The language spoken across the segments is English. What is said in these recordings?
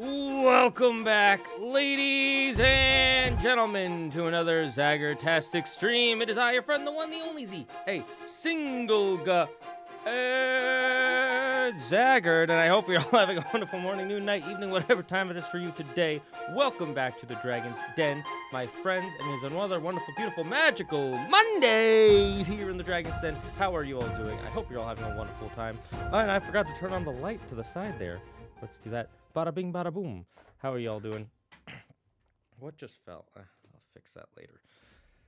Welcome back, ladies and gentlemen, to another Zagard-tastic stream. It is I, your friend, the one, the only Z, a single Zagard, and I hope you're all having a wonderful morning, noon, night, evening, whatever time it is for you today. Welcome back to the Dragon's Den, my friends, and it is another wonderful, beautiful, magical Monday here in the Dragon's Den. How are you all doing? I hope you're all having a wonderful time. And I forgot to turn on the light to the side there. Let's do that. Bada bing, bada boom. How are y'all doing? What just fell? I'll fix that later.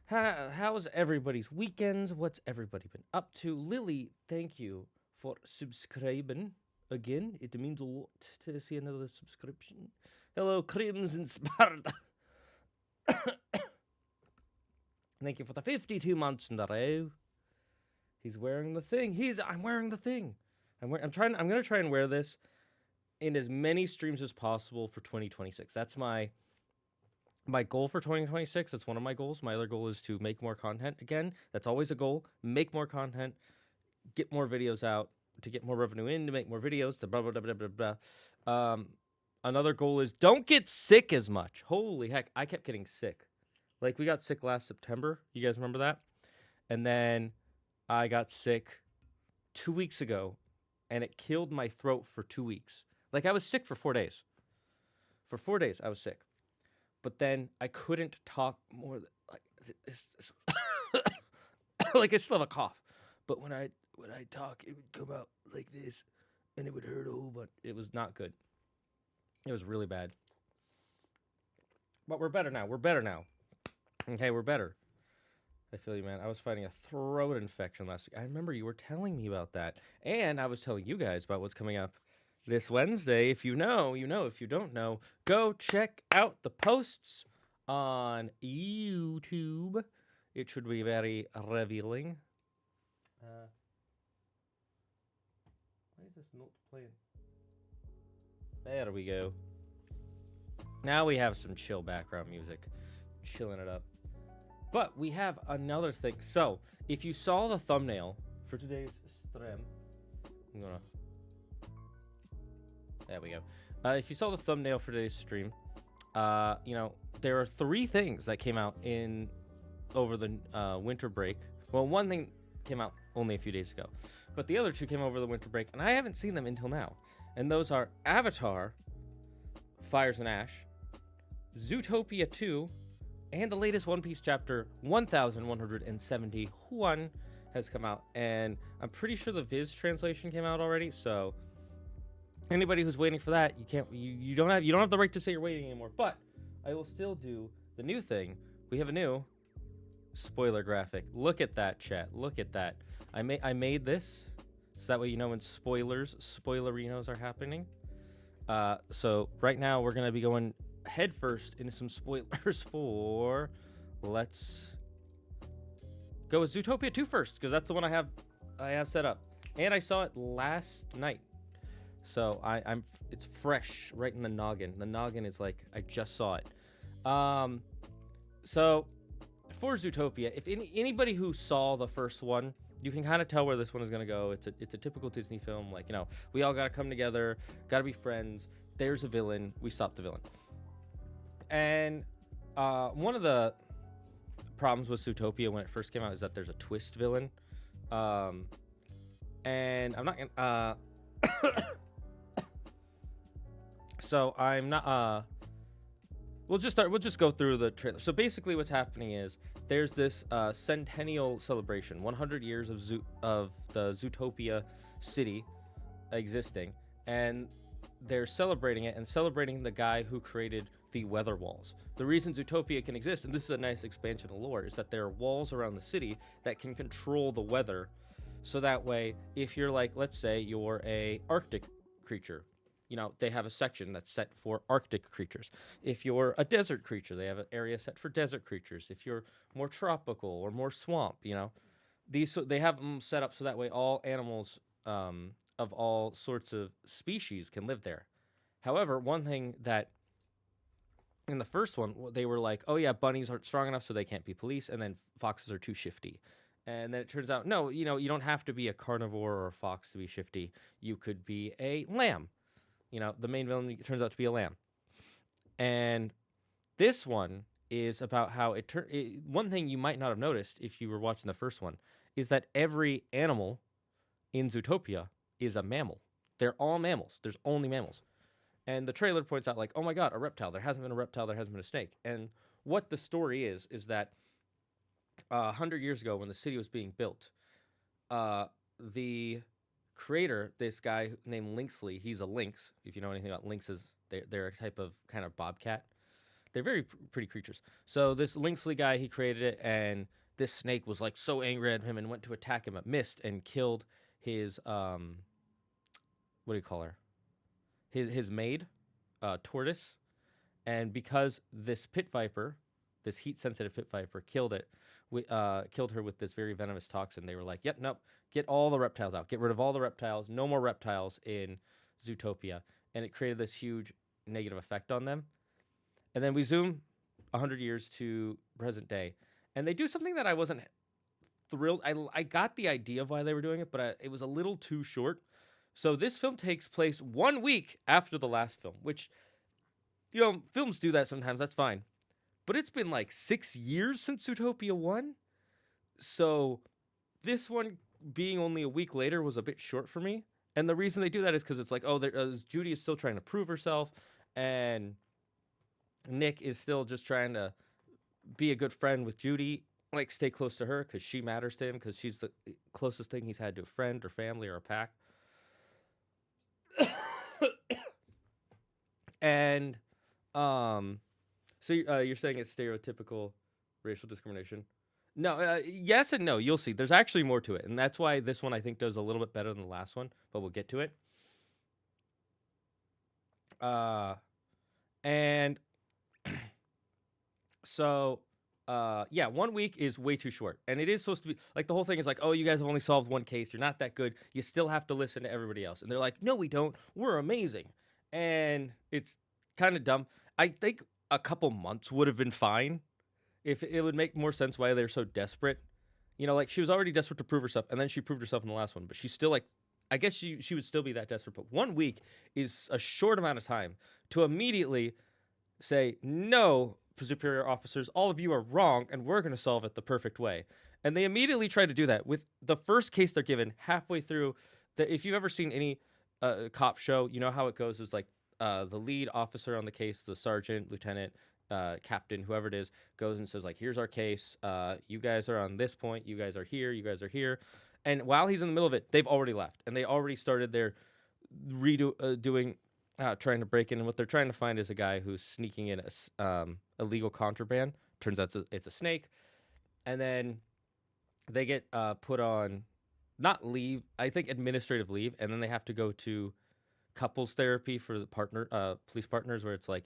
How's everybody's weekends? What's everybody been up to? Lily, thank you for subscribing again. It means a lot to see another subscription. Hello, Crimson Sparta. Thank you for the 52 months in a row. He's wearing the thing. I'm wearing the thing. I'm gonna try and wear this in as many streams as possible for 2026. That's my goal for 2026. That's one of my goals. My other goal is to make more content. Again, that's always a goal. Make more content, get more videos out, to get more revenue in, to make more videos, to blah, blah, blah, blah, blah, blah. Another goal is don't get sick as much. Holy heck, I kept getting sick. Like, we got sick last September. You guys remember that? And then I got sick 2 weeks ago, and it killed my throat for 2 weeks. Like, I was sick for 4 days. For 4 days, I was sick. But then I couldn't talk more than, like, this like, I still have a cough. But when I talk, it would come out like this, and it would hurt a whole bunch. It was not good. It was really bad. But we're better now. Okay, we're better. I feel you, man. I was fighting a throat infection last week. I remember you were telling me about that. And I was telling you guys about what's coming up this Wednesday. If you know, you know. If you don't know, go check out the posts on YouTube. It should be very revealing. Why is this not playing? There we go. Now we have some chill background music. Chilling it up. But we have another thing. So, if you saw the thumbnail for today's stream, I'm gonna... There we go. If you saw the thumbnail for today's stream, you know, there are 3 things that came out over the winter break. Well, one thing came out only a few days ago, but the other 2 came over the winter break, and I haven't seen them until now. And those are Avatar, Fires and Ash, Zootopia 2, and the latest One Piece chapter 1171 has come out. And I'm pretty sure the Viz translation came out already, so anybody who's waiting for that, you don't have the right to say you're waiting anymore. But I will still do the new thing. We have a new spoiler graphic. Look at that, chat. Look at that. I made this so that way you know when spoilerinos are happening. So right now we're gonna be going headfirst into some spoilers for. Let's go with Zootopia 2 first, because that's the one I have set up, and I saw it last night. So it's fresh right in the noggin. The noggin is like, I just saw it. So for Zootopia, if anybody who saw the first one, you can kind of tell where this one is gonna go. It's a typical Disney film. Like, you know, we all gotta come together, gotta be friends. There's a villain. We stop the villain. And one of the problems with Zootopia when it first came out is that there's a twist villain. And I'm not gonna. So I'm not. We'll just go through the trailer. So basically, what's happening is there's this centennial celebration, 100 years of the Zootopia city existing, and they're celebrating it and celebrating the guy who created the weather walls. The reason Zootopia can exist, and this is a nice expansion of lore, is that there are walls around the city that can control the weather. So that way, if you're like, let's say you're a Arctic creature, you know, they have a section that's set for Arctic creatures. If you're a desert creature, they have an area set for desert creatures. If you're more tropical or more swamp, you know, they have them set up so that way all animals of all sorts of species can live there. However, one thing that in the first one, they were like, oh yeah, bunnies aren't strong enough, so they can't be police, and then foxes are too shifty. And then it turns out, no, you know, you don't have to be a carnivore or a fox to be shifty. You could be a lamb. The main villain turns out to be a lamb. And this one is about how one thing you might not have noticed if you were watching the first one is that every animal in Zootopia is a mammal. They're all mammals. There's only mammals. And the trailer points out, like, oh my God, a reptile. There hasn't been a reptile. There hasn't been a snake. And what the story is that 100 years ago when the city was being built, the creator, this guy named Linksley, he's a lynx. If you know anything about lynxes, they're a type of kind of bobcat. They're very pretty creatures. So this Linksley guy, he created it, and this snake was like so angry at him and went to attack him, but missed and killed his what do you call her? His maid, tortoise. And because this pit viper, this heat sensitive pit viper, killed her with this very venomous toxin, they were like, "Yep, nope, get all the reptiles out. Get rid of all the reptiles. No more reptiles in Zootopia." And it created this huge negative effect on them. And then we zoom 100 years to present day, and they do something that I wasn't thrilled. I got the idea of why they were doing it, but it was a little too short. So this film takes place 1 week after the last film, which, films do that sometimes. That's fine. But it's been like 6 years since Zootopia 1. So this one being only a week later was a bit short for me. And the reason they do that is because it's like, Judy is still trying to prove herself, and Nick is still just trying to be a good friend with Judy, like stay close to her because she matters to him, because she's the closest thing he's had to a friend or family or a pack. And so you're saying it's stereotypical racial discrimination? No, yes and no. You'll see. There's actually more to it, and that's why this one I think does a little bit better than the last one. But we'll get to it. And so, 1 week is way too short, and it is supposed to be like the whole thing is like, oh, you guys have only solved one case. You're not that good. You still have to listen to everybody else, and they're like, no, we don't. We're amazing, and it's kind of dumb. I think a couple months would have been fine. If it would make more sense why they're so desperate. Like she was already desperate to prove herself, and then she proved herself in the last one, but she's still like, I guess she would still be that desperate. But 1 week is a short amount of time to immediately say, no, superior officers, all of you are wrong, and we're going to solve it the perfect way. And they immediately try to do that with the first case they're given halfway through. If you've ever seen any cop show, you know how it goes. It's like the lead officer on the case, the sergeant, lieutenant, captain, whoever it is, goes and says, like, here's our case. You guys are on this point. You guys are here. You guys are here. And while he's in the middle of it, they've already left. And they already started their trying to break in. And what they're trying to find is a guy who's sneaking in illegal contraband. Turns out it's a snake. And then they get put on, not leave, I think administrative leave. And then they have to go to couples therapy for the police partners, where it's like,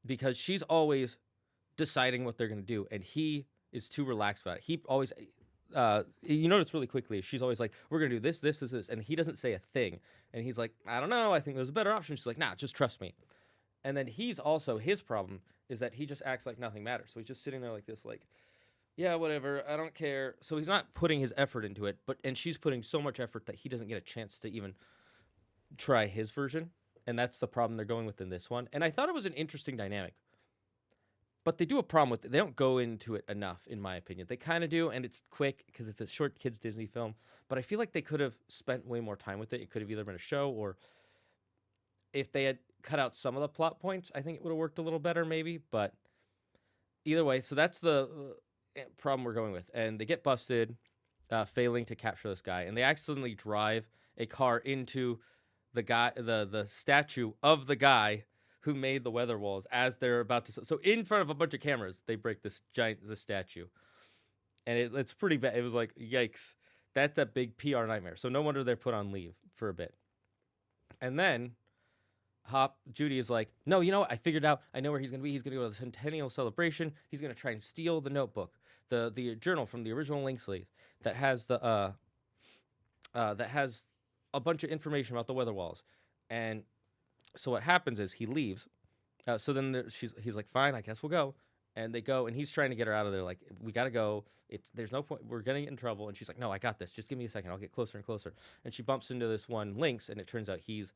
because she's always deciding what they're going to do, and he is too relaxed about it. He always, you notice really quickly, she's always like, we're going to do this, this, this, and he doesn't say a thing. And he's like, I don't know, I think there's a better option. She's like, nah, just trust me. And then his problem is that he just acts like nothing matters. So he's just sitting there like this, like, yeah, whatever, I don't care. So he's not putting his effort into it, and she's putting so much effort that he doesn't get a chance to even try his version. And that's the problem they're going with in this one. And I thought it was an interesting dynamic. But they do a problem with it. They don't go into it enough, in my opinion. They kind of do, and it's quick because it's a short kids Disney film. But I feel like they could have spent way more time with it. It could have either been a show, or if they had cut out some of the plot points, I think it would have worked a little better maybe. But either way, so that's the problem we're going with. And they get busted, failing to capture this guy. And they accidentally drive a car into the guy, the statue of the guy who made the weather walls, as they're about to. So in front of a bunch of cameras, they break this statue, and it's pretty bad. It was like, yikes, that's a big PR nightmare. So no wonder they're put on leave for a bit. And then Judy is like, no, you know what? I figured out. I know where he's gonna be. He's gonna go to the centennial celebration. He's gonna try and steal the notebook, the journal from the original Linksley that has that has a bunch of information about the weather walls. And so what happens is he leaves. So then he's like, fine, I guess we'll go. And they go, and he's trying to get her out of there. Like, we got to go. There's no point. We're going to get in trouble. And she's like, no, I got this. Just give me a second. I'll get closer and closer. And she bumps into this one lynx, and it turns out he's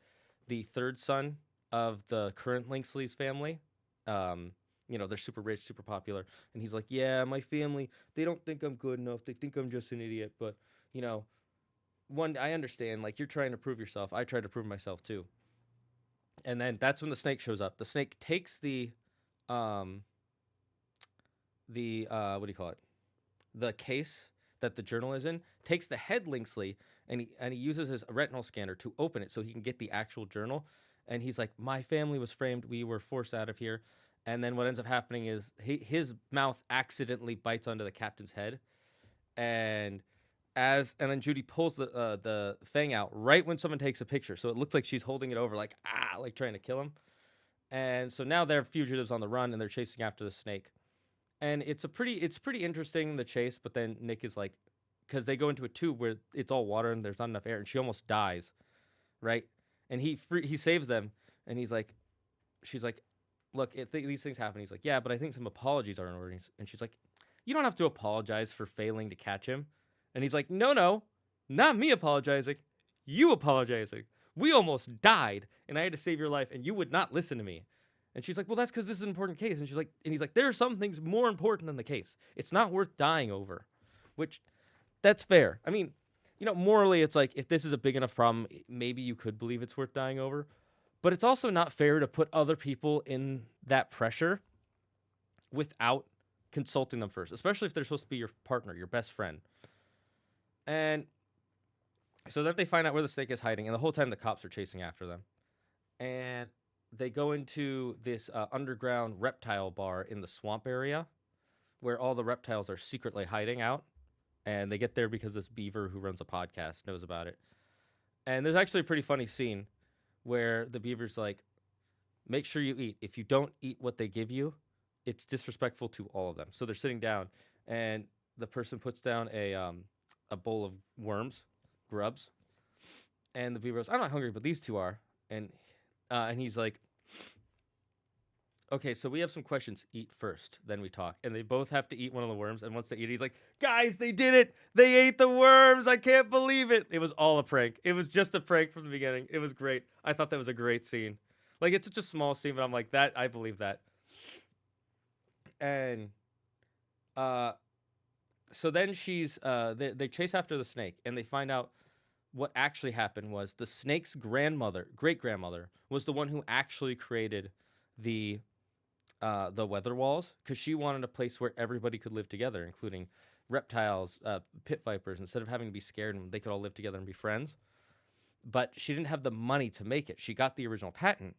the third son of the current Linksley's family. They're super rich, super popular, and he's like, "Yeah, my family, they don't think I'm good enough. They think I'm just an idiot, but you know, one I understand. Like you're trying to prove yourself. I try to prove myself too." And then that's when the snake shows up. The snake takes um, the what do you call it? The case that the journal is in, takes the head Linksley, and he uses his retinal scanner to open it so he can get the actual journal. And he's like, "My family was framed. We were forced out of here." And then what ends up happening is his mouth accidentally bites onto the captain's head, and then Judy pulls the fang out right when someone takes a picture, so it looks like she's holding it over, like like trying to kill him. And so now they're fugitives on the run, and they're chasing after the snake. And it's pretty interesting, the chase. But then Nick is like, because they go into a tube where it's all water and there's not enough air, and she almost dies, right? And he saves them, and she's like, "Look, these things happen." He's like, "Yeah, but I think some apologies are in order." And she's like, "You don't have to apologize for failing to catch him." And he's like, "No, not me apologizing. You apologizing. We almost died, and I had to save your life, and you would not listen to me." And she's like, "Well, that's because this is an important case." And he's like, "There are some things more important than the case. It's not worth dying over," which, that's fair. I mean, morally, it's like, if this is a big enough problem, maybe you could believe it's worth dying over. But it's also not fair to put other people in that pressure without consulting them first, especially if they're supposed to be your partner, your best friend. And so then they find out where the snake is hiding, and the whole time the cops are chasing after them. And they go into this underground reptile bar in the swamp area where all the reptiles are secretly hiding out. And they get there because this beaver who runs a podcast knows about it. And there's actually a pretty funny scene where the beaver's like, "Make sure you eat. If you don't eat what they give you, it's disrespectful to all of them." So they're sitting down, and the person puts down a bowl of worms, grubs, and the beaver goes, "I'm not hungry, but these two are." And he's like, "Okay, so we have some questions. Eat first, then we talk." And they both have to eat one of the worms. And once they eat it, he's like, "Guys, they did it! They ate the worms! I can't believe it!" It was all a prank. It was just a prank from the beginning. It was great. I thought that was a great scene. Like, it's such a small scene, but I'm like, I believe that. And so then they chase after the snake, and they find out what actually happened was the snake's great grandmother, was the one who actually created the weather walls, because she wanted a place where everybody could live together, including reptiles, pit vipers, instead of having to be scared, and they could all live together and be friends. But she didn't have the money to make it. She got the original patent,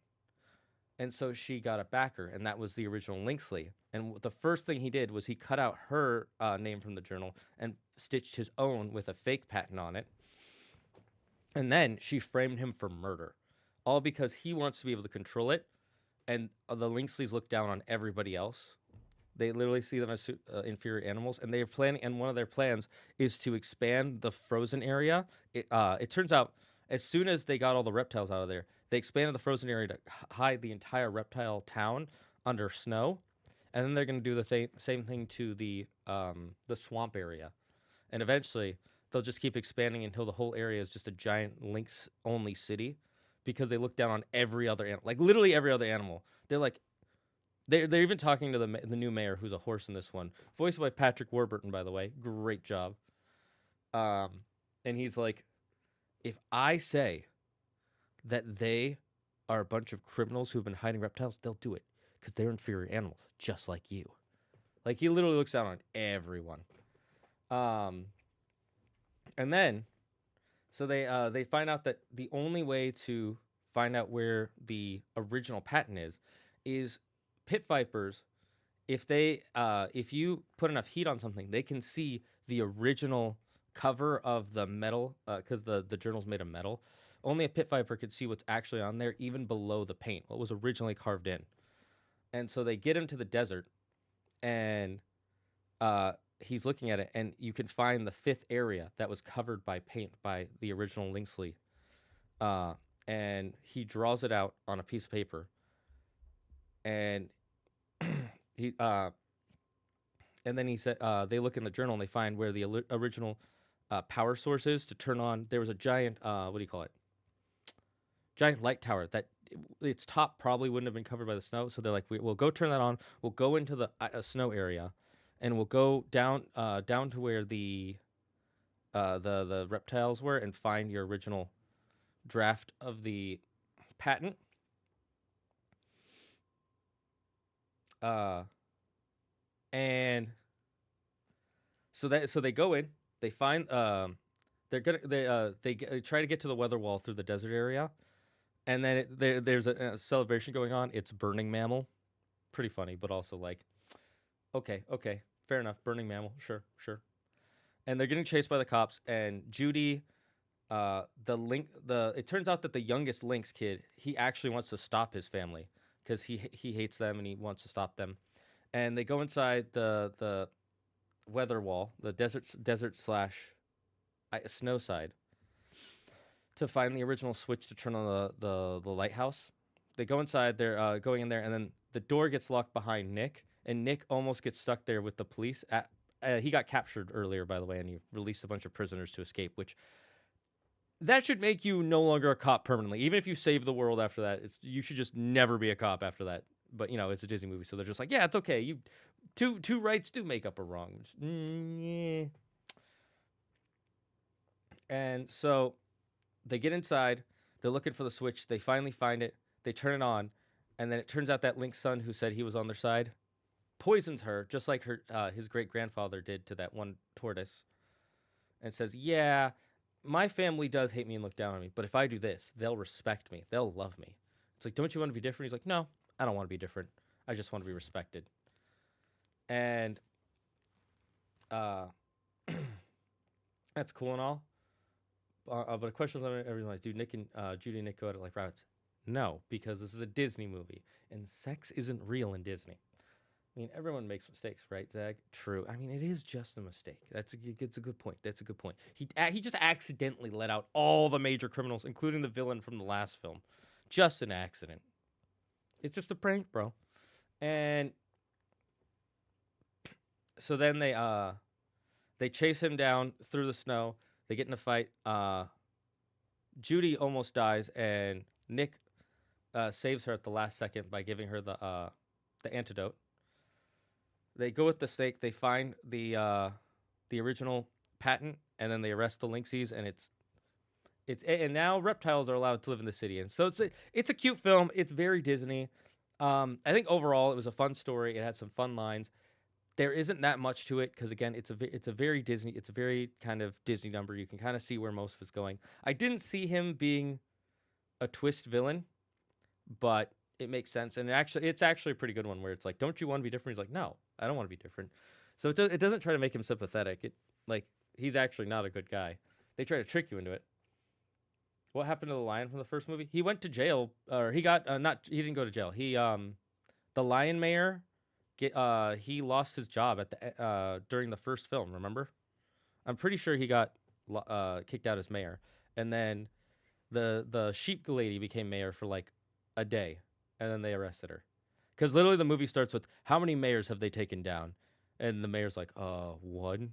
and so she got a backer, and that was the original Linksley. And the first thing he did was he cut out her name from the journal and stitched his own with a fake patent on it. And then she framed him for murder, all because he wants to be able to control it. And the Linksleys look down on everybody else. They literally see them as inferior animals, and they're planning. And one of their plans is to expand the frozen area. It turns out, as soon as they got all the reptiles out of there, they expanded the frozen area to hide the entire reptile town under snow, and then they're going to do the same thing to the swamp area, and eventually they'll just keep expanding until the whole area is just a giant lynx-only city, because they look down on every other animal, like literally every other animal. They're like, they're even talking to the new mayor, who's a horse in this one, voiced by Patrick Warburton, by the way. Great job. And he's like, "If I say that they are a bunch of criminals who've been hiding reptiles, they'll do it, because they're inferior animals, just like you." Like, he literally looks down on everyone. And then, so they find out that the only way to find out where the original patent is pit vipers. If you put enough heat on something, they can see the original cover of the metal, because the journal's made of metal. Only a pit viper could see what's actually on there, even below the paint, what was originally carved in. And so they get him to the desert, and he's looking at it, and you can find the fifth area that was covered by paint by the original Linksley. And he draws it out on a piece of paper, and and then he said, they look in the journal, and they find where the original power source is to turn on. There was a giant, what do you call it? giant light tower that its top probably wouldn't have been covered by the snow. So they're like, we'll go turn that on. We'll go into the snow area, and we'll go down to where the reptiles were and find your original draft of the patent. And so they go in, they find they try to get to the weather wall through the desert area, and then there's a celebration going on. It's burning mammal, pretty funny, but also like, okay, fair enough, burning mammal, sure. And they're getting chased by the cops, and Judy, it turns out that the youngest Lynx kid, he actually wants to stop his family because he hates them and he wants to stop them. And they go inside the weather wall, the desert slash snow side, to find the original switch to turn on the lighthouse. They go inside. They're going in there, and then the door gets locked behind Nick, and Nick almost gets stuck there with the police. He got captured earlier, by the way, and he released a bunch of prisoners to escape, which that should make you no longer a cop permanently. Even if you save the world after that, you should just never be a cop after that. But, it's a Disney movie, so they're just like, yeah, it's okay. You two rights do make up a wrong. Yeah. And so they get inside. They're looking for the switch. They finally find it. They turn it on. And then it turns out that Link's son, who said he was on their side, poisons her, just like his great-grandfather did to that one tortoise. And says, yeah, my family does hate me and look down on me, but if I do this, they'll respect me. They'll love me. It's like, don't you want to be different? He's like, no, I don't want to be different. I just want to be respected. And that's cool and all. But a question is, everyone's like, do Nick and Judy and Nick go at it like rabbits? No, because this is a Disney movie, and sex isn't real in Disney. I mean, everyone makes mistakes, right, Zag? True. I mean, it is just a mistake. It's a good point. That's a good point. He just accidentally let out all the major criminals, including the villain from the last film. Just an accident. It's just a prank, bro. And so then they chase him down through the snow. They get in a fight. Judy almost dies, and Nick saves her at the last second by giving her the antidote. They go with the snake. They find the original patent, and then they arrest the Lynxies, and and now reptiles are allowed to live in the city. And so it's a cute film. It's very Disney. I think overall it was a fun story. It had some fun lines. There isn't that much to it because, again, it's a very Disney. It's a very kind of Disney number. You can kind of see where most of it's going. I didn't see him being a twist villain, but it makes sense. And it's actually a pretty good one where it's like, don't you want to be different? He's like, no, I don't want to be different. So it doesn't try to make him sympathetic. He's actually not a good guy. They try to trick you into it. What happened to the lion from the first movie? He went to jail, or he got he didn't go to jail. The lion mayor, he lost his job during the first film. Remember? I'm pretty sure he got kicked out as mayor, and then the sheep lady became mayor for like a day, and then they arrested her. Because literally the movie starts with, how many mayors have they taken down? And the mayor's like, 1,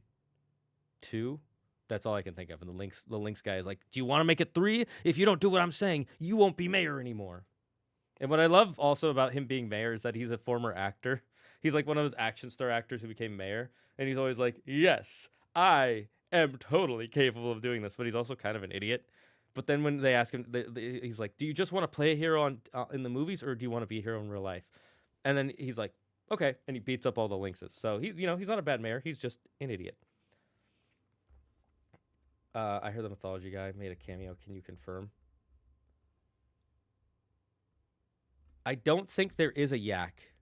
2. That's all I can think of. And the Lynx guy is like, do you want to make it 3? If you don't do what I'm saying, you won't be mayor anymore. And what I love also about him being mayor is that he's a former actor. He's like one of those action star actors who became mayor. And he's always like, yes, I am totally capable of doing this. But he's also kind of an idiot. But then when they ask him, he's like, do you just want to play a hero in the movies, or do you want to be a hero in real life? And then he's like, okay. And he beats up all the lynxes. So he's not a bad mayor. He's just an idiot. I heard the Mythology guy made a cameo. Can you confirm? I don't think there is a yak.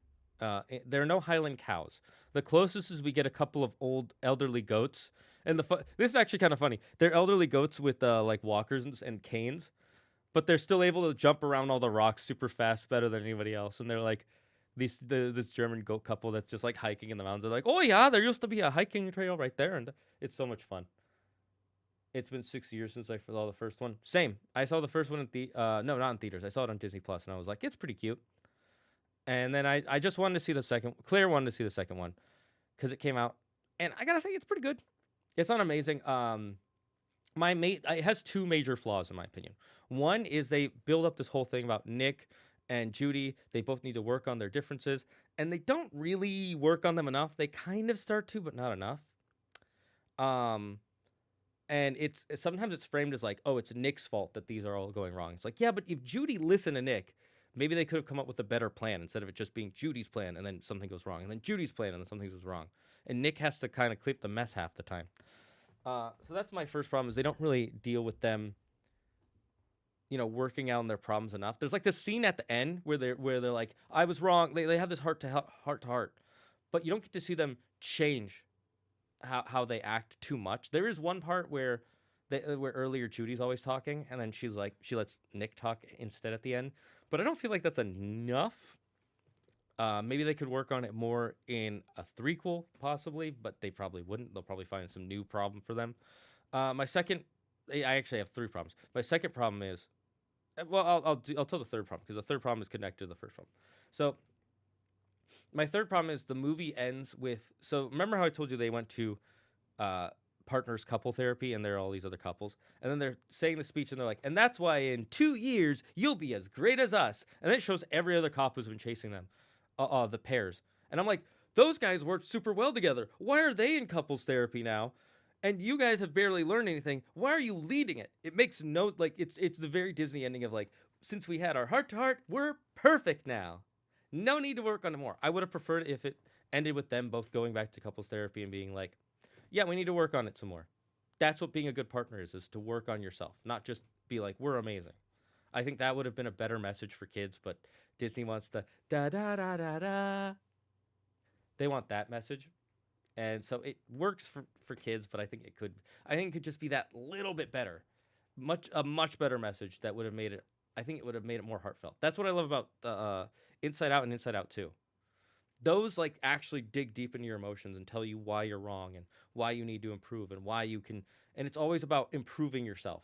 There are no Highland cows. The closest is we get a couple of old elderly goats. And this is actually kind of funny. They're elderly goats with like walkers and canes, but they're still able to jump around all the rocks super fast, better than anybody else. And they're like this German goat couple that's just like hiking in the mountains. They're like, oh yeah, there used to be a hiking trail right there, and it's so much fun. It's been 6 years since I saw the first one. Same. I saw the first one at no, not in theaters. I saw it on Disney Plus, and I was like, it's pretty cute. And then I just wanted to see the second. Claire wanted to see the second one because it came out, and I gotta say it's pretty good. It's not amazing. it has two major flaws in my opinion. One is they build up this whole thing about Nick and Judy. They both need to work on their differences, and they don't really work on them enough. They kind of start to, but not enough. Um, and sometimes it's framed as like, oh, it's Nick's fault that these are all going wrong. It's like, yeah, but if Judy listened to Nick, maybe they could have come up with a better plan instead of it just being Judy's plan and then something goes wrong, and then Judy's plan and then something goes wrong, and Nick has to kind of clean up the mess half the time. So that's my first problem is they don't really deal with them, working out on their problems enough. There's like this scene at the end where they're like, I was wrong. They have this heart to heart, but you don't get to see them change how they act too much. There is one part where earlier Judy's always talking, and then she lets Nick talk instead at the end. But I don't feel like that's enough. Maybe they could work on it more in a threequel, possibly, but they probably wouldn't. They'll probably find some new problem for them. I actually have three problems. My second problem is, well, I'll tell the third problem because the third problem is connected to the first problem. So my third problem is the movie ends with. So remember how I told you they went to partners couple therapy and there are all these other couples, and then they're saying the speech and they're like, and that's why in 2 years you'll be as great as us, and then it shows every other cop who's been chasing them, the pairs, and I'm like, those guys worked super well together. Why are they in couples therapy now? And you guys have barely learned anything. Why are you leading it? It makes no it's the very Disney ending of like, since we had our heart to heart, we're perfect now. No need to work on it more. I would have preferred if it ended with them both going back to couples therapy and being like, yeah, we need to work on it some more. That's what being a good partner is to work on yourself, not just be like, we're amazing. I think that would have been a better message for kids, but Disney wants the da da da da da. They want that message. And so it works for kids, but I think it could just be that little bit better. A much better message that would have made it, I think it would have made it more heartfelt. That's what I love about Inside Out and Inside Out 2. Those like actually dig deep into your emotions and tell you why you're wrong and why you need to improve and why you can, and it's always about improving yourself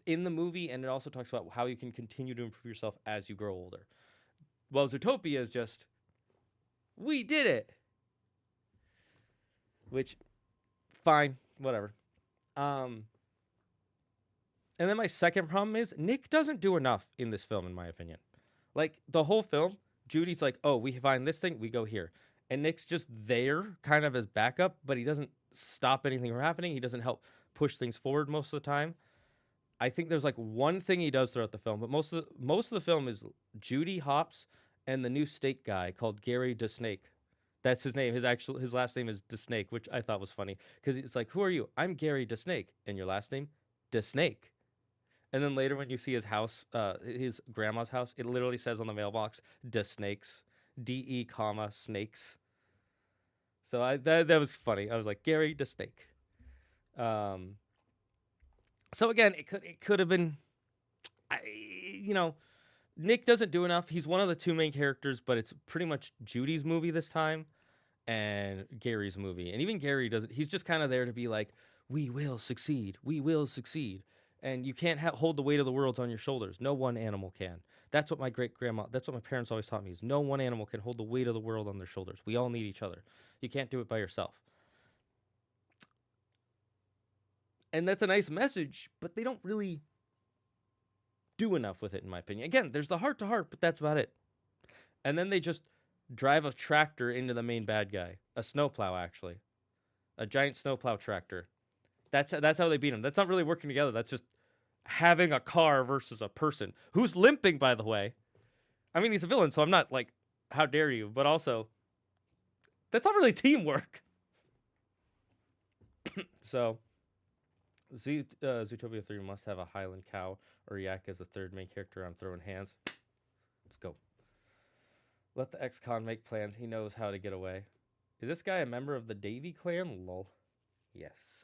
in the movie, and it also talks about how you can continue to improve yourself as you grow older. Well, Zootopia is just, we did it. Which, fine, whatever. And then my second problem is Nick doesn't do enough in this film, in my opinion. Like, the whole film, Judy's like, oh, we find this thing, we go here. And Nick's just there, kind of as backup, but he doesn't stop anything from happening. He doesn't help push things forward most of the time. I think there's like one thing he does throughout the film, but most of the film is Judy Hopps and the new steak guy called Gary DeSnake. That's his name. His last name is DeSnake, which I thought was funny because it's like, who are you? I'm Gary DeSnake, and your last name DeSnake. And then later when you see his house, his grandma's house, it literally says on the mailbox DeSnakes, DE comma snakes. So that was funny. I was like, Gary DeSnake. So again, it could have been, Nick doesn't do enough. He's one of the two main characters, but it's pretty much Judy's movie this time and Gary's movie. And even Gary doesn't, he's just kind of there to be like, we will succeed. We will succeed. And you can't hold the weight of the world on your shoulders. No one animal can. That's what my that's what my parents always taught me is no one animal can hold the weight of the world on their shoulders. We all need each other. You can't do it by yourself. And that's a nice message, but they don't really do enough with it, in my opinion. Again, there's the heart to heart, but that's about it. And then they just drive a tractor into the main bad guy. A snowplow, actually. A giant snowplow tractor. That's how they beat him. That's not really working together. That's just having a car versus a person. Who's limping, by the way. I mean, he's a villain, so I'm not like, how dare you? But also, that's not really teamwork. So, Zootopia 3 must have a Highland cow or yak as the third main character. I'm throwing hands. Let's go. Let the ex-con make plans. He knows how to get away. Is this guy a member of the Davy clan? Lol. Yes,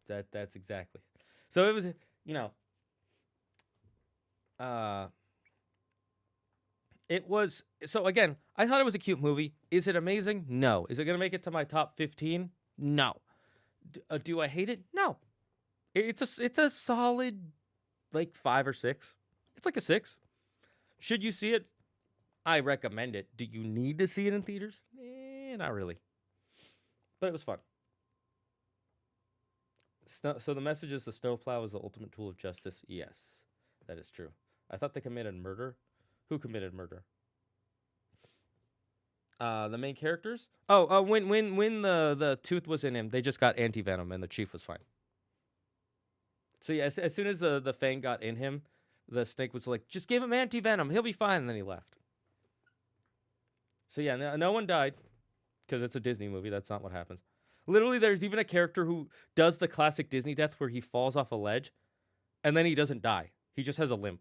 that's exactly. So it was, it was, so again, I thought it was a cute movie. Is it amazing? No. Is it going to make it to my top 15? No. Do I hate it? No. It's a solid, like 5 or 6. It's like a 6. Should you see it? I recommend it. Do you need to see it in theaters? Not really. But it was fun. So the message is the snowplow is the ultimate tool of justice. Yes, that is true. I thought they committed murder. Who committed murder? The main characters. Oh, when the tooth was in him, they just got anti venom, and the chief was fine. So yeah, as soon as the fang got in him, the snake was like, just give him anti venom, he'll be fine. And then he left. So yeah, no one died because it's a Disney movie. That's not what happens. Literally, there's even a character who does the classic Disney death where he falls off a ledge, and then he doesn't die. He just has a limp.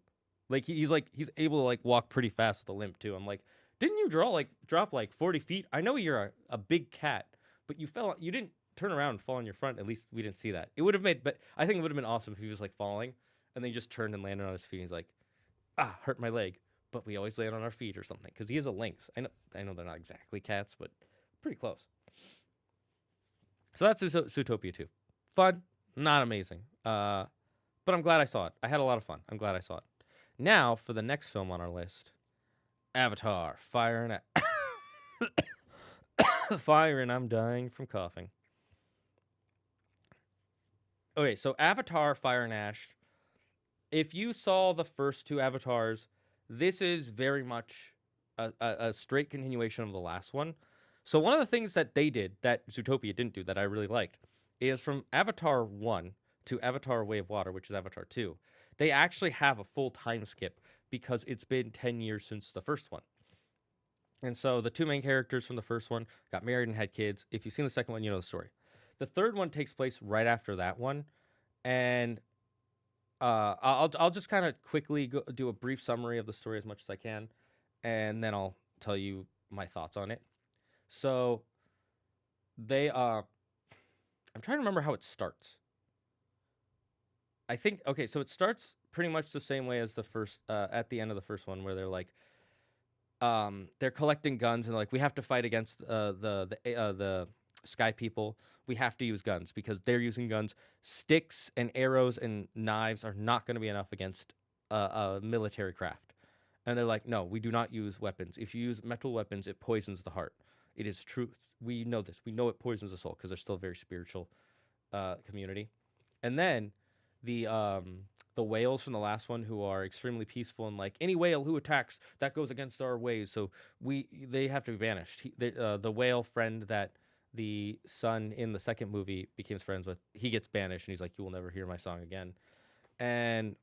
Like he's able to like walk pretty fast with a limp too. I'm like, didn't you drop like 40 feet? I know you're a big cat, but you didn't turn around and fall on your front. At least we didn't see that. It would have made, but I think it would have been awesome if he was like falling and then he just turned and landed on his feet. And he's like, hurt my leg, but we always land on our feet or something because he is a lynx. I know they're not exactly cats, but pretty close. So that's Zootopia 2. Fun, not amazing. But I'm glad I saw it. I had a lot of fun. I'm glad I saw it. Now for the next film on our list, Avatar: Fire and Fire, and I'm dying from coughing. Okay, so Avatar: Fire and Ash. If you saw the first two Avatars, this is very much a straight continuation of the last one. So one of the things that they did that Zootopia didn't do that I really liked is from Avatar 1 to Avatar: Way of Water, which is Avatar 2, they actually have a full time skip because it's been 10 years since the first one. And so the two main characters from the first one got married and had kids. If you've seen the second one, you know the story. The third one takes place right after that one, and I'll just kind of quickly do a brief summary of the story as much as I can, and then I'll tell you my thoughts on it. So they I'm trying to remember how it starts. I think okay, so it starts pretty much the same way as the first at the end of the first one where they're like they're collecting guns and like we have to fight against the sky people. We have to use guns because they're using guns. Sticks and arrows and knives are not going to be enough against a military craft. And they're like, no, we do not use weapons. If you use metal weapons, it poisons the heart. It is truth. We know this. We know it poisons the soul because they're still a very spiritual community. And then the whales from the last one who are extremely peaceful and like any whale who attacks that goes against our ways, so they have to be banished. The whale friend that the son in the second movie became friends with, he gets banished and he's like, you will never hear my song again. And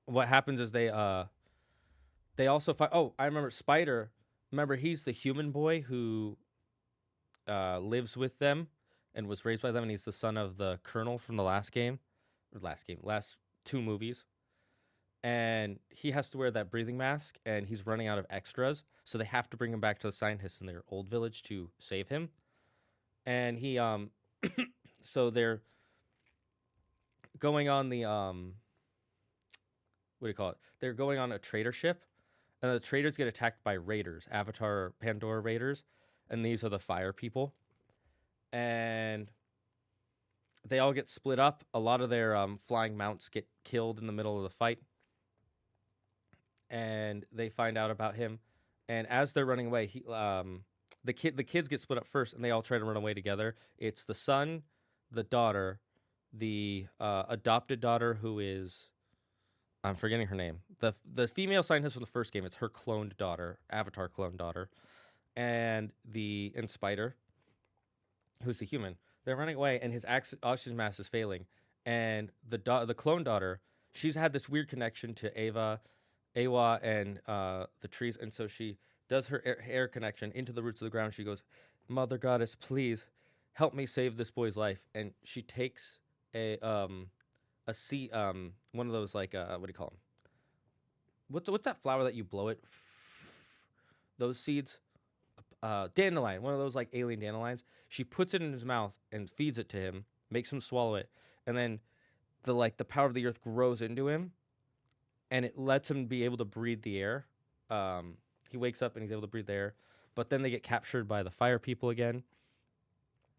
what happens is they also fight. Oh, I remember Spider. Remember, he's the human boy who lives with them and was raised by them, and he's the son of the colonel from the last two movies. And he has to wear that breathing mask, and he's running out of extras, so they have to bring him back to the scientists in their old village to save him. And he so they're going on the what do you call it? They're going on a trader ship, and the traders get attacked by raiders, Avatar Pandora raiders, and these are the fire people. And they all get split up. A lot of their flying mounts get killed in the middle of the fight. And they find out about him. And as they're running away, the kids get split up first, and they all try to run away together. It's the son, the daughter, the adopted daughter who is, I'm forgetting her name. The female scientist from the first game. It's her cloned daughter, Avatar cloned daughter, and Spider, who's the human. They're running away, and his oxygen mask is failing. And the clone daughter, she's had this weird connection to Awa, and the trees, and so she does her air connection into the roots of the ground. She goes, "Mother Goddess, please help me save this boy's life." And she takes a seed, one of those like what do you call them? What's that flower that you blow it? Those seeds. Dandelion, one of those like alien dandelions. She puts it in his mouth and feeds it to him, makes him swallow it, and then the power of the earth grows into him, and it lets him be able to breathe the air. He wakes up and he's able to breathe the air, but then they get captured by the fire people again.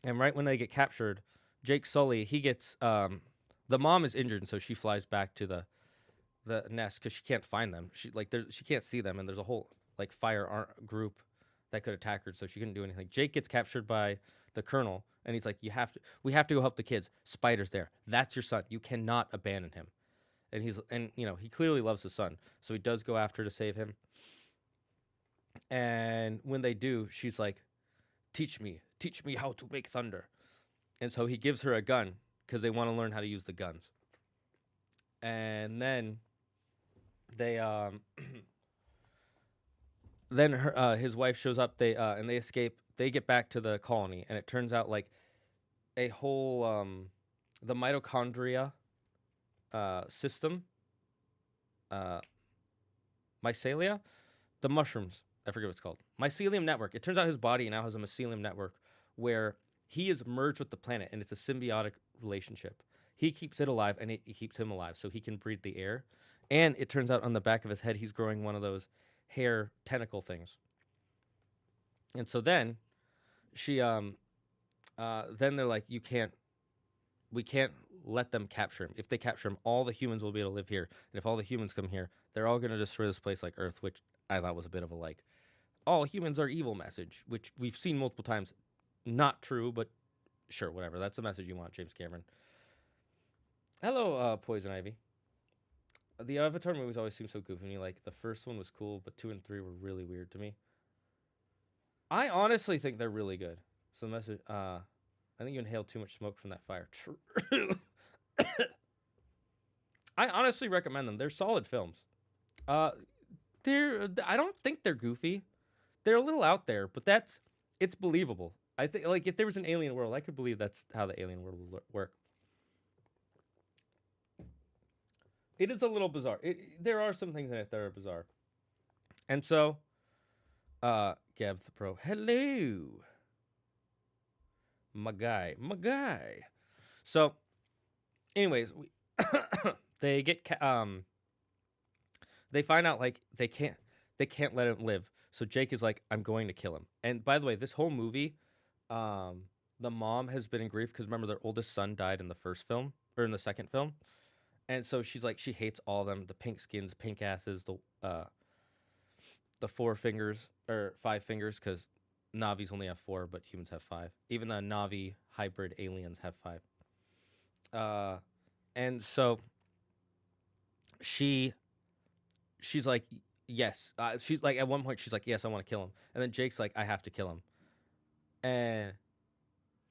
And right when they get captured, Jake Sully, he gets the mom is injured, and so she flies back to the nest because she can't find them. She can't see them, and there's a whole like fire group that could attack her, so she couldn't do anything. Jake gets captured by the colonel, and he's like, we have to go help the kids. Spider's there. That's your son. You cannot abandon him. And he clearly loves his son, so he does go after to save him. And when they do, she's like, teach me how to make thunder. And so he gives her a gun because they want to learn how to use the guns. And then they then his wife shows up. And they escape. They get back to the colony, and it turns out like a whole the mitochondria system, mycelia, the mushrooms. I forget what it's called. Mycelium network. It turns out his body now has a mycelium network where he is merged with the planet, and it's a symbiotic relationship. He keeps it alive, and it keeps him alive, so he can breathe the air. And it turns out on the back of his head, he's growing one of those hair tentacle things. And so then, then they're like, we can't let them capture him. If they capture him, all the humans will be able to live here. And if all the humans come here, they're all going to destroy this place like Earth, which I thought was a bit of a like, all humans are evil message, which we've seen multiple times. Not true, but sure, whatever. That's the message you want, James Cameron. Hello, Poison Ivy. The Avatar movies always seem so goofy to me. Like, the first one was cool, but 2 and 3 were really weird to me. I honestly think they're really good. So the message, I think you inhaled too much smoke from that fire. True. I honestly recommend them. They're solid films. I don't think they're goofy. They're a little out there, but it's believable. I think, like, if there was an alien world, I could believe that's how the alien world would work. It is a little bizarre. There are some things in it that are bizarre. And so, Gab the Pro, hello, my guy. So, anyways, they get they find out like they can't let him live. So Jake is like, I'm going to kill him. And by the way, this whole movie, the mom has been in grief because remember their oldest son died in the first film or in the second film. And so she's like, she hates all of them, the pink skins, pink asses, the 4 fingers or 5 fingers, because Navis only have 4, but humans have 5. Even the Navi hybrid aliens have 5. And so she's like, yes. She's like, at one point, she's like, yes, I want to kill him. And then Jake's like, I have to kill him. And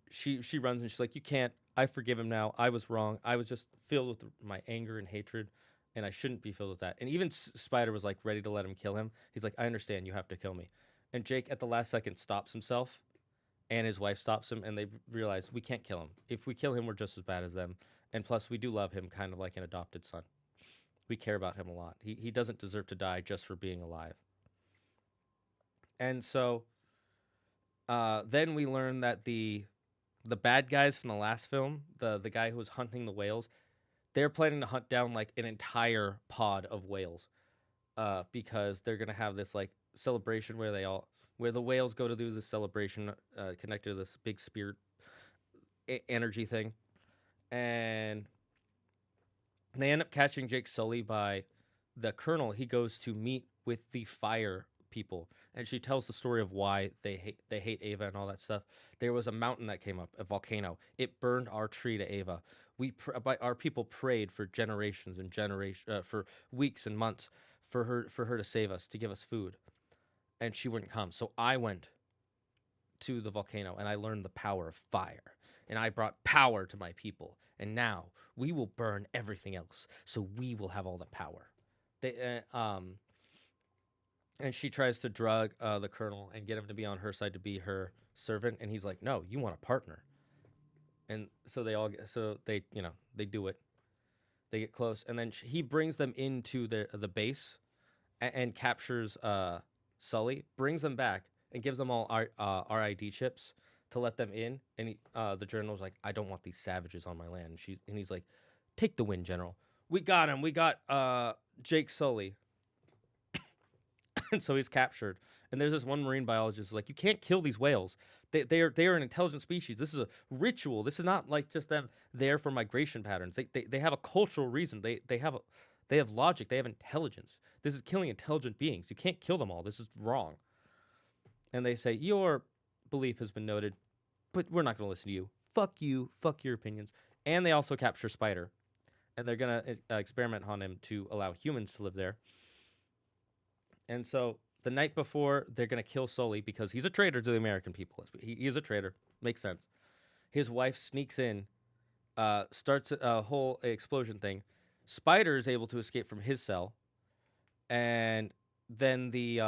she runs and she's like, you can't. I forgive him now. I was wrong. I was just filled with my anger and hatred, and I shouldn't be filled with that. And even Spider was like ready to let him kill him. He's like, I understand. You have to kill me. And Jake at the last second stops himself, and his wife stops him, and they realize we can't kill him. If we kill him, we're just as bad as them. And plus, we do love him kind of like an adopted son. We care about him a lot. He doesn't deserve to die just for being alive. And so then we learn that the bad guys from the last film, the guy who was hunting the whales, they're planning to hunt down like an entire pod of whales, because they're gonna have this like celebration where the whales go to do this celebration connected to this big spirit energy thing, and they end up catching Jake Sully by the colonel. He goes to meet with the fire people, and she tells the story of why they hate Ava and all that stuff. There was a mountain that came up, a volcano. It burned our tree to Ava. Our people prayed for generations and for weeks and months for her to save us, to give us food, and she wouldn't come. So I went to the volcano and I learned the power of fire, and I brought power to my people. And now we will burn everything else, so we will have all the power. And she tries to drug the colonel and get him to be on her side to be her servant, and he's like, "No, you want a partner." And so they do it. They get close, and then he brings them into the base and captures Sully, brings them back, and gives them all RID chips to let them in. And the general's like, "I don't want these savages on my land." And he's like, "Take the win, General. We got him. We got Jake Sully." And so he's captured. And there's this one marine biologist who's like, you can't kill these whales. They are an intelligent species. This is a ritual. This is not like just them there for migration patterns. They have a cultural reason. They have logic. They have intelligence. This is killing intelligent beings. You can't kill them all. This is wrong. And they say, your belief has been noted. but we're not going to listen to you. Fuck you. Fuck your opinions. And they also capture Spider, and they're going to experiment on him to allow humans to live there. And so the night before, they're going to kill Sully because he's a traitor to the American people. He is a traitor. Makes sense. His wife sneaks in, starts a whole explosion thing. Spider is able to escape from his cell, and then the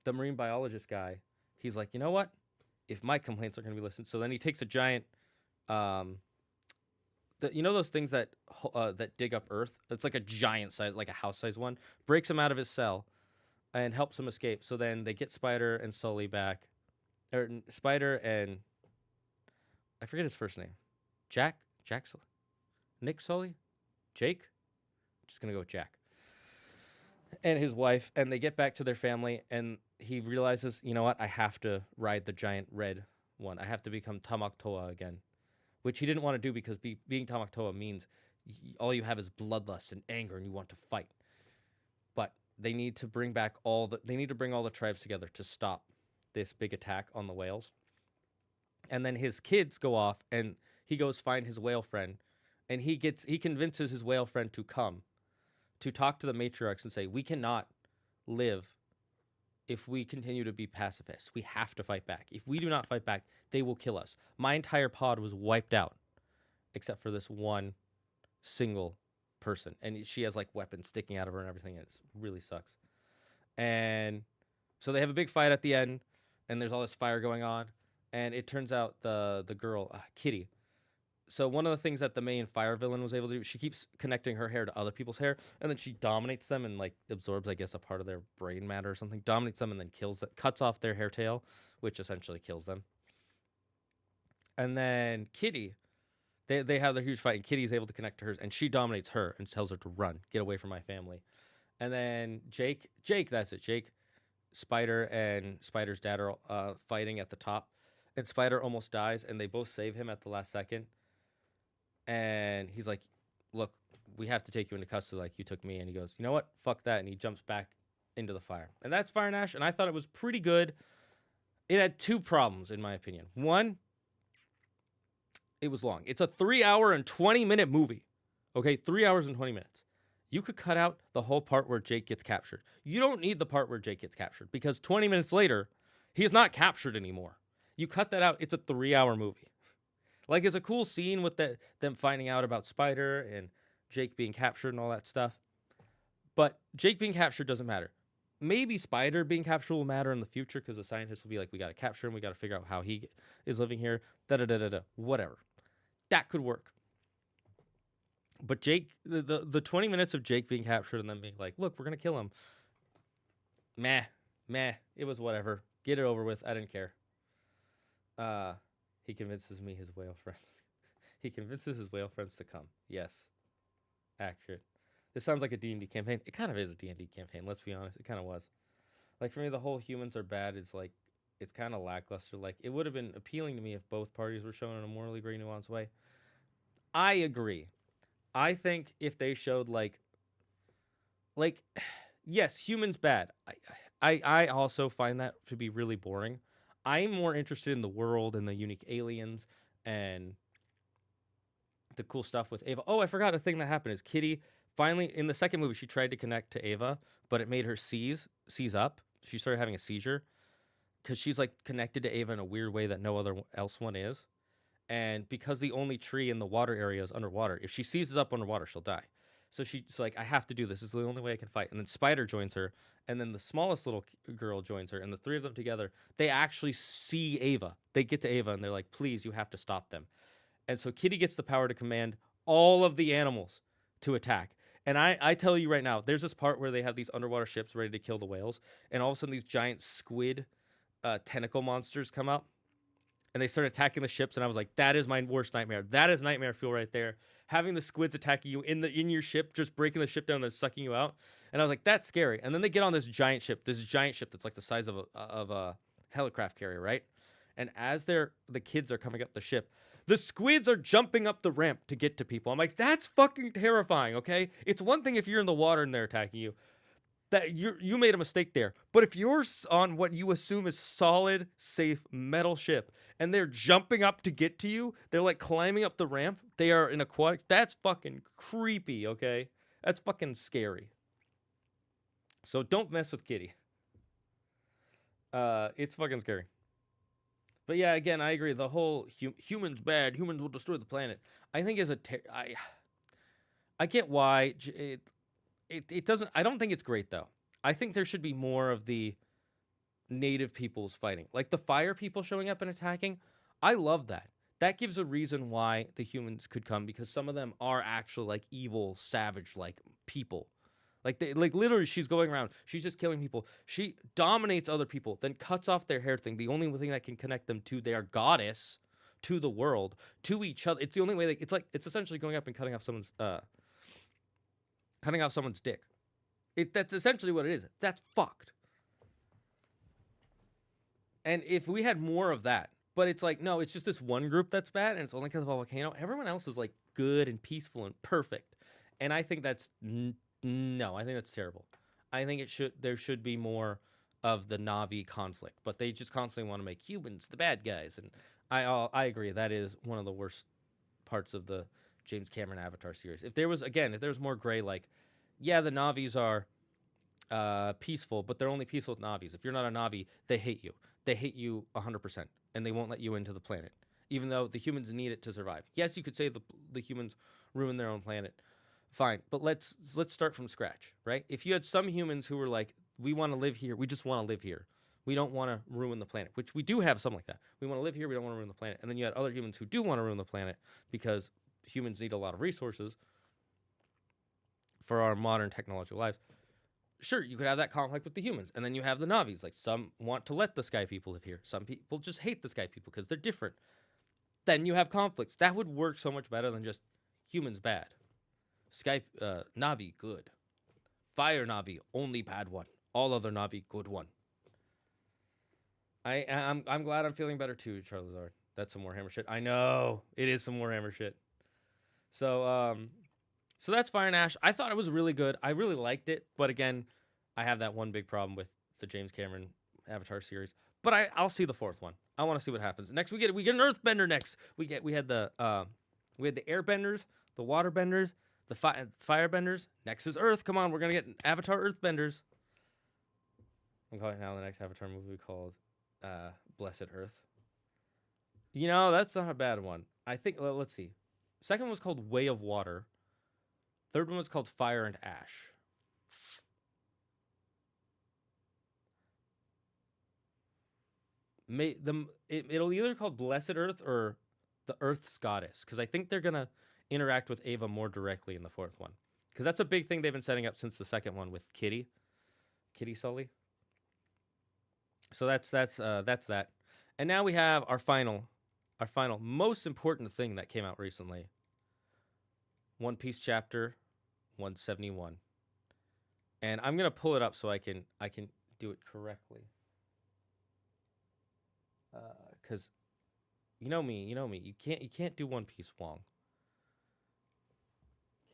marine biologist guy, he's like, you know what? If my complaints are going to be listened, so then he takes a giant, you know those things that that dig up earth? It's like a giant size, like a house size one. Breaks him out of his cell, and helps him escape. So then they get Spider and Sully back, or Spider and I forget his first name, Jack Sully, Nick Sully, Jake. I'm just gonna go with Jack. And his wife, and they get back to their family, and he realizes, you know what? I have to ride the giant red one. I have to become Tamaktoa again, which he didn't want to do because being Tamaktoa means all you have is bloodlust and anger, and you want to fight. But they need to bring back they need to bring all the tribes together to stop this big attack on the whales. And then his kids go off, and he goes find his whale friend, and he convinces his whale friend to come to talk to the matriarchs and say, we cannot live if we continue to be pacifists. We have to fight back. If we do not fight back, they will kill us. My entire pod was wiped out, except for this one single person. And she has like weapons sticking out of her and everything. It really sucks. And so they have a big fight at the end, and there's all this fire going on. And it turns out the girl, Kitty. So one of the things that the main fire villain was able to do, she keeps connecting her hair to other people's hair, and then she dominates them and like absorbs, I guess, a part of their brain matter or something. Dominates them and then kills them, cuts off their hair tail, which essentially kills them. And then Kitty, they have their huge fight, and Kitty's able to connect to hers, and she dominates her and tells her to run, get away from my family. And then Jake, that's it. Jake, Spider, and Spider's dad are fighting at the top, and Spider almost dies, and they both save him at the last second. And he's like, look, we have to take you into custody like you took me. And he goes, you know what? Fuck that. And he jumps back into the fire. And that's Fire and Ash. And I thought it was pretty good. It had two problems, in my opinion. One, it was long. It's a 3-hour and 20-minute movie. Okay, 3 hours and 20 minutes. You could cut out the whole part where Jake gets captured. You don't need the part where Jake gets captured, because 20 minutes later, he's not captured anymore. You cut that out. It's a 3-hour movie. Like, it's a cool scene with them finding out about Spider and Jake being captured and all that stuff. But Jake being captured doesn't matter. Maybe Spider being captured will matter in the future, because the scientists will be like, we got to capture him. We got to figure out how he is living here. Da-da-da-da-da. Whatever. That could work. But Jake, the 20 minutes of Jake being captured and then being like, look, we're going to kill him. Meh. It was whatever. Get it over with. I didn't care. He convinces me his whale friends. He convinces his whale friends to come. Yes. Accurate. This sounds like a D&D campaign. It kind of is a D&D campaign, let's be honest. It kind of was. Like, for me, the whole humans are bad is like, it's kind of lackluster. Like, it would have been appealing to me if both parties were shown in a morally gray, nuanced way. I agree. I think if they showed like, yes, humans bad. I also find that to be really boring. I'm more interested in the world and the unique aliens and the cool stuff with Ava. Oh, I forgot a thing that happened is Kitty finally, in the second movie, she tried to connect to Ava, but it made her seize up. She started having a seizure because she's like connected to Ava in a weird way that no other else one is. And because the only tree in the water area is underwater, if she seizes up underwater, she'll die. So she's like, I have to do this. It's the only way I can fight. And then Spider joins her, and then the smallest little girl joins her, and the three of them together, they actually see Ava. They get to Ava, and they're like, please, you have to stop them. And so Kitty gets the power to command all of the animals to attack. And I tell you right now, there's this part where they have these underwater ships ready to kill the whales, and all of a sudden these giant squid tentacle monsters come up, and they start attacking the ships, and I was like, that is my worst nightmare. That is nightmare fuel right there. Having the squids attacking you in your ship, just breaking the ship down and sucking you out. And I was like, that's scary. And then they get on this giant ship that's like the size of a helicraft carrier, right? And as the kids are coming up the ship, the squids are jumping up the ramp to get to people. I'm like, that's fucking terrifying, okay? It's one thing if you're in the water and they're attacking you. that you made a mistake there. But if you're on what you assume is solid, safe metal ship, and they're jumping up to get to you, they're like climbing up the ramp. They are in aquatic. That's fucking creepy. Okay, that's fucking scary. So don't mess with Kitty. It's fucking scary. But yeah, again, I agree. The whole humans bad. Humans will destroy the planet. I think is a I get why it doesn't. I don't think it's great though. I think there should be more of the native peoples fighting, like the fire people showing up and attacking. I love that. That gives a reason why the humans could come, because some of them are actual like evil, savage like people. Like they like literally she's going around, she's just killing people. She dominates other people, then cuts off their hair thing. The only thing that can connect them to their goddess, to the world, to each other. It's the only way it's essentially going up and cutting off someone's dick. That's essentially what it is. That's fucked. And if we had more of that, but it's like, no, it's just this one group that's bad, and it's only because of a volcano. Everyone else is like good and peaceful and perfect. And I think that's no, I think that's terrible. I think there should be more of the Na'vi conflict, but they just constantly want to make humans the bad guys, and I agree that is one of the worst parts of the James Cameron Avatar series. If there was more gray, like, yeah, the Na'vis are peaceful, but they're only peaceful with Na'vis. If you're not a Na'vi, they hate you. They hate you 100%, and they won't let you into the planet, even though the humans need it to survive. Yes, you could say the humans ruin their own planet. Fine, but let's start from scratch, right? If you had some humans who were like, we want to live here, we just want to live here. We don't want to ruin the planet, which we do have some like that. We want to live here, we don't want to ruin the planet. And then you had other humans who do want to ruin the planet because humans need a lot of resources for our modern technological lives. Sure, you could have that conflict with the humans. And then you have the Na'vis. Like, some want to let the sky people live here. Some people just hate the sky people because they're different. Then you have conflicts. That would work so much better than just humans bad. Sky Na'vi good. Fire Na'vi only bad one. All other Na'vi good one. I'm glad I'm feeling better too, Charizard. That's some more hammer shit. I know it is some more hammer shit. So so that's Fire and Ash. I thought it was really good. I really liked it, but again, I have that one big problem with the James Cameron Avatar series. But I'll see the fourth one. I want to see what happens next. We get an Earthbender next. We had the Airbenders, the Waterbenders, the Firebenders. Next is Earth. Come on, we're gonna get Avatar Earthbenders. I'm calling now the next Avatar movie called Blessed Earth. You know, that's not a bad one. I think. Let's see. Second one was called Way of Water. Third one was called Fire and Ash. It'll either called Blessed Earth or the Earth's Goddess, because I think they're gonna interact with Ava more directly in the fourth one, because that's a big thing they've been setting up since the second one with Kitty Sully. So that's that. And now we have our final most important thing that came out recently. One Piece chapter 171. And I'm gonna pull it up so I can do it correctly. Cause you know me, you can't do One Piece wrong.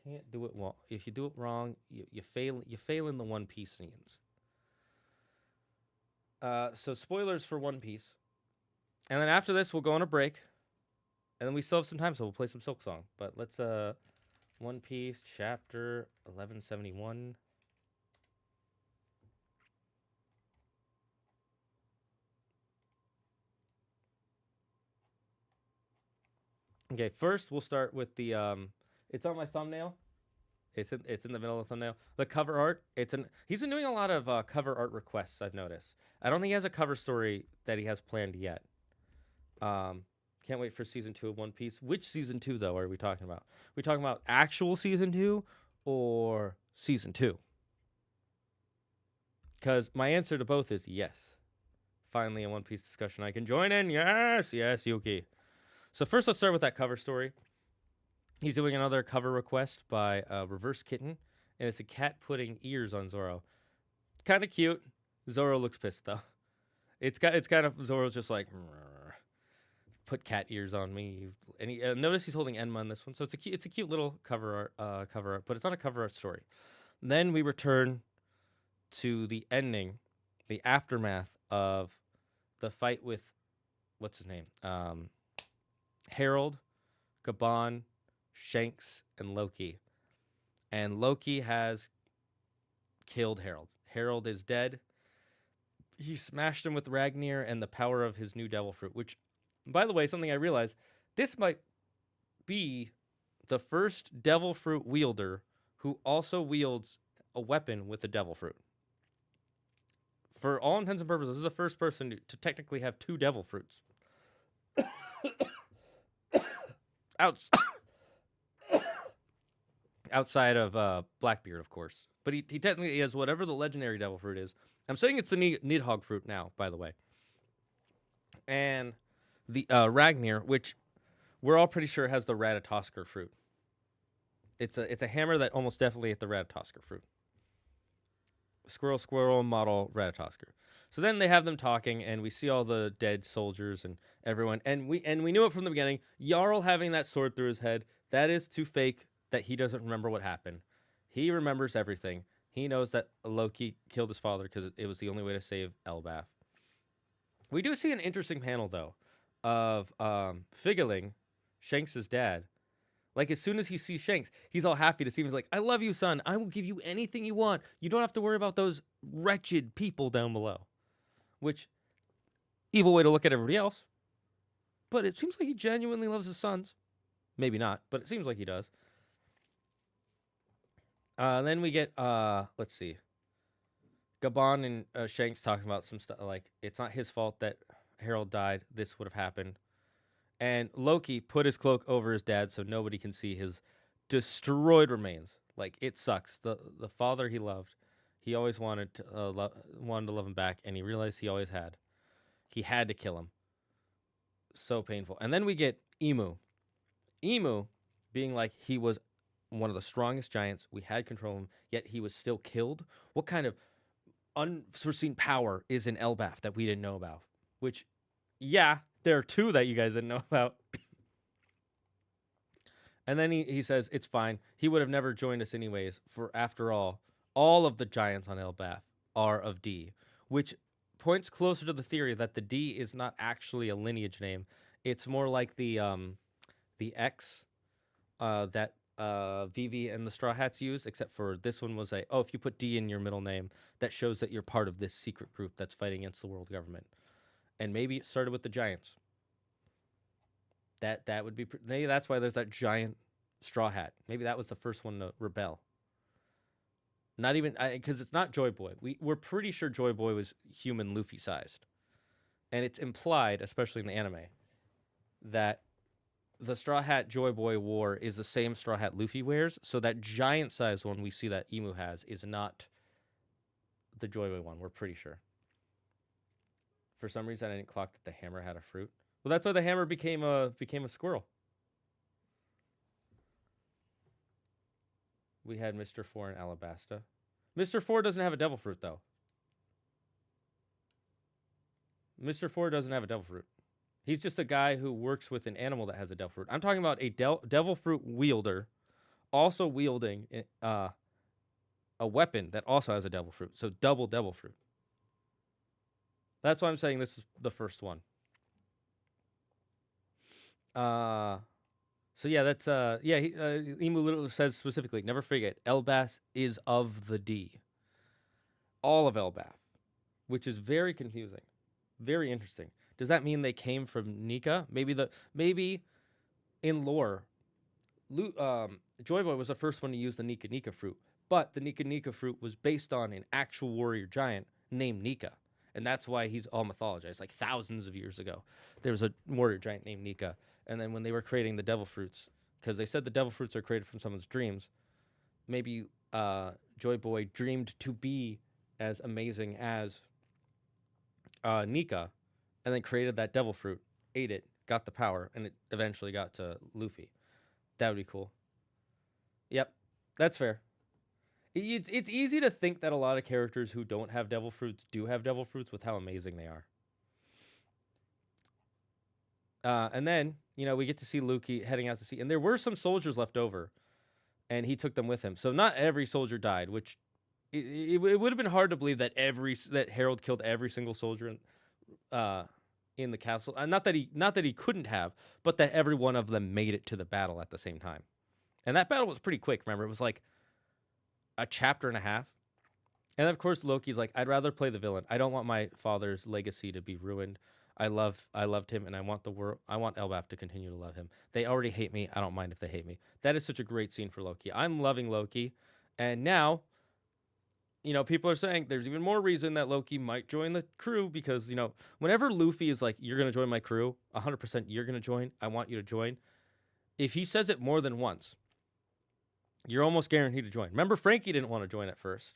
Can't do it wrong. If you do it wrong, you fail in the One Piece scenes. So spoilers for One Piece. And then after this we'll go on a break. And then we still have some time, so we'll play some Silksong. But let's One Piece chapter 1171. Okay, first we'll start with the it's on my thumbnail. It's in the middle of the thumbnail. The cover art. He's been doing a lot of cover art requests, I've noticed. I don't think he has a cover story that he has planned yet. Can't wait for season 2 of One Piece. Which season 2 though are we talking about? Are we talking about actual season 2 or season 2? Because my answer to both is yes. Finally, a One Piece discussion I can join in. Yes, Yuki. So first, let's start with that cover story. He's doing another cover request by Reverse Kitten, and it's a cat putting ears on Zoro. Kind of cute. Zoro looks pissed though. It's kind of Zoro's just like, put cat ears on me. And he notice he's holding Enma in this one, so it's a cute little cover art, but it's not a cover art story. Then we return to the ending, the aftermath of the fight with what's his name? Harold, Gabon, Shanks, and Loki. And Loki has killed Harold. Harold is dead. He smashed him with Ragnar and the power of his new devil fruit, which, by the way, something I realized, this might be the first devil fruit wielder who also wields a weapon with the devil fruit. For all intents and purposes, this is the first person to technically have 2 devil fruits. Outside of Blackbeard, of course. But he technically has whatever the legendary devil fruit is. I'm saying it's the Nidhogg fruit now, by the way. And the Ragnar, which we're all pretty sure has the Ratatoskr fruit. It's a hammer that almost definitely has the Ratatoskr fruit. Squirrel model Ratatoskr. So then they have them talking, and we see all the dead soldiers and everyone, and we knew it from the beginning. Jarl having that sword through his head, that is to fake that he doesn't remember what happened. He remembers everything. He knows that Loki killed his father because it was the only way to save Elbaf. We do see an interesting panel though of Figgling, Shanks' dad. Like, as soon as he sees Shanks, he's all happy to see him. He's like, I love you, son. I will give you anything you want. You don't have to worry about those wretched people down below. Which, evil way to look at everybody else. But it seems like he genuinely loves his sons. Maybe not, but it seems like he does. Then we get, let's see. Gabon and Shanks talking about some stuff. Like, it's not his fault that Harold died. This would have happened. And Loki put his cloak over his dad so nobody can see his destroyed remains. Like, it sucks. The father he loved, he always wanted to love him back, and he realized he always had. He had to kill him. So painful. And then we get Emu. Emu being like, he was one of the strongest giants. We had control of him, yet he was still killed. What kind of unforeseen power is in Elbaf that we didn't know about? Which, yeah, there are 2 that you guys didn't know about. And then he says, it's fine. He would have never joined us anyways, for after all of the giants on Elbaf are of D, which points closer to the theory that the D is not actually a lineage name. It's more like the X that Vivi and the Straw Hats use, except for this one was if you put D in your middle name, that shows that you're part of this secret group that's fighting against the world government. And maybe it started with the giants. That would be maybe that's why there's that giant Straw Hat. Maybe that was the first one to rebel. Not even because it's not Joy Boy. We're pretty sure Joy Boy was human Luffy sized, and it's implied, especially in the anime, that the Straw Hat Joy Boy wore is the same Straw Hat Luffy wears. So that giant size one we see that Emu has is not the Joy Boy one. We're pretty sure. For some reason, I didn't clock that the hammer had a fruit. Well, that's why the hammer became a squirrel. We had Mr. 4 in Alabasta. Mr. 4 doesn't have a devil fruit, though. Mr. 4 doesn't have a devil fruit. He's just a guy who works with an animal that has a devil fruit. I'm talking about a devil fruit wielder also wielding a weapon that also has a devil fruit. So double devil fruit. That's why I'm saying this is the first one. So yeah, that's Emu literally says specifically, never forget, Elbaf is of the D. All of Elbaf, which is very confusing, very interesting. Does that mean they came from Nika? Maybe in lore, Joy Boy was the first one to use the Nika fruit, but the Nika fruit was based on an actual warrior giant named Nika. And that's why he's all mythologized. Like thousands of years ago, there was a warrior giant named Nika. And then when they were creating the devil fruits, because they said the devil fruits are created from someone's dreams, maybe Joy Boy dreamed to be as amazing as Nika, and then created that devil fruit, ate it, got the power, and it eventually got to Luffy. That would be cool. Yep, that's fair. It's easy to think that a lot of characters who don't have devil fruits do have devil fruits with how amazing they are. And then, we get to see Loki heading out to sea. And there were some soldiers left over, and he took them with him. So not every soldier died, which it would have been hard to believe that that Harold killed every single soldier in the castle. Not that he couldn't have, but that every one of them made it to the battle at the same time. And that battle was pretty quick. Remember, it was like a chapter and a half. And of course, Loki's like, I'd rather play the villain. I don't want my father's legacy to be ruined. I loved him, and I want Elbaf to continue to love him. They already hate me. I don't mind if they hate me. That is such a great scene for Loki. I'm loving Loki, and now, people are saying there's even more reason that Loki might join the crew because whenever Luffy is like, "You're gonna join my crew, 100%. You're gonna join. I want you to join." If he says it more than once, you're almost guaranteed to join. Remember, Frankie didn't want to join at first,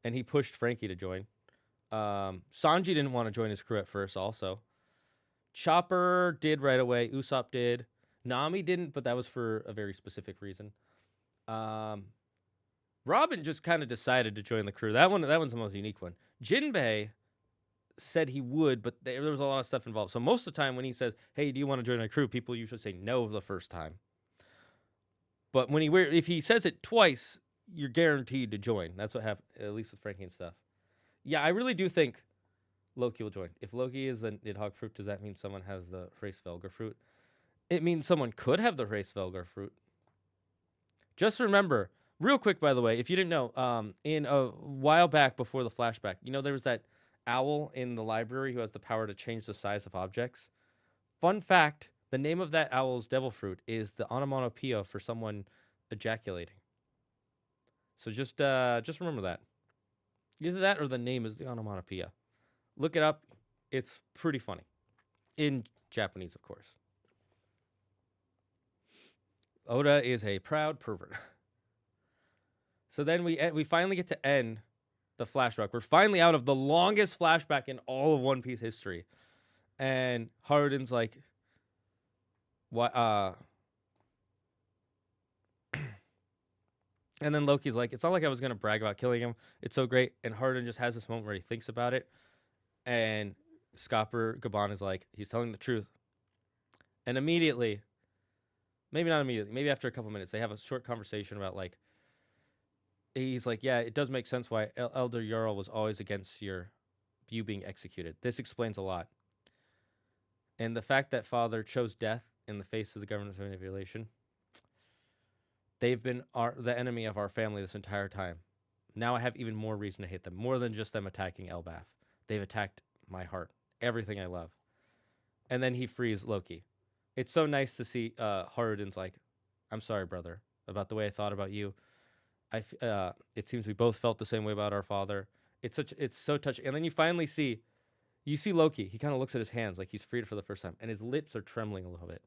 and he pushed Frankie to join. Sanji didn't want to join his crew at first also. Chopper did right away. Usopp did. Nami didn't, but that was for a very specific reason. Robin just kind of decided to join the crew. That one's the most unique one. Jinbei said he would, but there was a lot of stuff involved. So most of the time when he says, "Hey, do you want to join my crew?" people usually say no the first time. But if he says it twice, you're guaranteed to join. That's what happened, at least with Frankie and stuff. Yeah, I really do think Loki will join. If Loki is the Nidhogg fruit, does that mean someone has the Hraesvelgr fruit? It means someone could have the Hraesvelgr fruit. Just remember, real quick, by the way, if you didn't know, in a while back before the flashback, there was that owl in the library who has the power to change the size of objects. Fun fact, the name of that owl's devil fruit is the onomatopoeia for someone ejaculating. So just remember that. Either that or the name is the onomatopoeia. Look it up. It's pretty funny. In Japanese, of course. Oda is a proud pervert. So then we finally get to end the flashback. We're finally out of the longest flashback in all of One Piece history. And Harden's like, what? And then Loki's like, it's not like I was going to brag about killing him. It's so great. And Harden just has this moment where he thinks about it. And Scopper Gaban is like, he's telling the truth. And immediately, maybe not immediately, maybe after a couple minutes, they have a short conversation about like, he's like, yeah, it does make sense why Elder Jarl was always against you being executed. This explains a lot. And the fact that Father chose death in the face of the government's manipulation, they've been the enemy of our family this entire time. Now I have even more reason to hate them, more than just them attacking Elbaf. They've attacked my heart, everything I love. And then he frees Loki. It's so nice to see Harden's like, I'm sorry, brother, about the way I thought about you. It seems we both felt the same way about our father. It's so touching. And then you finally see Loki. He kind of looks at his hands like he's freed for the first time, and his lips are trembling a little bit.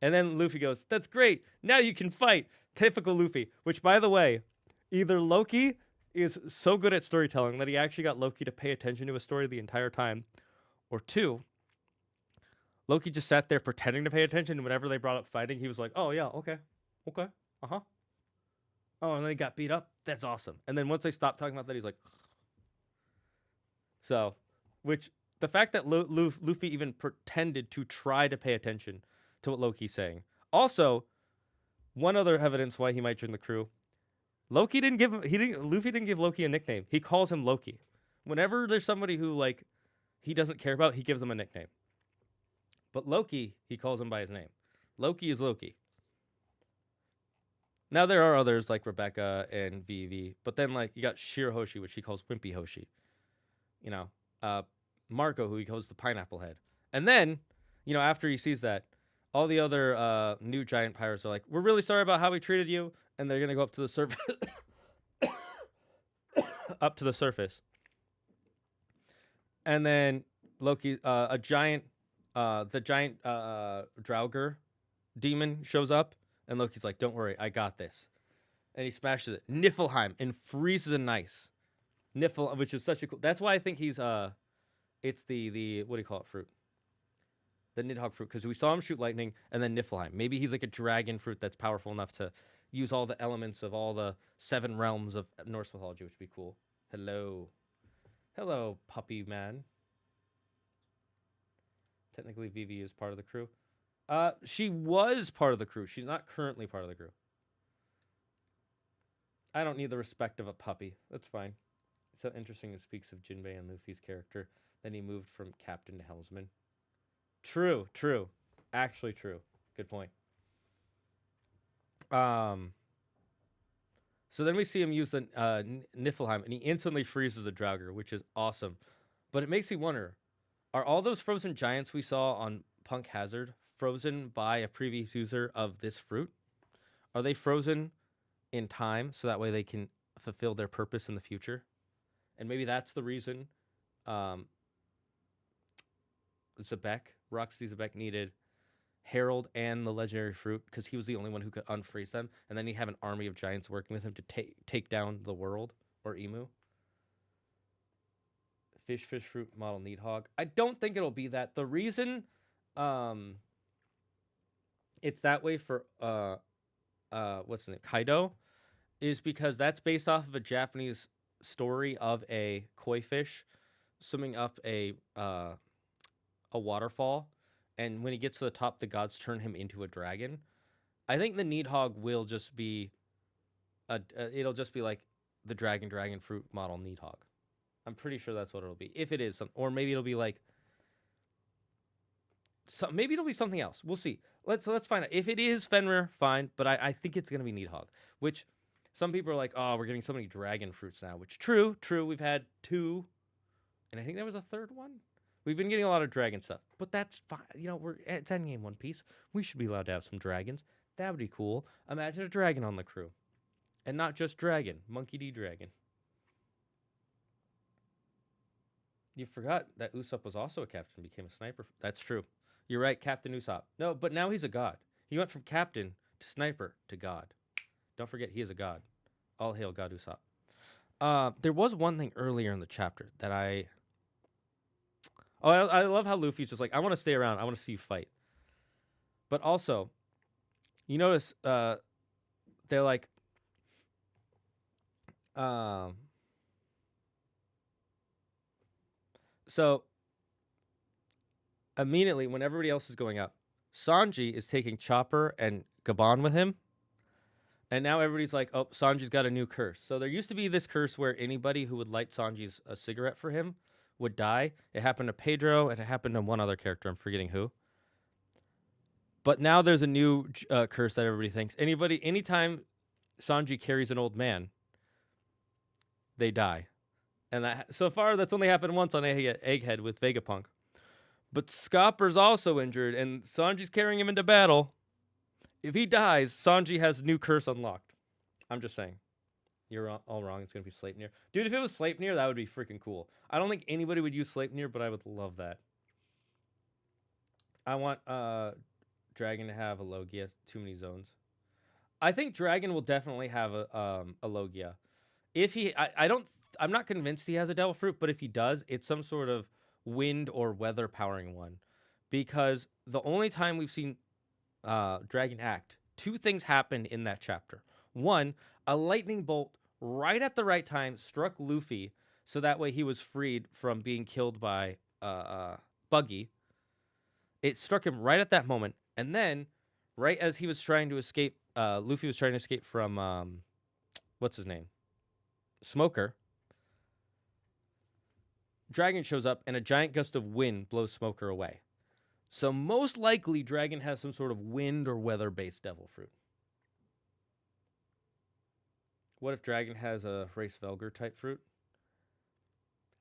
And then Luffy goes, "That's great. Now you can fight." Typical Luffy. Which, by the way, either Loki is so good at storytelling that he actually got Loki to pay attention to a story the entire time, or two, Loki just sat there pretending to pay attention, and whenever they brought up fighting, he was like, "Oh yeah, okay, uh-huh." Oh, and then he got beat up. That's awesome. And then once they stopped talking about that, he's like, so, which the fact that Luffy even pretended to try to pay attention to what Loki's saying. Also, one other evidence why he might join the crew. Luffy didn't give Loki a nickname. He calls him Loki. Whenever there's somebody who like he doesn't care about, he gives them a nickname. But Loki, he calls him by his name. Loki is Loki. Now there are others like Rebecca and Vivi, but then like you got Shirahoshi, which he calls Wimpy Hoshi. Marco, who he calls the Pineapple Head. And then, after he sees that, all the other new giant pirates are like, "We're really sorry about how we treated you," and they're gonna go up to the surface, up to the surface. And then Loki, the giant Draugr demon shows up, and Loki's like, "Don't worry, I got this." And he smashes it, Niflheim, and freezes an ice. Nifl, which is such a cool. That's why I think he's it's the what do you call it, fruit? The Nidhogg fruit, because we saw him shoot lightning, and then Niflheim. Maybe he's like a dragon fruit that's powerful enough to use all the elements of all the 7 realms of Norse mythology, which would be cool. Hello, puppy man. Technically, Vivi is part of the crew. She was part of the crew. She's not currently part of the crew. I don't need the respect of a puppy. That's fine. It's so interesting it speaks of Jinbei and Luffy's character. Then he moved from captain to helmsman. True, true. Actually true. Good point. Um so then we see him use the Niflheim and he instantly freezes the Draugr, which is awesome. But it makes me wonder, are all those frozen giants we saw on Punk Hazard frozen by a previous user of this fruit? Are they frozen in time so that way they can fulfill their purpose in the future? And maybe that's the reason Roxy Zebek needed Harold and the legendary fruit because he was the only one who could unfreeze them, and then he'd have an army of giants working with him to take down the world or Emu. Fish fruit model Needhog. I don't think it'll be that. The reason it's that way for what's the name? Kaido is because that's based off of a Japanese story of a koi fish swimming up a waterfall, and when he gets to the top, the gods turn him into a dragon. I think the Needhog will just be it'll just be like the dragon fruit model Needhog. I'm pretty sure that's what it'll be. If it is or maybe it'll be like maybe it'll be something else. We'll see. Let's find out. If it is Fenrir, fine, but I think it's gonna be Needhog, which some people are like, oh, we're getting so many dragon fruits now, which true. We've had 2, and I think there was a 3rd one. We've been getting a lot of dragon stuff, but that's fine. You know, it's Endgame One Piece. We should be allowed to have some dragons. That would be cool. Imagine a dragon on the crew, and not just dragon, Monkey D. Dragon. You forgot that Usopp was also a captain, became a sniper. That's true. You're right, Captain Usopp. No, but now he's a god. He went from captain to sniper to god. Don't forget, he is a god. All hail God Usopp. There was one thing earlier in the chapter that I love how Luffy's just like, I want to stay around. I want to see you fight. But also, you notice they're like, so immediately when everybody else is going up, Sanji is taking Chopper and Gabon with him. And now everybody's like, oh, Sanji's got a new curse. So there used to be this curse where anybody who would light Sanji's a cigarette for him would die. It happened to Pedro, and it happened to one other character. I'm forgetting who. But now there's a new curse that everybody thinks. Anytime Sanji carries an old man, they die. And so far, that's only happened once on Egghead with Vegapunk. But Scopper's also injured, and Sanji's carrying him into battle. If he dies, Sanji has new curse unlocked. I'm just saying. You're all wrong. It's going to be Sleipnir. Dude, if it was Sleipnir, that would be freaking cool. I don't think anybody would use Sleipnir, but I would love that. I want Dragon to have a Logia. Too many zones. I think Dragon will definitely have a Logia. If he... I'm not convinced he has a Devil Fruit, but if he does, it's some sort of wind or weather powering one. Because the only time we've seen Dragon act, 2 things happened in that chapter. 1, a lightning bolt right at the right time struck Luffy, so that way he was freed from being killed by Buggy. It struck him right at that moment, and then right as he was trying to escape, Luffy was trying to escape from what's his name, Smoker. Dragon shows up, and a giant gust of wind blows Smoker away. So most likely, Dragon has some sort of wind or weather-based Devil Fruit. What if Dragon has a Race Velger type fruit?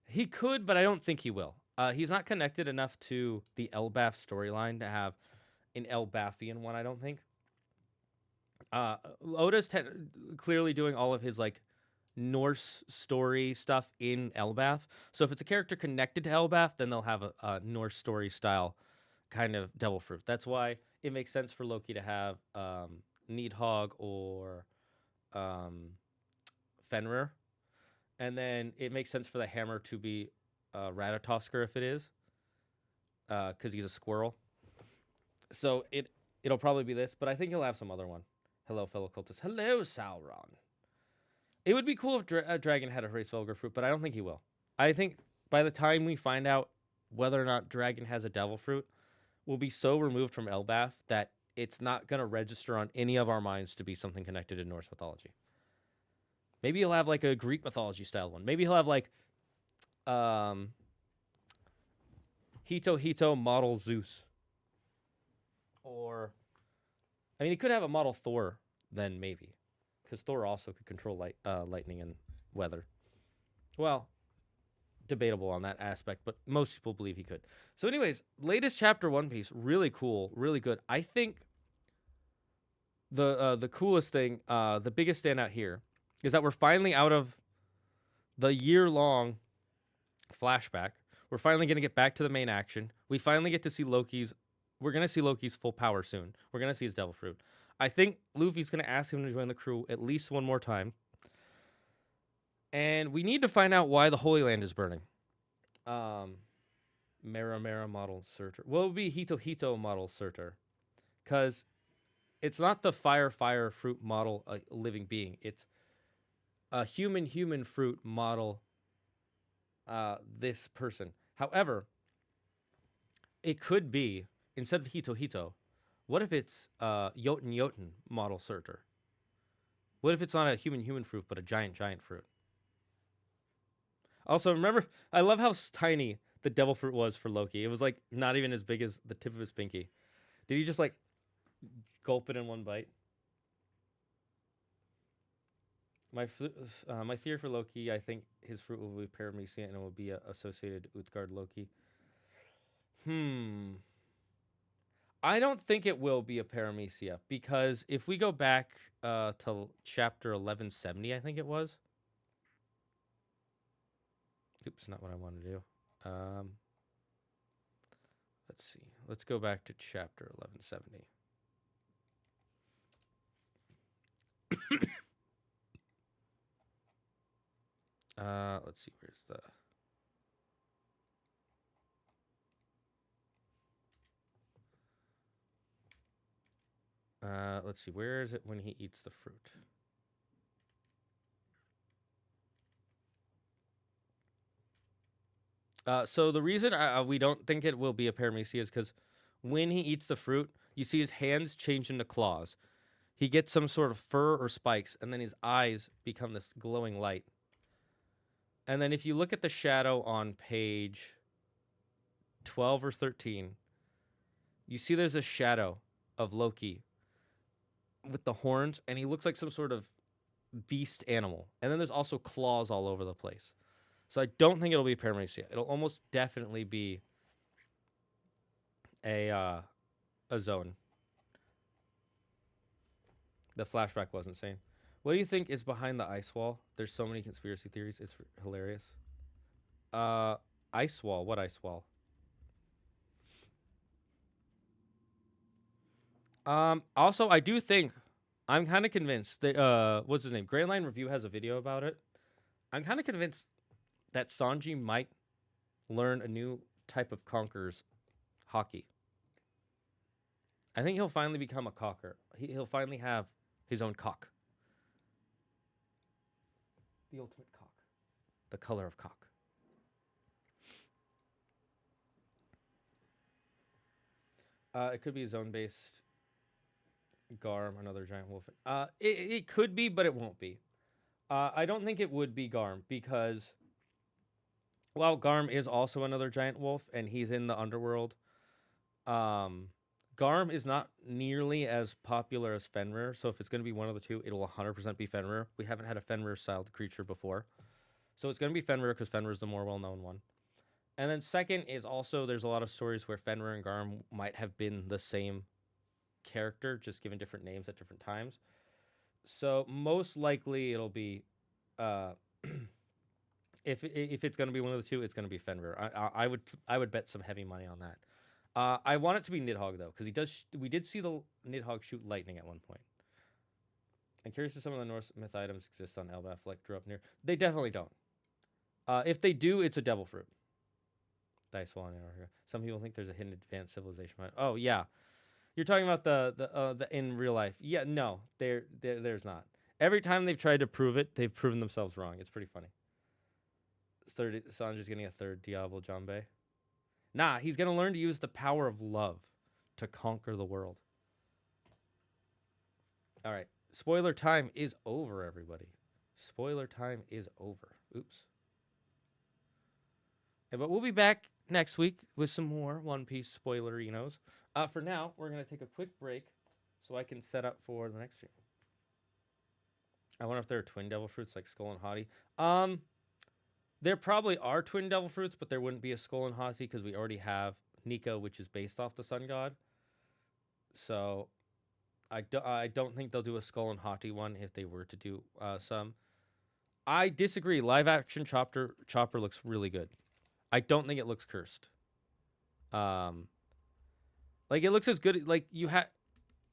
He could, but I don't think he will. He's not connected enough to the Elbaf storyline to have an Elbafian one, I don't think. Oda's clearly doing all of his like Norse story stuff in Elbaf. So if it's a character connected to Elbaf, then they'll have a Norse story style kind of Devil Fruit. That's why it makes sense for Loki to have Needhog or Fenrir. And then it makes sense for the hammer to be Ratatoskr if it is, because he's a squirrel. So it'll probably be this, but I think he'll have some other one. Hello, fellow cultists. Hello, Sauron. It would be cool if Dragon had a Race Vulgar Fruit, but I don't think he will. I think by the time we find out whether or not Dragon has a Devil Fruit, we'll be so removed from Elbaf that it's not going to register on any of our minds to be something connected to Norse mythology. Maybe he'll have like a Greek mythology style one. Maybe he'll have like Hito model Zeus. Or I mean, he could have a model Thor then maybe, because Thor also could control lightning and weather. Well, debatable on that aspect, but most people believe he could. So, anyways, latest chapter One Piece, really cool, really good. I think the coolest thing, the biggest standout here, is that we're finally out of the year-long flashback. We're finally going to get back to the main action. We finally get to see Loki's. We're going to see Loki's full power soon. We're going to see his devil fruit. I think Luffy's going to ask him to join the crew at least one more time. And we need to find out why the Holy Land is burning. Mera model Surtur. What would be Hito model Surtur? Because it's not the fire fruit model living being. It's a human fruit model this person. However, it could be, instead of Hito, what if it's Jotun model Surtur? What if it's not a human fruit, but a giant fruit? Also, remember, I love how tiny the devil fruit was for Loki. It was like not even as big as the tip of his pinky. Did he just like gulp it in one bite? My theory for Loki, I think his fruit will be paramecium and it will be associated Utgard Loki. I don't think it will be a paramecia, because if we go back to chapter 1170, I think it was. Oops, not what I want to do. Let's see. Let's go back to chapter 1170. Let's see. Where's the... let's see. Where is it when he eats the fruit? So the reason we don't think it will be a paramecia is because when he eats the fruit, you see his hands change into claws. He gets some sort of fur or spikes, and then his eyes become this glowing light. And then if you look at the shadow on page 12 or 13, you see there's a shadow of Loki with the horns, and he looks like some sort of beast animal. And then there's also claws all over the place. So I don't think it'll be paramecia. It'll almost definitely be a zone. The flashback was insane. What do you think is behind the ice wall? There's so many conspiracy theories. It's hilarious. Ice wall. What ice wall? Also, I do think, I'm kind of convinced that, what's his name? Grand Line Review has a video about it. I'm kind of convinced that Sanji might learn a new type of conqueror's hockey. I think he'll finally become a cocker. He'll finally have his own cock. The ultimate cock. The color of cock. It could be zone-based. Garm, another giant wolf. It could be, but it won't be. I don't think it would be Garm, because while Garm is also another giant wolf and he's in the underworld, Garm is not nearly as popular as Fenrir. So if it's going to be one of the two, it'll 100% be Fenrir. We haven't had a Fenrir-styled creature before. So it's going to be Fenrir because Fenrir is the more well-known one. And then second is also, there's a lot of stories where Fenrir and Garm might have been the same character, just given different names at different times. So most likely it'll be, if it's going to be one of the two, it's going to be Fenrir. I would bet some heavy money on that. I want it to be Nidhogg though, because we did see the Nidhogg shoot lightning at one point. I'm curious if some of the Norse myth items exist on Elbaf, like drew up near. They definitely don't. If they do, it's a devil fruit. Dice wall. Some people think there's a hidden advanced civilization. Oh yeah. You're talking about the in real life. Yeah, no, there's not. Every time they've tried to prove it, they've proven themselves wrong. It's pretty funny. Sanji's getting a third Diablo Jambe. Nah, he's going to learn to use the power of love to conquer the world. All right. Spoiler time is over, everybody. Spoiler time is over. Oops. Yeah, but we'll be back next week with some more One Piece spoilerinos. For now, we're going to take a quick break so I can set up for the next stream. I wonder if there are twin devil fruits like Skull and Haughty. There probably are twin devil fruits, but there wouldn't be a Skull and Haughty because we already have Nico, which is based off the Sun God. So I don't think they'll do a Skull and Haughty one if they were to do some. I disagree. Live action Chopper looks really good. I don't think it looks cursed. Like it looks as good. Like you have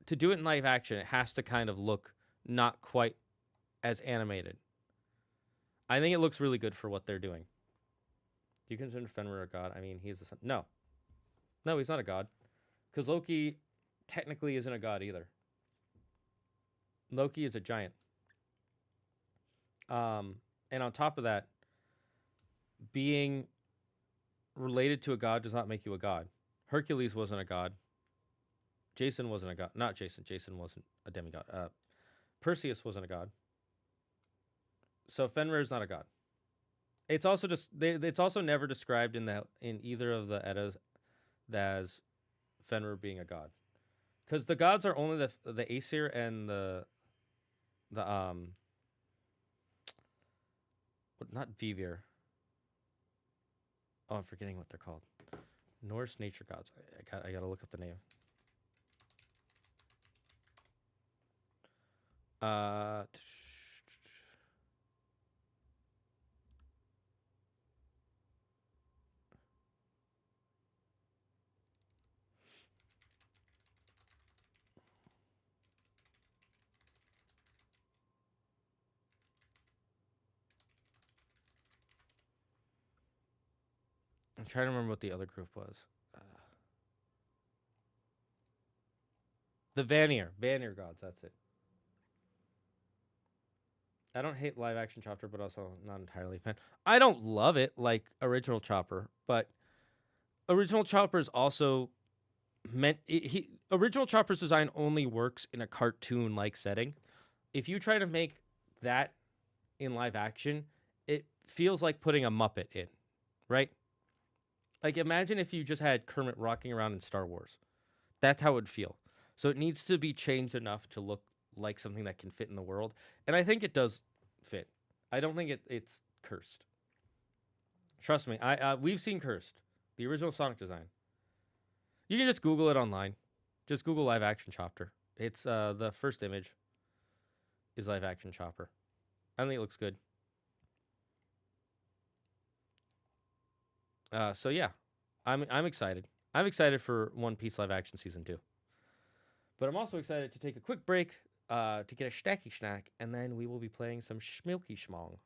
to do it in live action. It has to kind of look not quite as animated. I think it looks really good for what they're doing. Do you consider Fenrir a god? I mean, he's a son. No, he's not a god, because Loki technically isn't a god either. Loki is a giant. And on top of that, being related to a god does not make you a god. Hercules wasn't a god. Jason wasn't a god. Not Jason. Jason wasn't a demigod. Perseus wasn't a god. So Fenrir is not a god. It's also just it's also never described in either of the Eddas as Fenrir being a god, because the gods are only the Aesir and the not Vivir. Oh, I'm forgetting what they're called. Norse nature gods. I gotta look up the name. I'm trying to remember what the other group was. The Vanir gods. That's it. I don't hate live action Chopper, but also not entirely a fan. I don't love it like original Chopper, but original Chopper is also meant. Original Chopper's design only works in a cartoon-like setting. If you try to make that in live action, it feels like putting a Muppet in, right? Like imagine if you just had Kermit rocking around in Star Wars. That's how it would feel. So it needs to be changed enough to look like something that can fit in the world. And I think it does fit. I don't think it's cursed. Trust me, we've seen Cursed, the original Sonic design. You can just Google it online. Just Google live action Chopper. It's the first image is live action Chopper. I think it looks good. So yeah, I'm excited. I'm excited for One Piece live action season 2. But I'm also excited to take a quick break to get a snacky snack, and then we will be playing some Schmilky Schmong.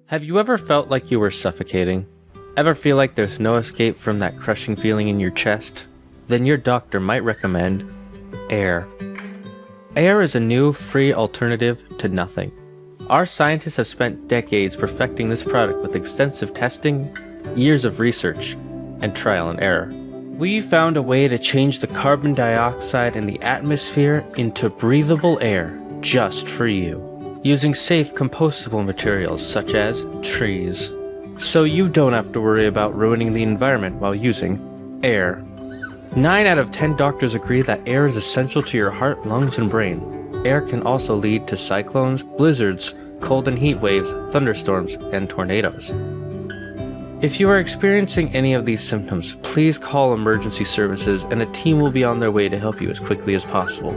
Have you ever felt like you were suffocating? Ever feel like there's no escape from that crushing feeling in your chest? Then your doctor might recommend air. Air is a new, free alternative to nothing. Our scientists have spent decades perfecting this product with extensive testing, years of research, and trial and error. We found a way to change the carbon dioxide in the atmosphere into breathable air just for you, using safe compostable materials such as trees. So you don't have to worry about ruining the environment while using air. 9 out of 10 doctors agree that air is essential to your heart, lungs, and brain. Air can also lead to cyclones, blizzards, cold and heat waves, thunderstorms, and tornadoes. If you are experiencing any of these symptoms, please call emergency services and a team will be on their way to help you as quickly as possible.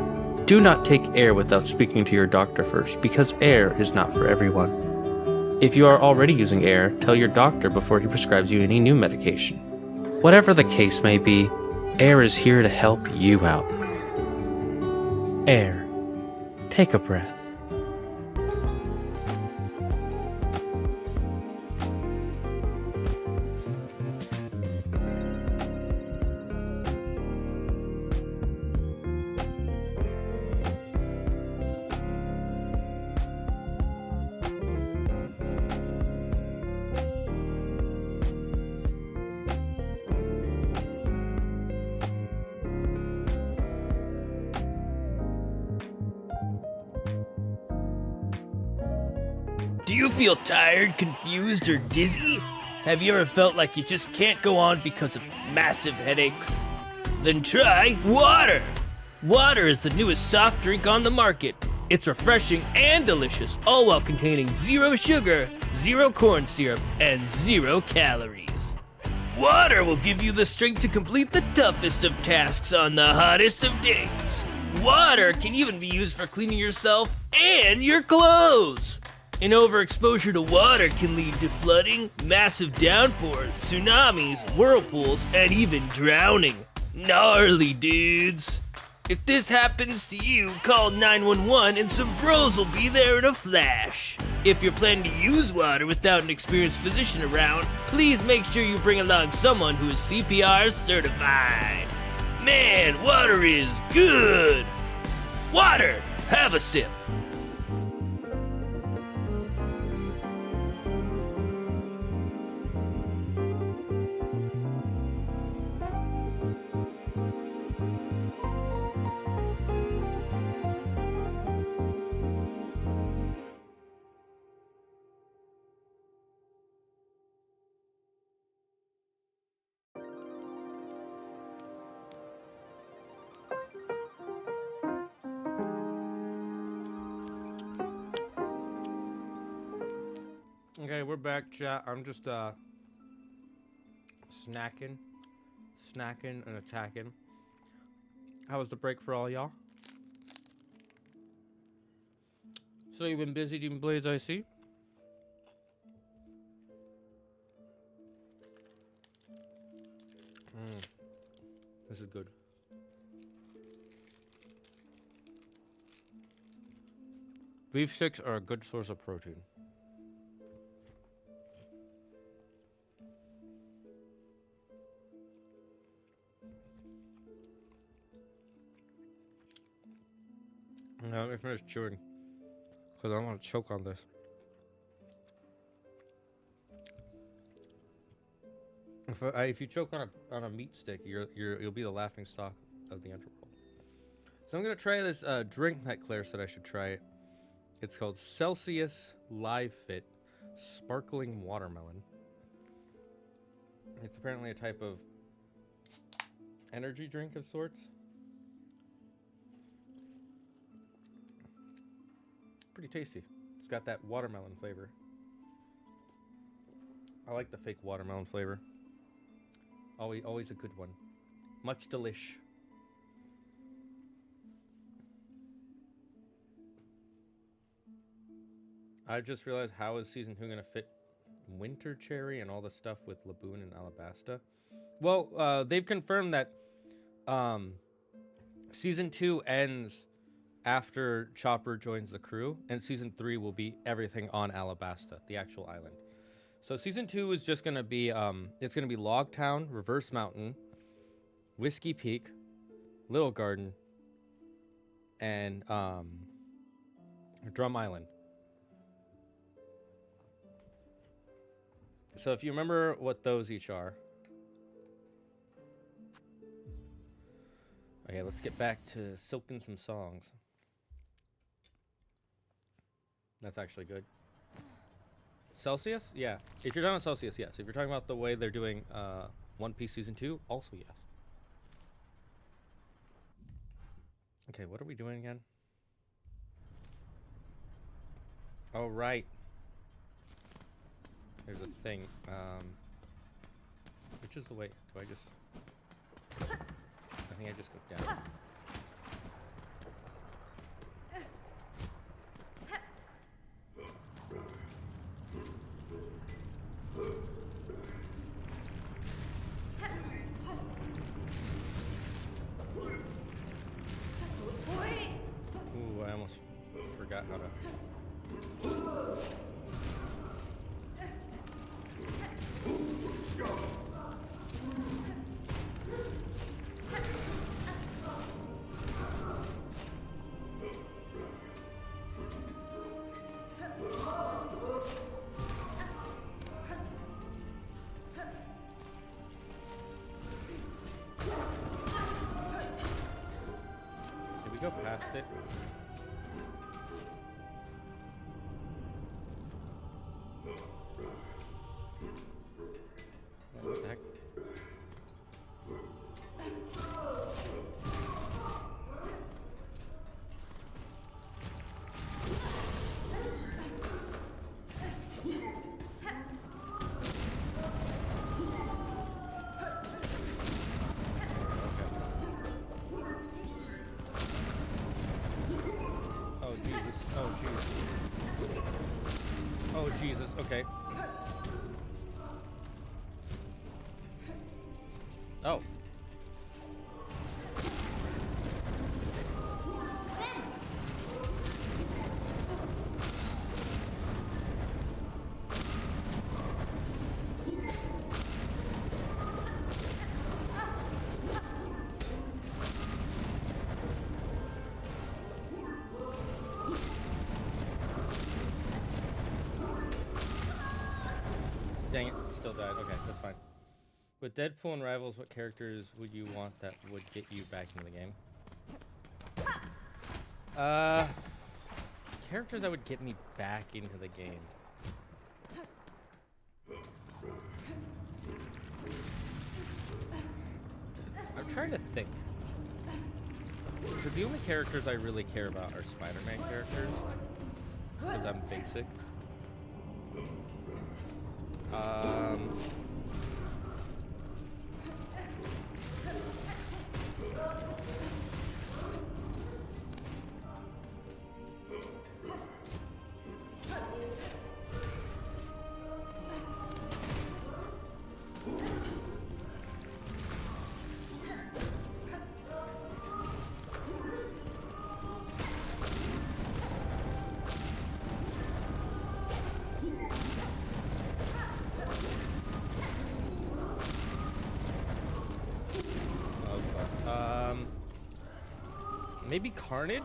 Do not take air without speaking to your doctor first, because air is not for everyone. If you are already using air, tell your doctor before he prescribes you any new medication. Whatever the case may be, air is here to help you out. Air. Take a breath. Do you feel tired, confused, or dizzy? Have you ever felt like you just can't go on because of massive headaches? Then try water! Water is the newest soft drink on the market. It's refreshing and delicious, all while containing 0 sugar, 0 corn syrup, and 0 calories. Water will give you the strength to complete the toughest of tasks on the hottest of days. Water can even be used for cleaning yourself and your clothes. An overexposure to water can lead to flooding, massive downpours, tsunamis, whirlpools, and even drowning. Gnarly, dudes. If this happens to you, call 911 and some bros will be there in a flash. If you're planning to use water without an experienced physician around, please make sure you bring along someone who is CPR certified. Man, water is good. Water, have a sip. Okay, we're back, chat. I'm just snacking and attacking. How was the break for all y'all? So you've been busy doing Blaze IC? This is good. Beef sticks are a good source of protein. Now let me finish chewing, because I don't want to choke on this. If you choke on a meat stick, you'll be the laughing stock of the underworld. So I'm gonna try this drink that Claire said I should try. It's called Celsius Live Fit Sparkling Watermelon. It's apparently a type of energy drink of sorts. Pretty tasty. It's got that watermelon flavor. I like the fake watermelon flavor. Always a good one. Much delish. I just realized, how is season 2 gonna fit winter cherry and all the stuff with Laboon and Alabasta? Well, they've confirmed that season 2 ends after Chopper joins the crew, and season 3 will be everything on Alabasta, the actual island. So season 2 is just gonna be it's gonna be Logtown, Reverse Mountain, Whiskey Peak, Little Garden, and Drum Island. So if you remember what those each are. Okay, let's get back to silking some songs. That's actually good. Celsius? Yeah. If you're talking about Celsius, yes. If you're talking about the way they're doing One Piece Season 2, also yes. Okay, what are we doing again? Oh, right. There's a thing. Which is the way? Do I just... I think I just go down. Ooh, I almost forgot how to... Did we go past it? What the heck? Oh Jesus, okay. Oh. Dang it, still died. Okay, that's fine. With Deadpool and Rivals, what characters would you want that would get you back into the game? Characters that would get me back into the game. I'm trying to think. Because the only characters I really care about are Spider-Man characters. Because I'm basic. Maybe Carnage?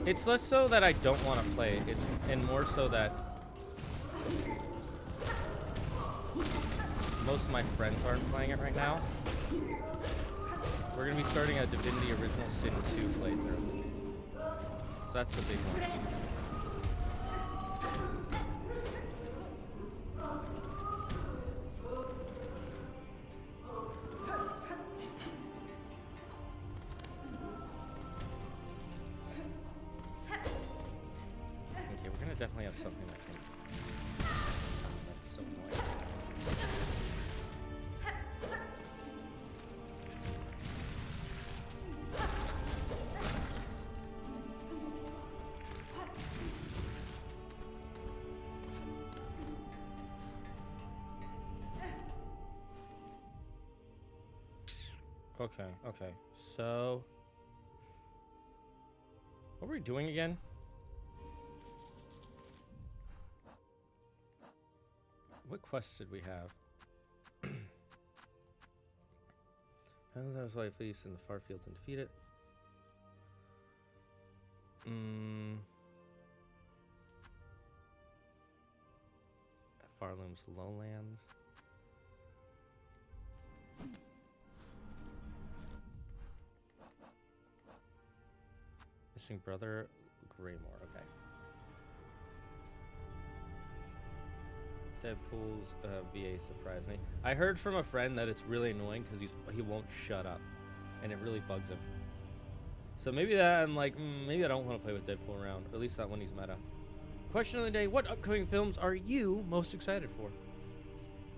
It's less so that I don't want to play it, and more so that most of my friends aren't playing it right now. We're going to be starting a Divinity Original Sin 2 playthrough. So that's the big one. Definitely have something that can... That's so annoying. Okay. So, what were we doing again? What quests did we have? How does that fly fleece in the far fields and defeat it? Farloom's lowlands. Missing brother, Greymore. Okay. Deadpool's VA surprised me. I heard from a friend that it's really annoying because he won't shut up, and it really bugs him. So maybe that I'm like, maybe I don't want to play with Deadpool around, or at least not when he's meta. Question of the day: what upcoming films are you most excited for?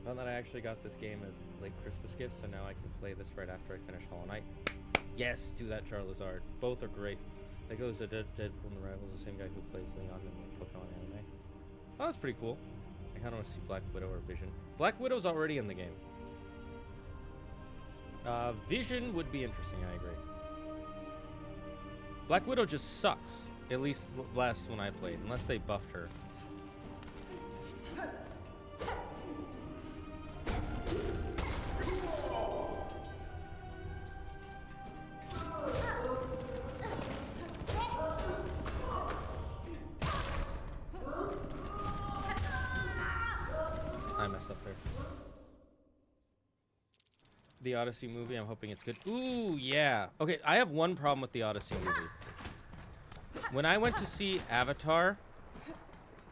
Now that I actually got this game as late Christmas gift, so now I can play this right after I finish Hollow Knight. Yes, do that, Charizard. Both are great. That goes to Deadpool and the Rivals, the same guy who plays Leon in the Pokemon anime. Oh, that's pretty cool. I kind of want to see Black Widow or Vision. Black Widow's already in the game. Vision would be interesting, I agree. Black Widow just sucks. At least last when I played, unless they buffed her. I messed up there. The Odyssey movie, I'm hoping it's good. Ooh, yeah. Okay, I have one problem with the Odyssey movie. When I went to see Avatar,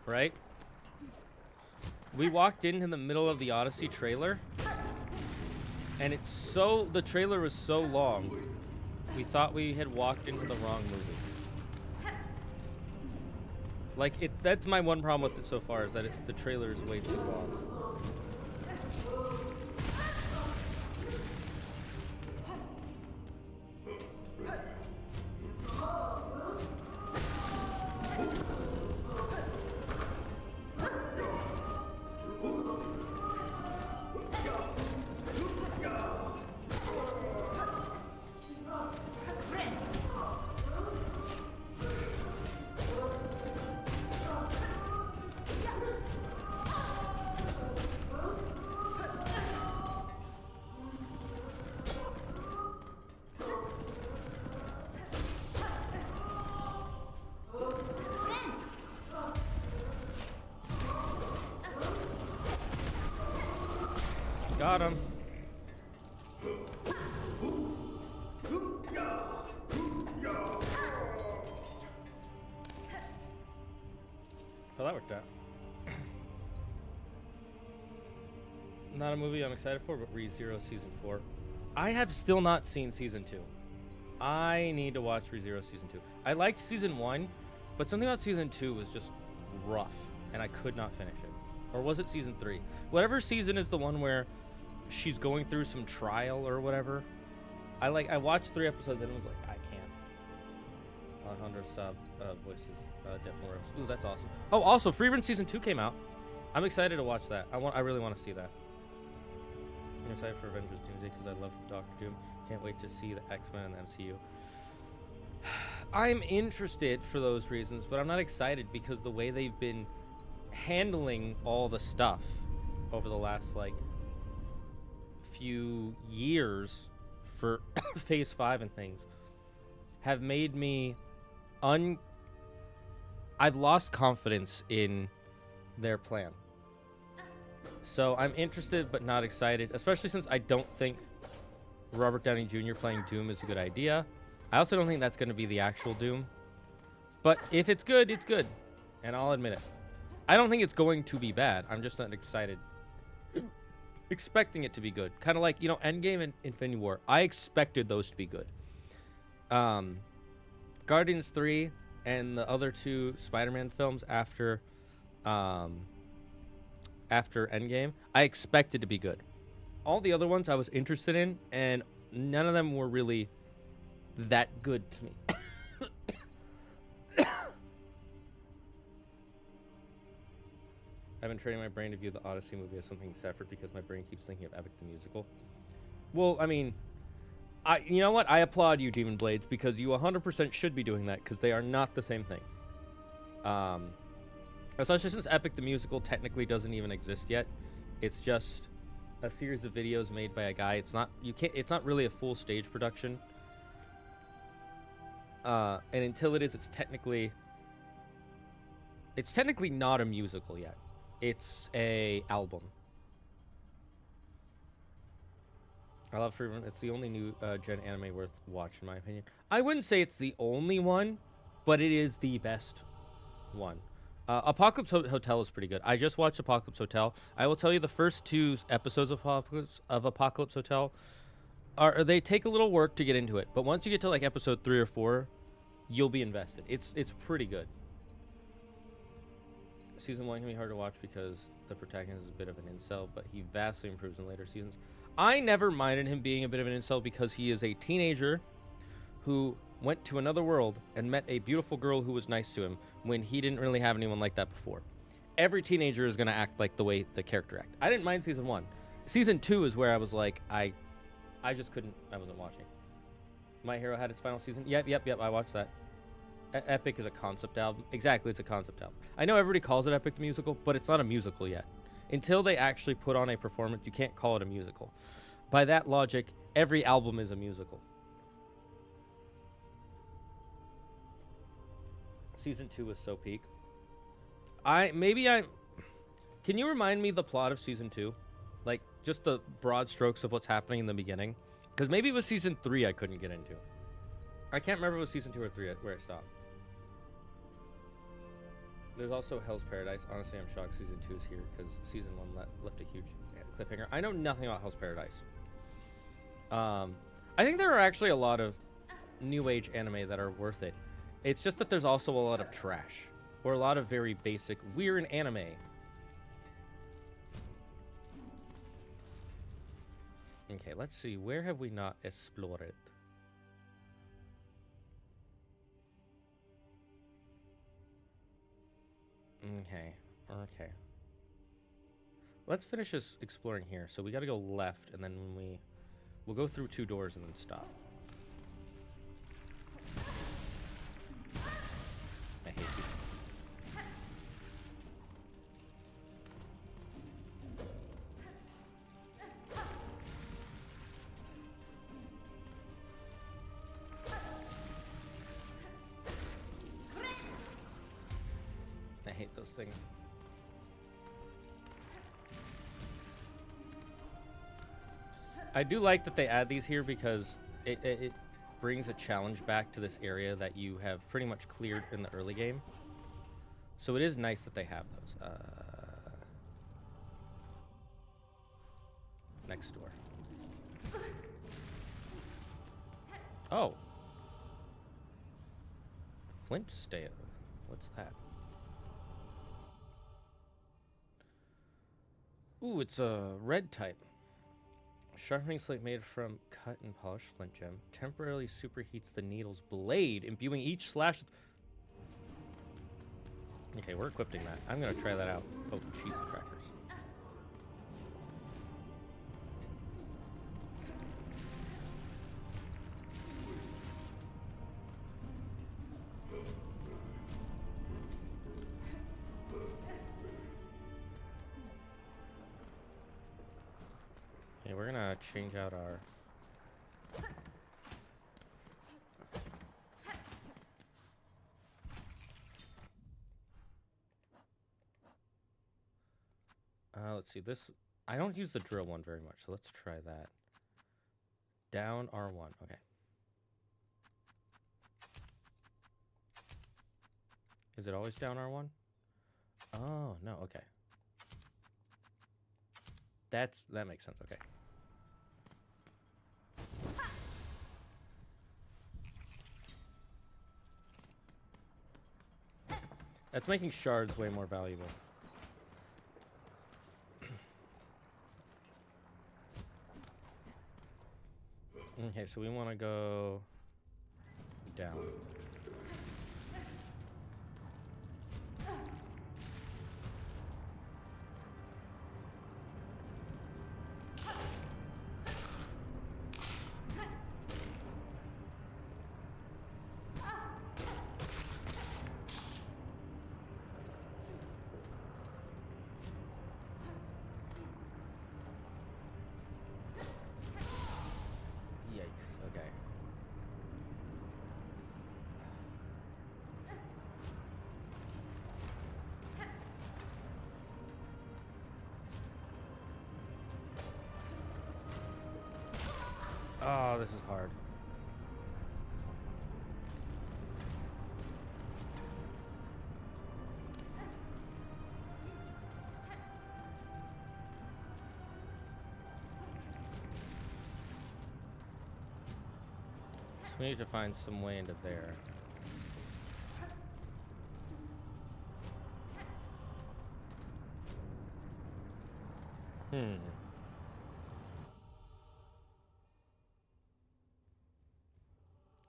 right? We walked into the middle of the Odyssey trailer, and the trailer was so long, we thought we had walked into the wrong movie. Like, that's my one problem with it so far, is that the trailer is way too long. Got him. Well, that worked out. Not a movie I'm excited for, but ReZero Season 4. I have still not seen Season 2. I need to watch ReZero Season 2. I liked Season 1, but something about Season 2 was just rough, and I could not finish it. Or was it Season 3? Whatever season is the one where she's going through some trial or whatever. I watched 3 episodes and it was like, I can't. Alejandro Saab voices Deathmore. Ooh, that's awesome. Oh, also, Freeburn Season 2 came out. I'm excited to watch that. I really want to see that. I'm excited for Avengers Doomsday because I love Doctor Doom. Can't wait to see the X-Men and the MCU. I'm interested for those reasons, but I'm not excited because the way they've been handling all the stuff over the last, like, few years for Phase 5 and things have made me I've lost confidence in their plan. So I'm interested but not excited, especially since I don't think Robert Downey Jr. playing Doom is a good idea. I also don't think that's going to be the actual Doom. But if it's good, it's good. And I'll admit it. I don't think it's going to be bad. I'm just not excited. Expecting it to be good. Kind of like, you know, Endgame and Infinity War. I expected those to be good. Guardians 3 and the other 2 Spider-Man films after Endgame, I expected to be good. All the other ones I was interested in, and none of them were really that good to me. I've been training my brain to view the Odyssey movie as something separate because my brain keeps thinking of Epic the Musical. Well, I mean, You know what? I applaud you, Demon Blades, because you 100% should be doing that, because they are not the same thing. Especially since Epic the Musical technically doesn't even exist yet. It's just a series of videos made by a guy. It's not it's not really a full stage production. And until it is, it's technically not a musical yet. It's a album. I love Freeman. It's the only new gen anime worth watching, in my opinion. I wouldn't say it's the only one, but it is the best one. Apocalypse Hotel is pretty good. I just watched Apocalypse Hotel. I will tell you the first 2 episodes of Apocalypse Hotel they take a little work to get into it, but once you get to like episode 3 or 4, you'll be invested. It's pretty good. Season 1 can be hard to watch because the protagonist is a bit of an incel, but he vastly improves in later seasons. I never minded him being a bit of an incel because he is a teenager who went to another world and met a beautiful girl who was nice to him when he didn't really have anyone like that before. Every teenager is going to act like the way the character acted. I didn't mind season 1. Season 2 is where I was like, I just couldn't, I wasn't watching. My Hero had its final season. Yep, I watched that. Epic is a concept album. Exactly, it's a concept album. I know everybody calls it Epic the Musical, but it's not a musical yet. Until they actually put on a performance, you can't call it a musical. By that logic, every album is a musical. Season 2 was so peak. Can you remind me the plot of season 2? Like, just the broad strokes of what's happening in the beginning? Because maybe it was season 3 I couldn't get into. I can't remember if it was season 2 or 3 where it stopped. There's also Hell's Paradise. Honestly, I'm shocked season 2 is here because season 1 left a huge cliffhanger. I know nothing about Hell's Paradise. I think there are actually a lot of new age anime that are worth it. It's just that there's also a lot of trash. Or a lot of very basic, weird anime. Okay, let's see. Where have we not explored? Okay. Let's finish this exploring here. So we got to go left, and then we'll go through 2 doors and then stop. I hate you. I hate those things. I do like that they add these here because it brings a challenge back to this area that you have pretty much cleared in the early game. So it is nice that they have those. Next door. Oh. Flint stale. What's that? Ooh, it's a red type. Sharpening slate made from cut and polished flint gem temporarily superheats the needle's blade, imbuing each slash. Okay, we're equipping that. I'm gonna try that out. Oh, cheese crackers. Okay, we're gonna change out our. Let's see, this, I don't use the drill one very much, so let's try that. Down R1, okay. Is it always down R1? Oh, no, okay. That makes sense, okay. That's making shards way more valuable. Okay, so we want to go down. Yikes. Okay. Oh, this is hard. So we need to find some way into there.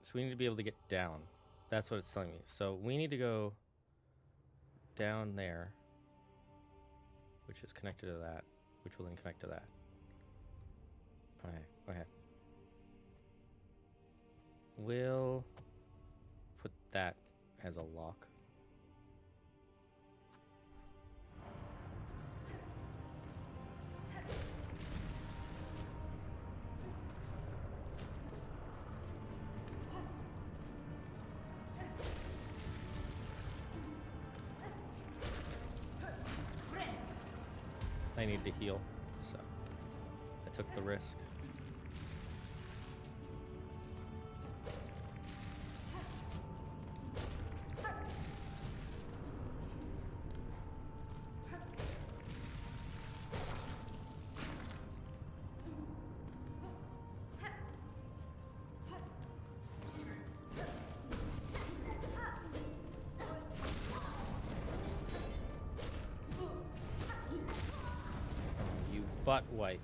So we need to be able to get down. That's what it's telling me. So we need to go down there, which is connected to that, which will then connect to that. Okay, go ahead. We'll put that as a lock. I need to heal, so I took the risk. Butt wipe.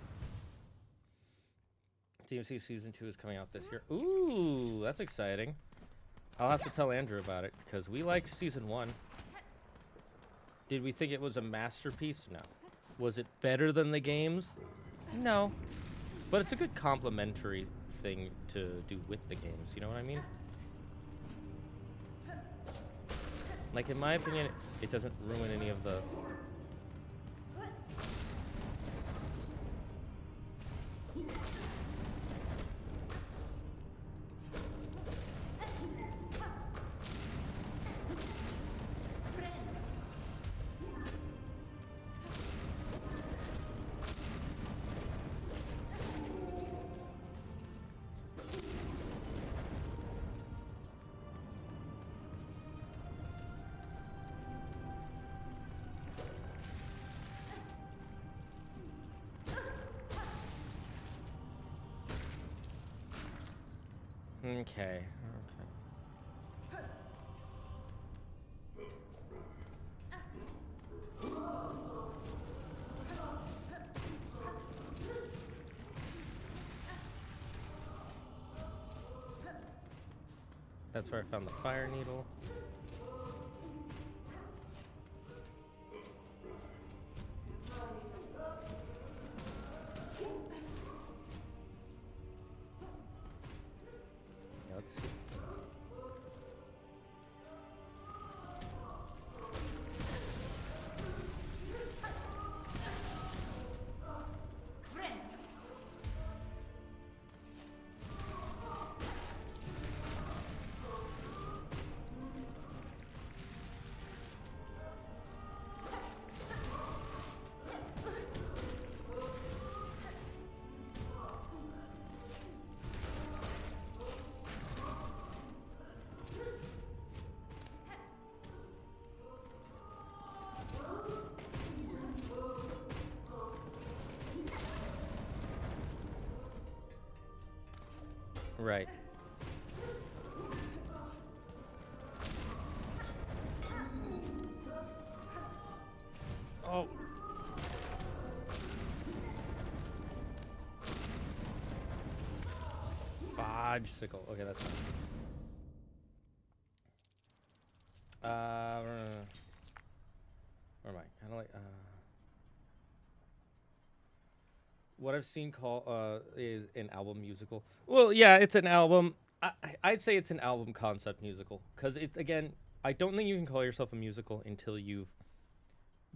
DMC Season 2 is coming out this year. Ooh, that's exciting. I'll have to tell Andrew about it, because we liked Season 1. Did we think it was a masterpiece? No. Was it better than the games? No. But it's a good complementary thing to do with the games, you know what I mean? Like, in my opinion, it doesn't ruin any of the... Okay. That's where I found the fire needle. Yeah, let's see. Right. Oh. Fudge sickle. Okay, that's fine. Where am I? Kind of like what I've seen is an album musical. Well, yeah, it's an album. I'd say it's an album concept musical because it's, again, I don't think you can call yourself a musical until you've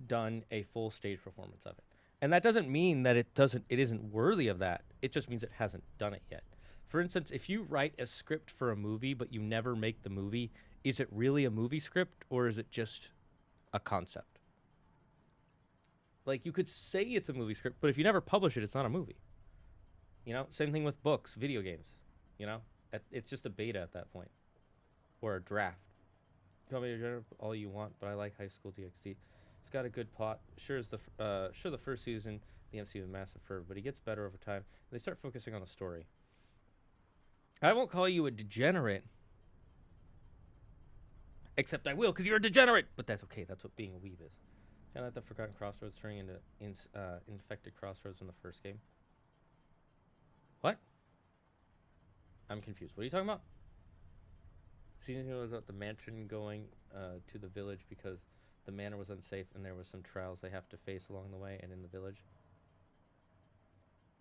done a full stage performance of it. And that doesn't mean that it isn't worthy of that. It just means it hasn't done it yet. For instance, if you write a script for a movie but you never make the movie, is it really a movie script or is it just a concept? Like, you could say it's a movie script, but if you never publish it, it's not a movie. You know, same thing with books, video games. You know, it's just a beta at that point, or a draft. You want me to generate all you want, but I like High School DxD. It's got a good plot. Sure, the first season the MC was massive perv, but he gets better over time. They start focusing on the story. I won't call you a degenerate, except I will, because you're a degenerate. But that's okay. That's what being a weeb is. Kind of like the Forgotten Crossroads turning into Infected Crossroads in the first game. What? I'm confused. What are you talking about? Season 2 was about the mansion going to the village because the manor was unsafe and there was some trials they have to face along the way and in the village.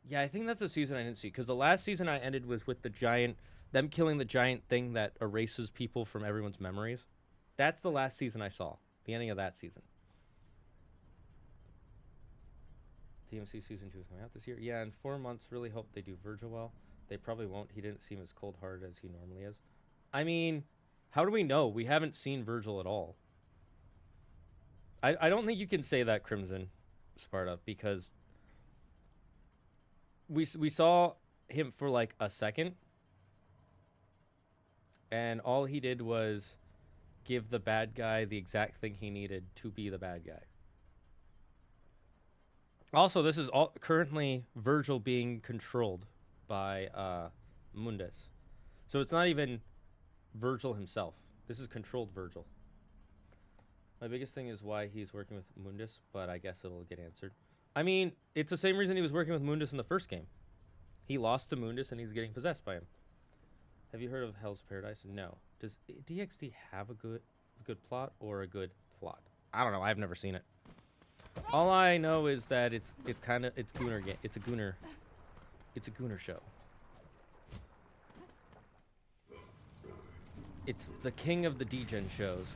Yeah, I think that's the season I didn't see, because the last season I ended was with the giant, them killing the giant thing that erases people from everyone's memories. That's the last season I saw, the ending of that season. DMC season 2 is coming out this year. Yeah, in 4 months, really hope they do Virgil well. They probably won't. He didn't seem as cold-hearted as he normally is. I mean, how do we know? We haven't seen Virgil at all. I don't think you can say that, Crimson Sparta, because we saw him for like a second, and all he did was give the bad guy the exact thing he needed to be the bad guy. Also, this is all currently Virgil being controlled by Mundus. So it's not even Virgil himself. This is controlled Virgil. My biggest thing is why he's working with Mundus, but I guess it'll get answered. I mean, it's the same reason he was working with Mundus in the first game. He lost to Mundus and he's getting possessed by him. Have you heard of Hell's Paradise? No. Does DxD have a good plot or a good plot? I don't know. I've never seen it. All I know is that it's Gooner game. It's a Gooner show. It's the king of the degen shows.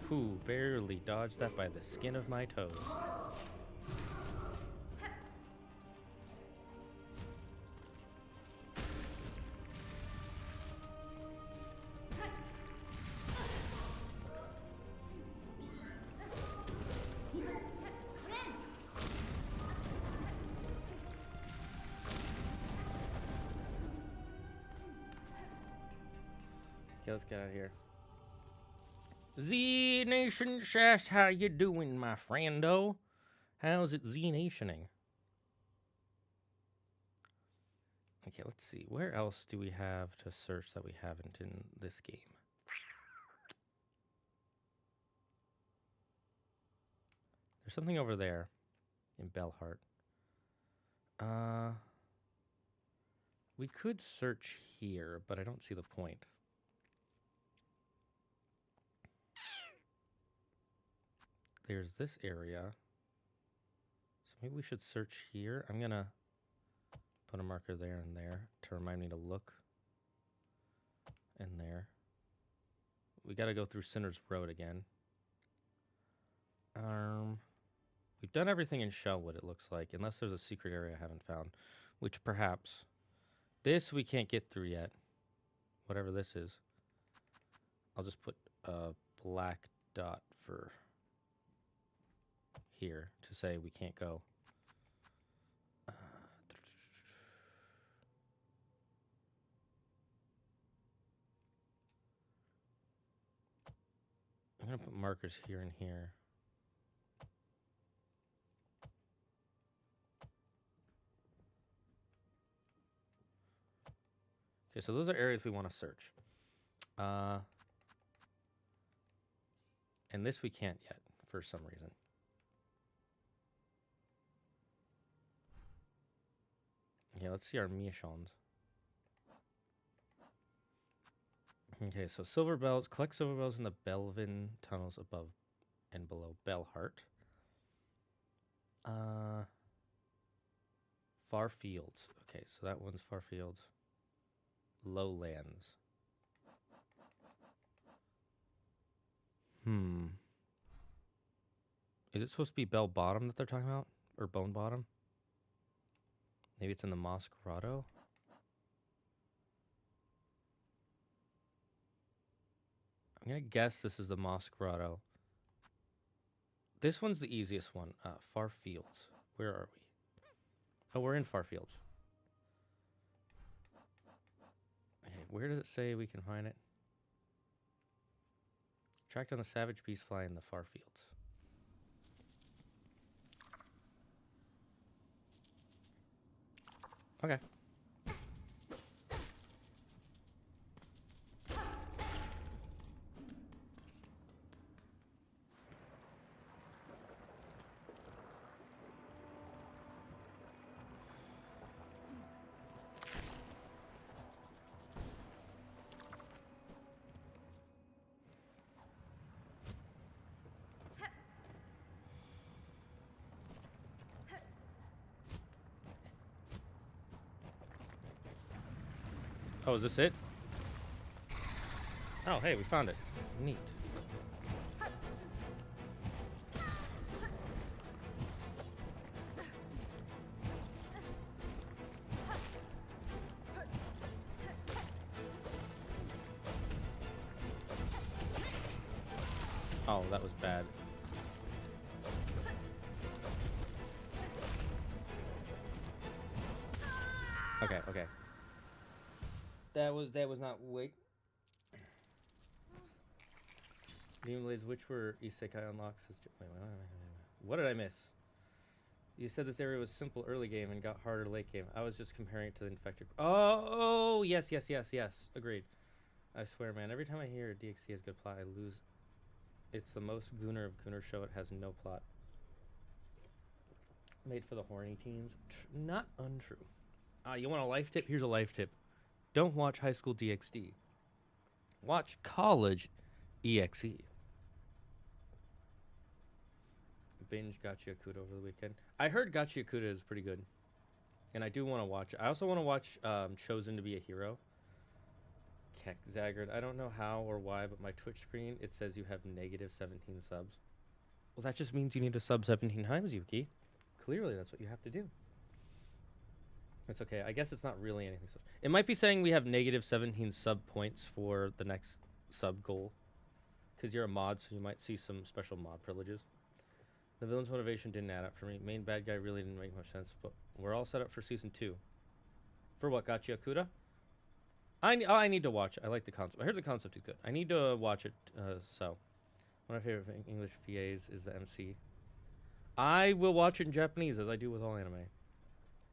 Whew, barely dodged that by the skin of my toes. Okay, let's get out of here. Z Nation Shast, how you doing, my friendo? How's it Z Nationing? Okay, let's see. Where else do we have to search that we haven't in this game? There's something over there in Bellheart. We could search here, but I don't see the point. There's this area. So maybe we should search here. I'm gonna put a marker there and there to remind me to look in there. We gotta go through Sinner's Road again. We've done everything in Shellwood, it looks like, unless there's a secret area I haven't found, which perhaps. This we can't get through yet. Whatever this is. I'll just put a black dot for here to say we can't go. I'm gonna put markers here and here. Okay, so those are areas we want to search. And this we can't yet for some reason. Okay, let's see our missions. Okay, so silver bells. Collect silver bells in the Belvin tunnels above and below Bellheart. Far Fields. Okay, so that one's Far Fields. lowlands. Is it supposed to be bell bottom that they're talking about? Or bone bottom? Maybe it's in the Moss Grotto? I'm gonna guess this is the Moss Grotto. This one's the easiest one. Far Fields. Where are we? Oh, we're in Far Fields. Okay, where does it say we can find it? Tracked on the savage beast fly in the Far Fields. Okay. Oh, is this it? Oh, hey, we found it. Neat. Oh, that was bad. Okay, okay. That was not wait. Demon Blades, which were Isekai unlocks? Wait, what did I miss? You said this area was simple early game and got harder late game. I was just comparing it to the infected. Oh, yes. Agreed. I swear, man. Every time I hear DxD has good plot, I lose. It's the most gooner of gooner show. It has no plot. Made for the horny teens. Not untrue. You want a life tip? Here's a life tip. Don't watch High School DxD. Watch College EXE. Binge Gachiakuta over the weekend. I heard Gachiakuta is pretty good. And I do want to watch it. I also want to watch Chosen to be a Hero. Keck Zagard. I don't know how or why, but my Twitch screen, it says you have negative 17 subs. Well, that just means you need to sub 17 times, Yuki. Clearly, that's what you have to do. It's okay. I guess it's not really anything. It might be saying we have negative 17 sub points for the next sub goal. Because you're a mod, so you might see some special mod privileges. The villain's motivation didn't add up for me. Main bad guy really didn't make much sense, but we're all set up for season 2. For what, Gachiakuta? I need to watch it. I like the concept. I heard the concept is good. I need to watch it, so. One of my favorite English VAs is the MC. I will watch it in Japanese, as I do with all anime.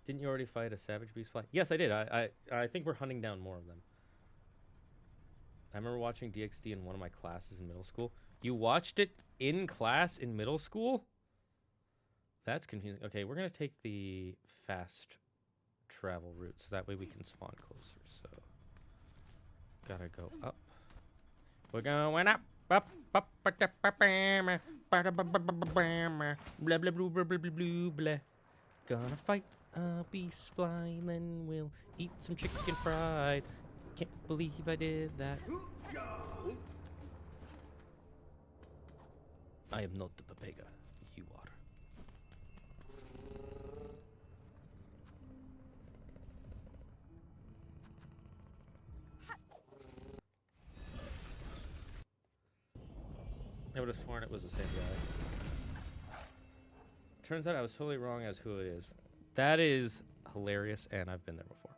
Didn't you already fight a savage beast fly? Yes, I did. I think we're hunting down more of them. I remember watching DxD in one of my classes in middle school. You watched it in class in middle school? That's confusing. Okay, we're going to take the fast travel route, so that way we can spawn closer. So, gotta go up. We're going up. Up, up, blah, blah, blah, blah, blah. Gonna fight a beast fly, then we'll eat some chicken fried. Can't believe I did that. I am not the Papega. You are. I would have sworn it was the same guy. Turns out I was totally wrong as who it is. That is hilarious, and I've been there before.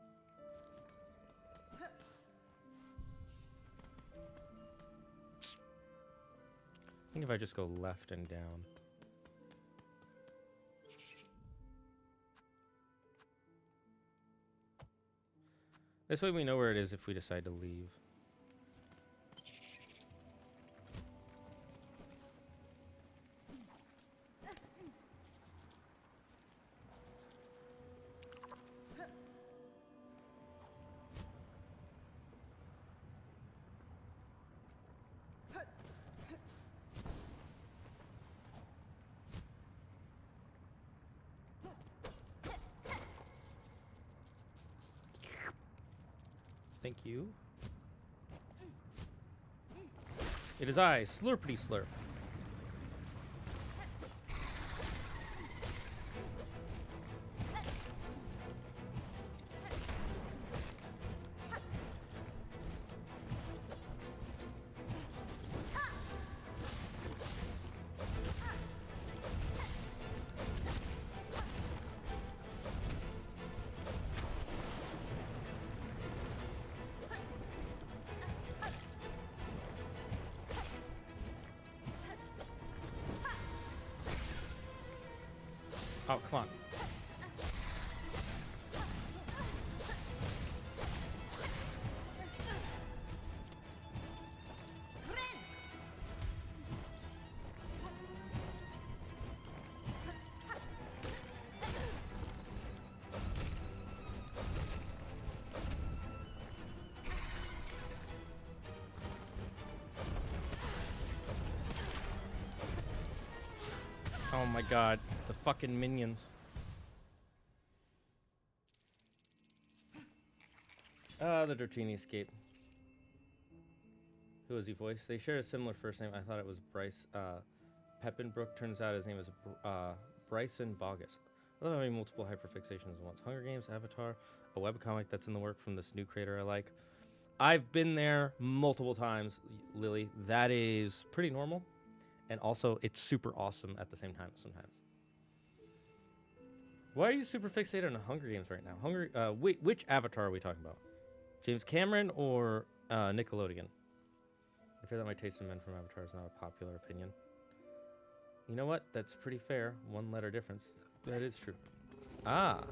I think if I just go left and down. This way we know where it is if we decide to leave. Thank Thank you. It is I, Slurpity Slurp. Oh, come on. Oh my god, the fucking minions. The Dratini escape. Who was he voiced? They share a similar first name. I thought it was Bryce Peppenbrook. Turns out his name is Bryson Bogus. I love having multiple hyperfixations at once. Hunger Games, Avatar, a webcomic that's in the work from this new creator I like. I've been there multiple times, Lily. That is pretty normal. And also, it's super awesome at the same time sometimes. Why are you super fixated on Hunger Games right now? Which Avatar are we talking about? James Cameron or Nickelodeon? I fear that my taste in men from Avatar is not a popular opinion. You know what? That's pretty fair. One letter difference. That is true. Ah.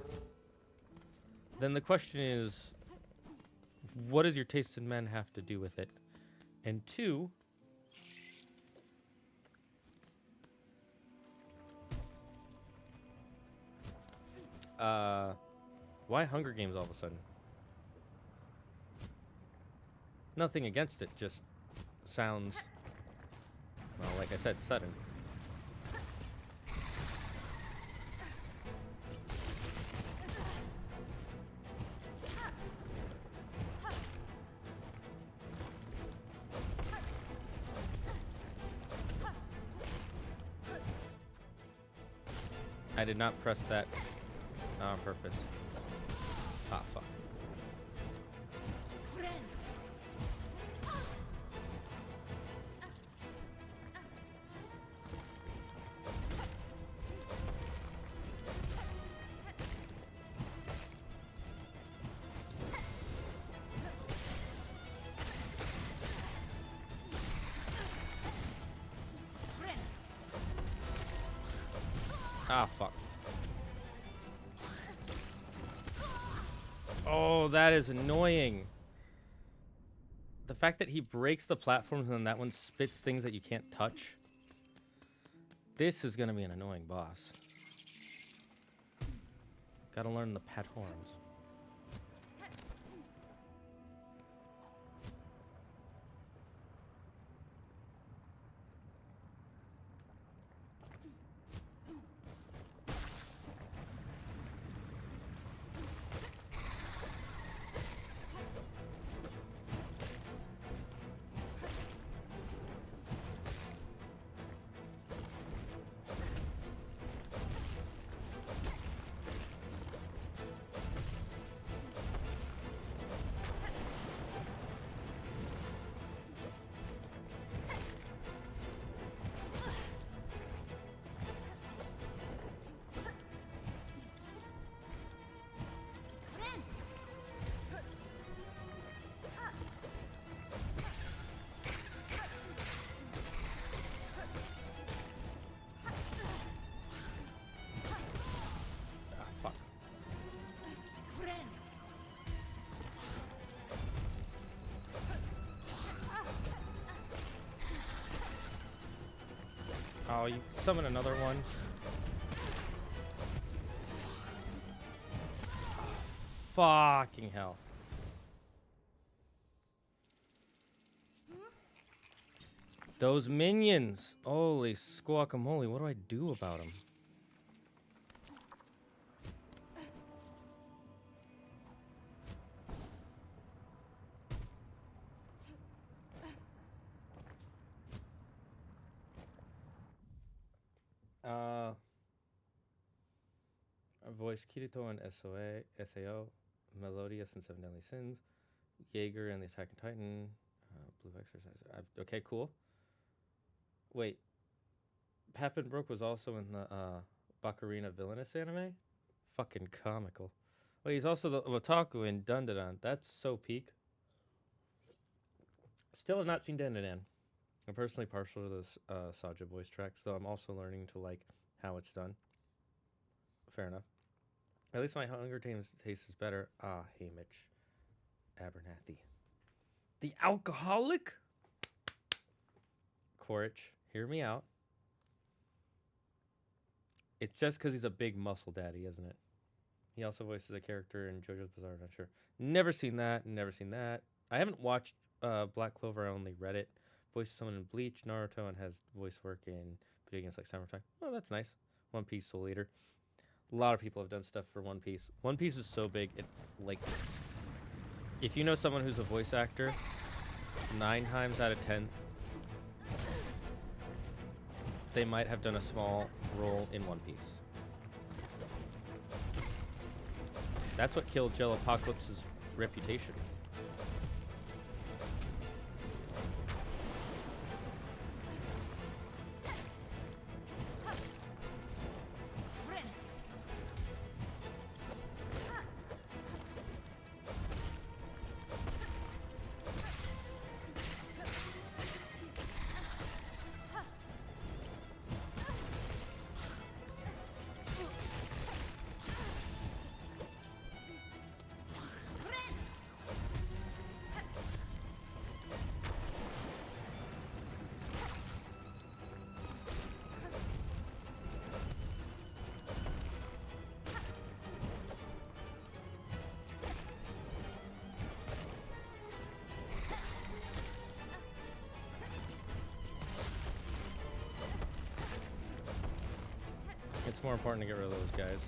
Then the question is, what does your taste in men have to do with it? And two, why Hunger Games all of a sudden? Nothing against it, just sounds, well, like I said, sudden. I did not press that on purpose. Ah, fuck. Ah, fuck. Oh, that is annoying. The fact that he breaks the platforms and then that one spits things that you can't touch. This is gonna be an annoying boss. Gotta learn the patterns. Oh, you summon another one. Fucking hell. Those minions. Holy guacamole. What do I do about them? voiced Kirito in SAO, Melodious in Seven Deadly Sins, Jaeger in The Attack on Titan, Blue Exorciser. Okay, cool. Wait, Pappenbrook was also in the Baccarina Villainous anime? Fucking comical. Wait, he's also the Otaku in Dandadan. That's so peak. Still have not seen Dandadan. I'm personally partial to those Saja voice tracks, though I'm also learning to like how it's done. Fair enough. At least my Hunger Games taste is better. Ah, Hamish. Abernathy. The alcoholic? Quaritch, hear me out. It's just because he's a big muscle daddy, isn't it? He also voices a character in JoJo's Bizarre Adventure. Never seen that. Never seen that. I haven't watched Black Clover. I only read it. Voices someone in Bleach, Naruto, and has voice work in video games like Summertime. Oh, that's nice. One Piece Soul Eater. A lot of people have done stuff for One Piece. One Piece is so big. It like, if you know someone who's a voice actor, 9 times out of 10, they might have done a small role in One Piece. That's what killed Gel Apocalypse's reputation. It's more important to get rid of those guys.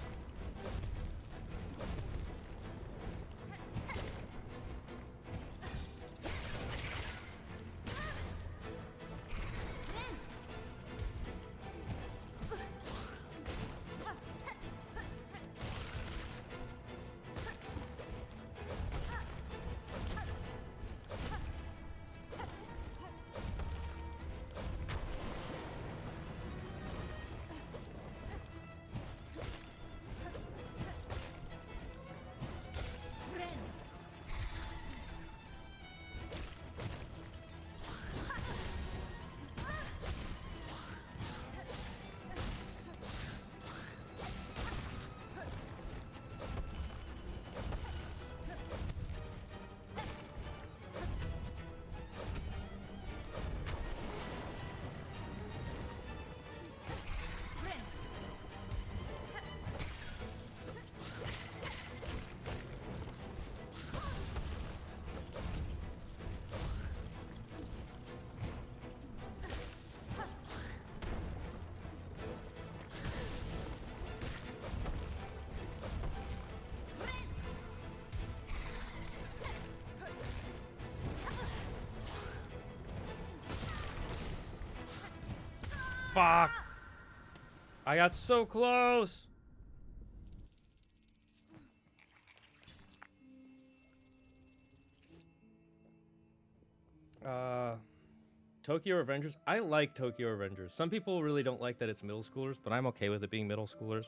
Fuck! I got so close! Tokyo Revengers. I like Tokyo Revengers. Some people really don't like that it's middle schoolers, but I'm okay with it being middle schoolers.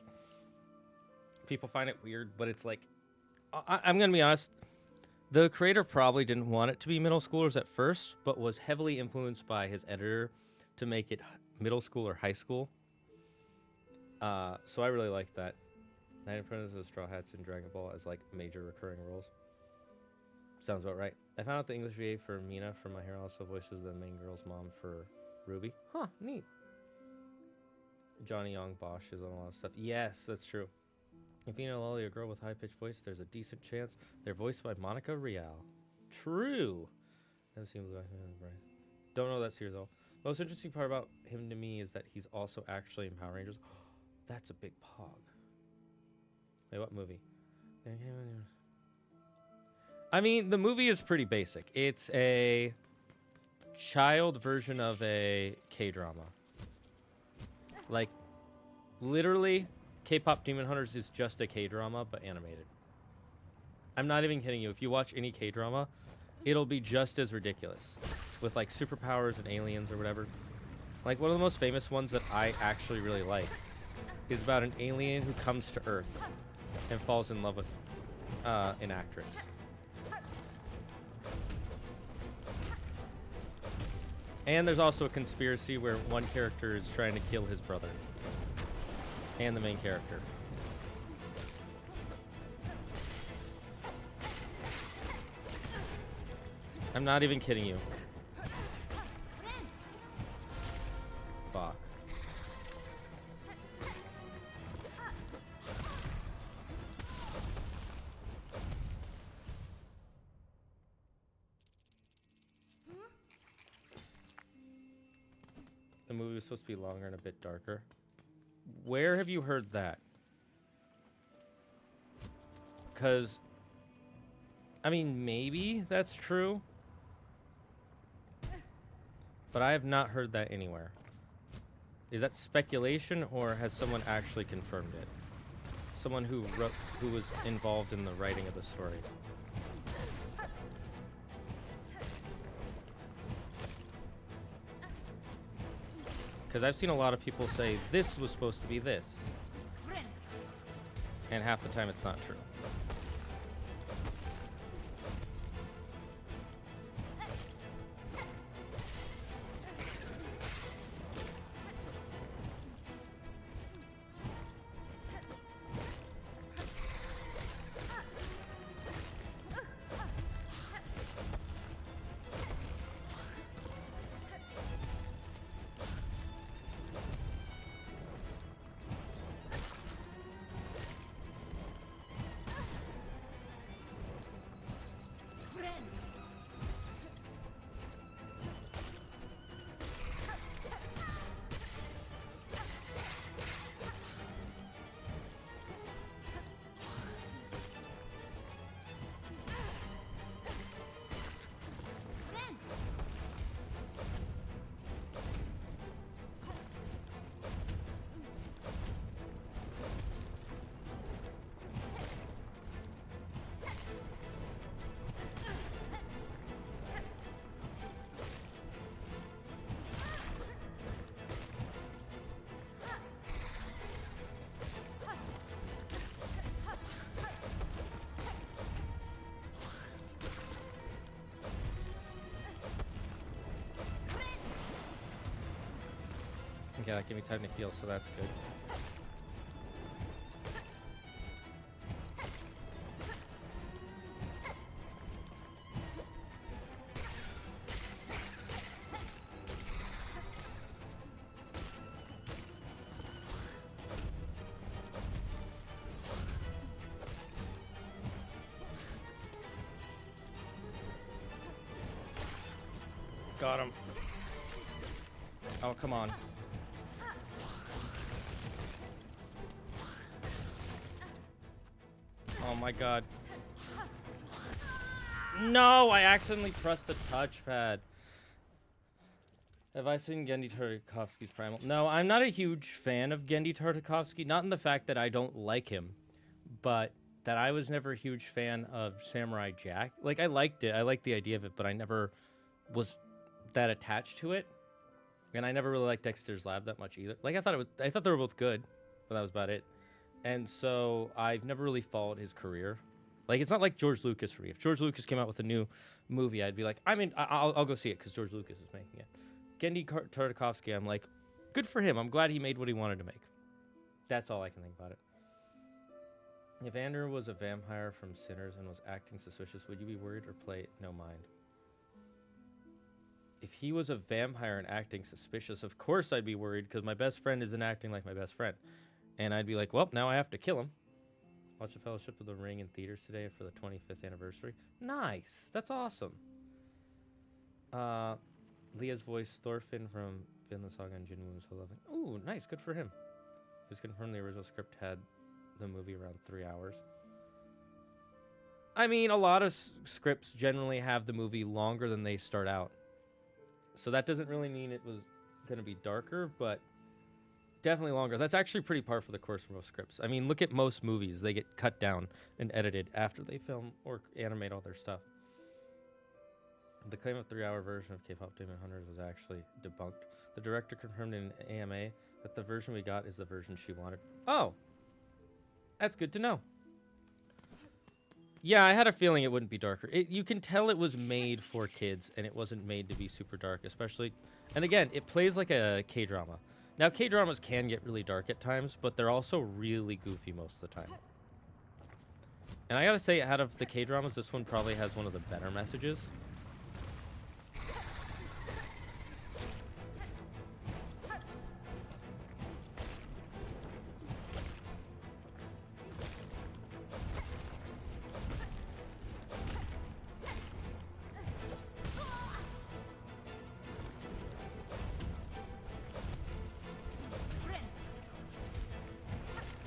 People find it weird, but it's like... I'm gonna be honest. The creator probably didn't want it to be middle schoolers at first, but was heavily influenced by his editor to make it middle school or high school. So I really like that. Nine Apprentices of Straw Hats in Dragon Ball as like major recurring roles. Sounds about right. I found out the English VA for Mina from My Hero also voices the main girl's mom for Ruby. Huh, neat. Johnny Young Bosch is on a lot of stuff. Yes, that's true. If you know Lolly, a girl with high-pitched voice, there's a decent chance they're voiced by Monica Rial. True. Never seen Blue Eyes Brian. Don't know that series at all. Most interesting part about him to me is that he's also actually in Power Rangers. That's a big pog. Wait, what movie? I mean, the movie is pretty basic. It's a child version of a K-drama. Like, literally, K-pop Demon Hunters is just a K-drama, but animated. I'm not even kidding you. If you watch any K-drama, it'll be just as ridiculous. With, like, superpowers and aliens or whatever. Like, one of the most famous ones that I actually really like is about an alien who comes to Earth and falls in love with an actress. And there's also a conspiracy where one character is trying to kill his brother. And the main character. I'm not even kidding you. Fuck. The movie was supposed to be longer and a bit darker. Where have you heard that? Because, I mean, maybe that's true. But I have not heard that anywhere. Is that speculation, or has someone actually confirmed it? Someone who was involved in the writing of the story. Because I've seen a lot of people say, this was supposed to be this. And half the time it's not true. Yeah, that gave me time to heal, so that's good. Got him. Oh, come on. Oh my god. No, I accidentally pressed the touchpad. Have I seen Genndy Tartakovsky's Primal? No, I'm not a huge fan of Genndy Tartakovsky. Not in the fact that I don't like him, but that I was never a huge fan of Samurai Jack. Like, I liked it. I liked the idea of it, but I never was that attached to it. And I never really liked Dexter's Lab that much either. Like, I thought they were both good, but that was about it. And so I've never really followed his career. Like, it's not like George Lucas for me. If George Lucas came out with a new movie, I'd be like, I'll go see it because George Lucas is making it. Genndy Tartakovsky, I'm like, good for him. I'm glad he made what he wanted to make. That's all I can think about it. If Andrew was a vampire from Sinners and was acting suspicious, would you be worried or play it no mind? If he was a vampire and acting suspicious, of course I'd be worried because my best friend isn't acting like my best friend. And I'd be like, well, now I have to kill him. Watch the Fellowship of the Ring in theaters today for the 25th anniversary. Nice. That's awesome. Leah's voice, Thorfinn from Vinland Saga and Jinwoo, so loving. Ooh, nice. Good for him. It was confirmed the original script had the movie around 3 hours. I mean, a lot of scripts generally have the movie longer than they start out. So that doesn't really mean it was going to be darker, but Definitely longer. That's actually pretty par for the course for most scripts. I mean, look at most movies. They get cut down and edited after they film or animate all their stuff. The claim of 3-hour version of K-pop Demon Hunters was actually debunked. The director confirmed in an AMA that the version we got is the version she wanted. Oh! That's good to know. Yeah, I had a feeling it wouldn't be darker. You can tell it was made for kids, and it wasn't made to be super dark, especially... And again, it plays like a K-drama. Now, K-dramas can get really dark at times, but they're also really goofy most of the time. And I gotta say, out of the K-dramas, this one probably has one of the better messages.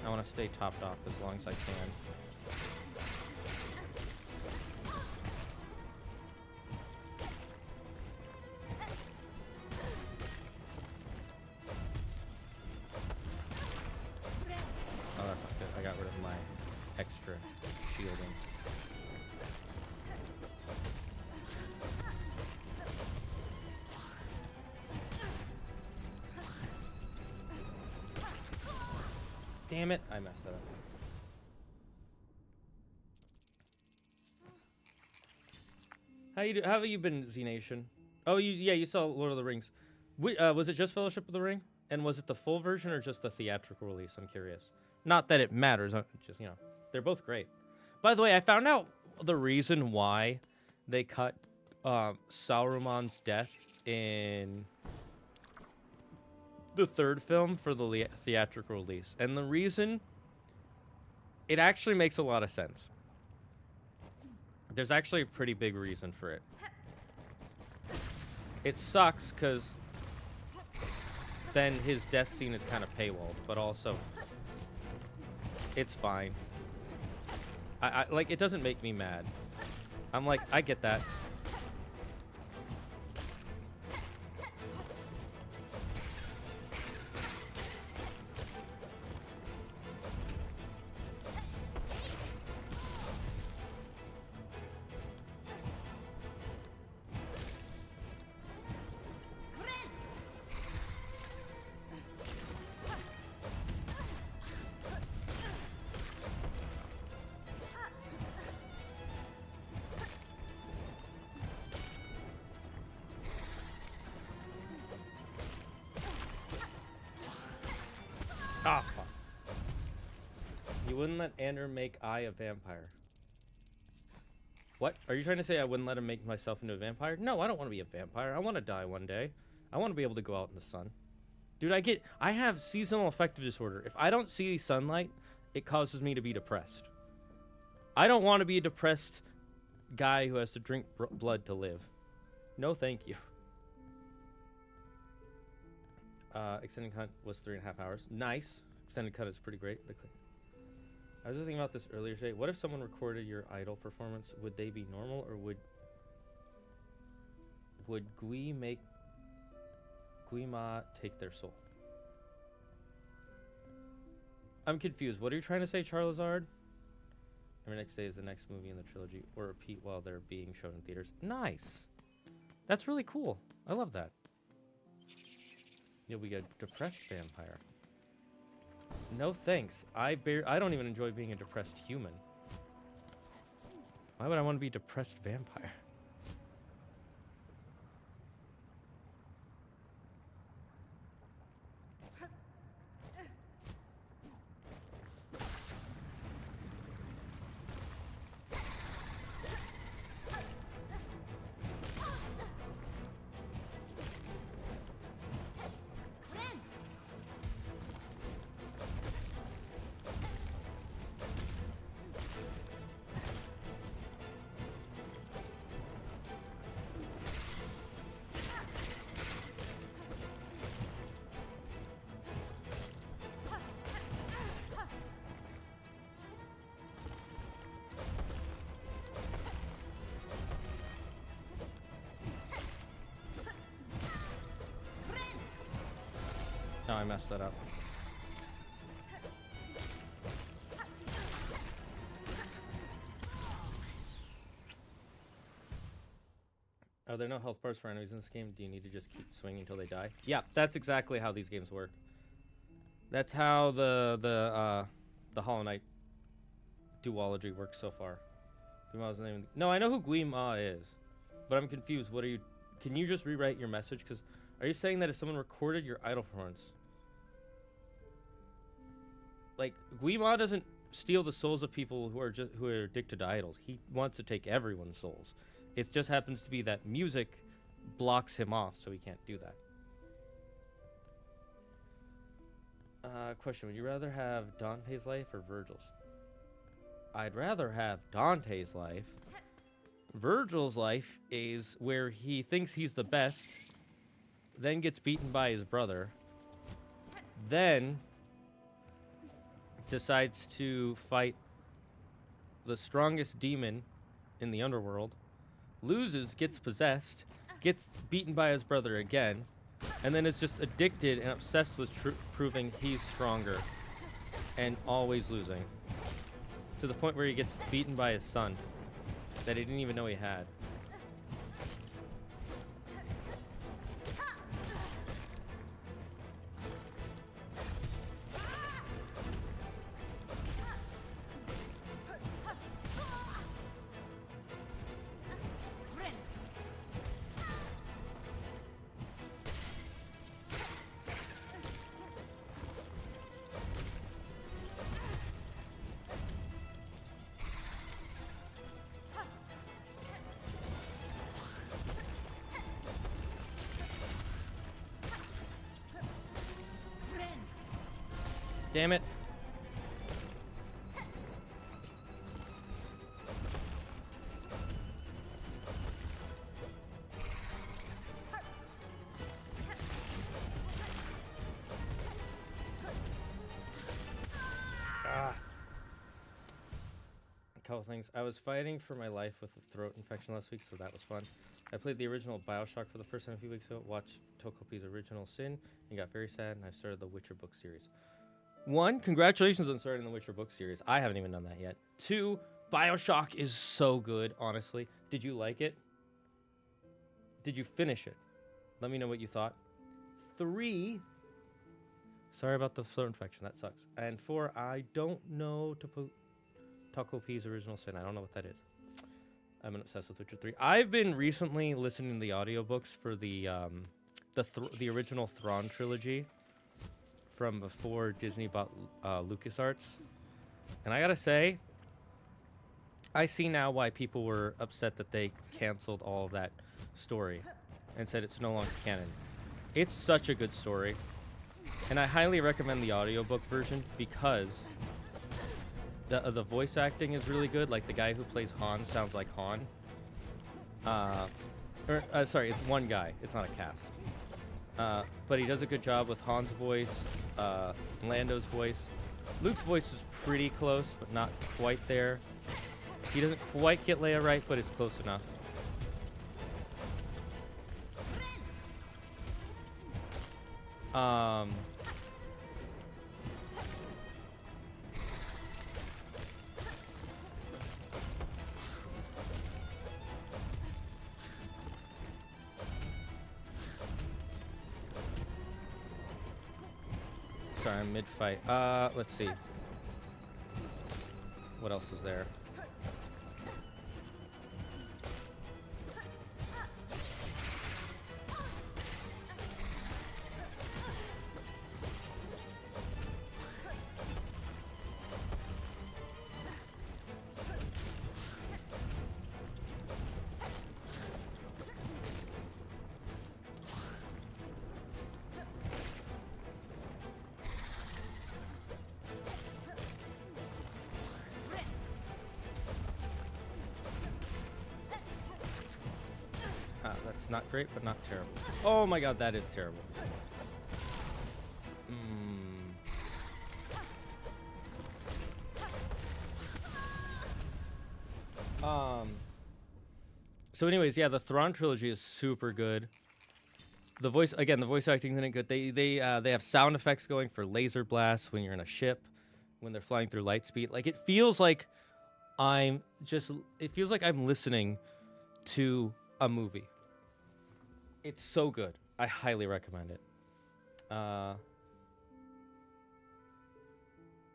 I want to stay topped off as long as I can. Oh, that's not good. I got rid of my extra shielding. Damn it, I messed that up. How have you been, Z Nation? Oh, you saw Lord of the Rings. Was it just Fellowship of the Ring? And was it the full version or just the theatrical release? I'm curious. Not that it matters, just, they're both great. By the way, I found out the reason why they cut Sauron's death in the third film for the theatrical release. And the reason, it actually makes a lot of sense. There's actually a pretty big reason for it. It sucks because then his death scene is kind of paywalled, but also it's fine. I like, it doesn't make me mad. I'm like, I get that. Ah, fuck. You wouldn't let Andrew make I a vampire. What? Are you trying to say I wouldn't let him make myself into a vampire? No, I don't want to be a vampire. I want to die one day. I want to be able to go out in the sun. Dude, I have seasonal affective disorder. If I don't see sunlight, it causes me to be depressed. I don't want to be a depressed guy who has to drink blood to live. No, thank you. Extended cut was 3.5 hours. Nice. Extended cut is pretty great. I was just thinking about this earlier today. What if someone recorded your idol performance? Would they be normal, or would Guima take their soul? I'm confused. What are you trying to say, Charizard? Every next day is the next movie in the trilogy, or repeat while they're being shown in theaters. Nice. That's really cool. I love that. You'll be a depressed vampire. No thanks. I don't even enjoy being a depressed human. Why would I want to be a depressed vampire? No, I messed that up. Are there no health bars for enemies in this game? Do you need to just keep swinging until they die? Yeah, that's exactly how these games work. That's how the Hollow Knight duology works so far. Guima's the name. No, I know who Guima is, but I'm confused. What are you? Can you just rewrite your message? Because are you saying that if someone recorded your idle performance, like Guima doesn't steal the souls of people who are addicted to idols. He wants to take everyone's souls. It just happens to be that music blocks him off, so he can't do that. Question: would you rather have Dante's life or Virgil's? I'd rather have Dante's life. Virgil's life is where he thinks he's the best, then gets beaten by his brother, then decides to fight the strongest demon in the underworld, loses, gets possessed, gets beaten by his brother again, and then is just addicted and obsessed with proving he's stronger and always losing, to the point where he gets beaten by his son that he didn't even know he had. Damn it. A couple things. I was fighting for my life with a throat infection last week, so that was fun. I played the original BioShock for the first time a few weeks ago, watched Tokopi's Original Sin, and got very sad, and I started the Witcher book series. 1, congratulations on starting the Witcher book series. I haven't even done that yet. 2, BioShock is so good, honestly. Did you like it? Did you finish it? Let me know what you thought. 3, sorry about the throat infection. That sucks. And 4, I don't know Tokopi's Original Sin. I don't know what that is. I'm obsessed with Witcher 3. I've been recently listening to the audiobooks for the original Thrawn trilogy from before Disney bought LucasArts. And I gotta say, I see now why people were upset that they canceled all of that story and said it's no longer canon. It's such a good story. And I highly recommend the audiobook version because the voice acting is really good. Like the guy who plays Han sounds like Han. Sorry, it's one guy. It's not a cast. But he does a good job with Han's voice, Lando's voice. Luke's voice is pretty close, but not quite there. He doesn't quite get Leia right, but it's close enough. Sorry, I'm mid-fight. Let's see. What else is there? That's not great, but not terrible. Oh my god, that is terrible. So anyways, yeah, the Thrawn trilogy is super good. The voice acting isn't good. They have sound effects going for laser blasts when you're in a ship, when they're flying through light speed. Like it feels like I'm listening to a movie. It's so good. I highly recommend it.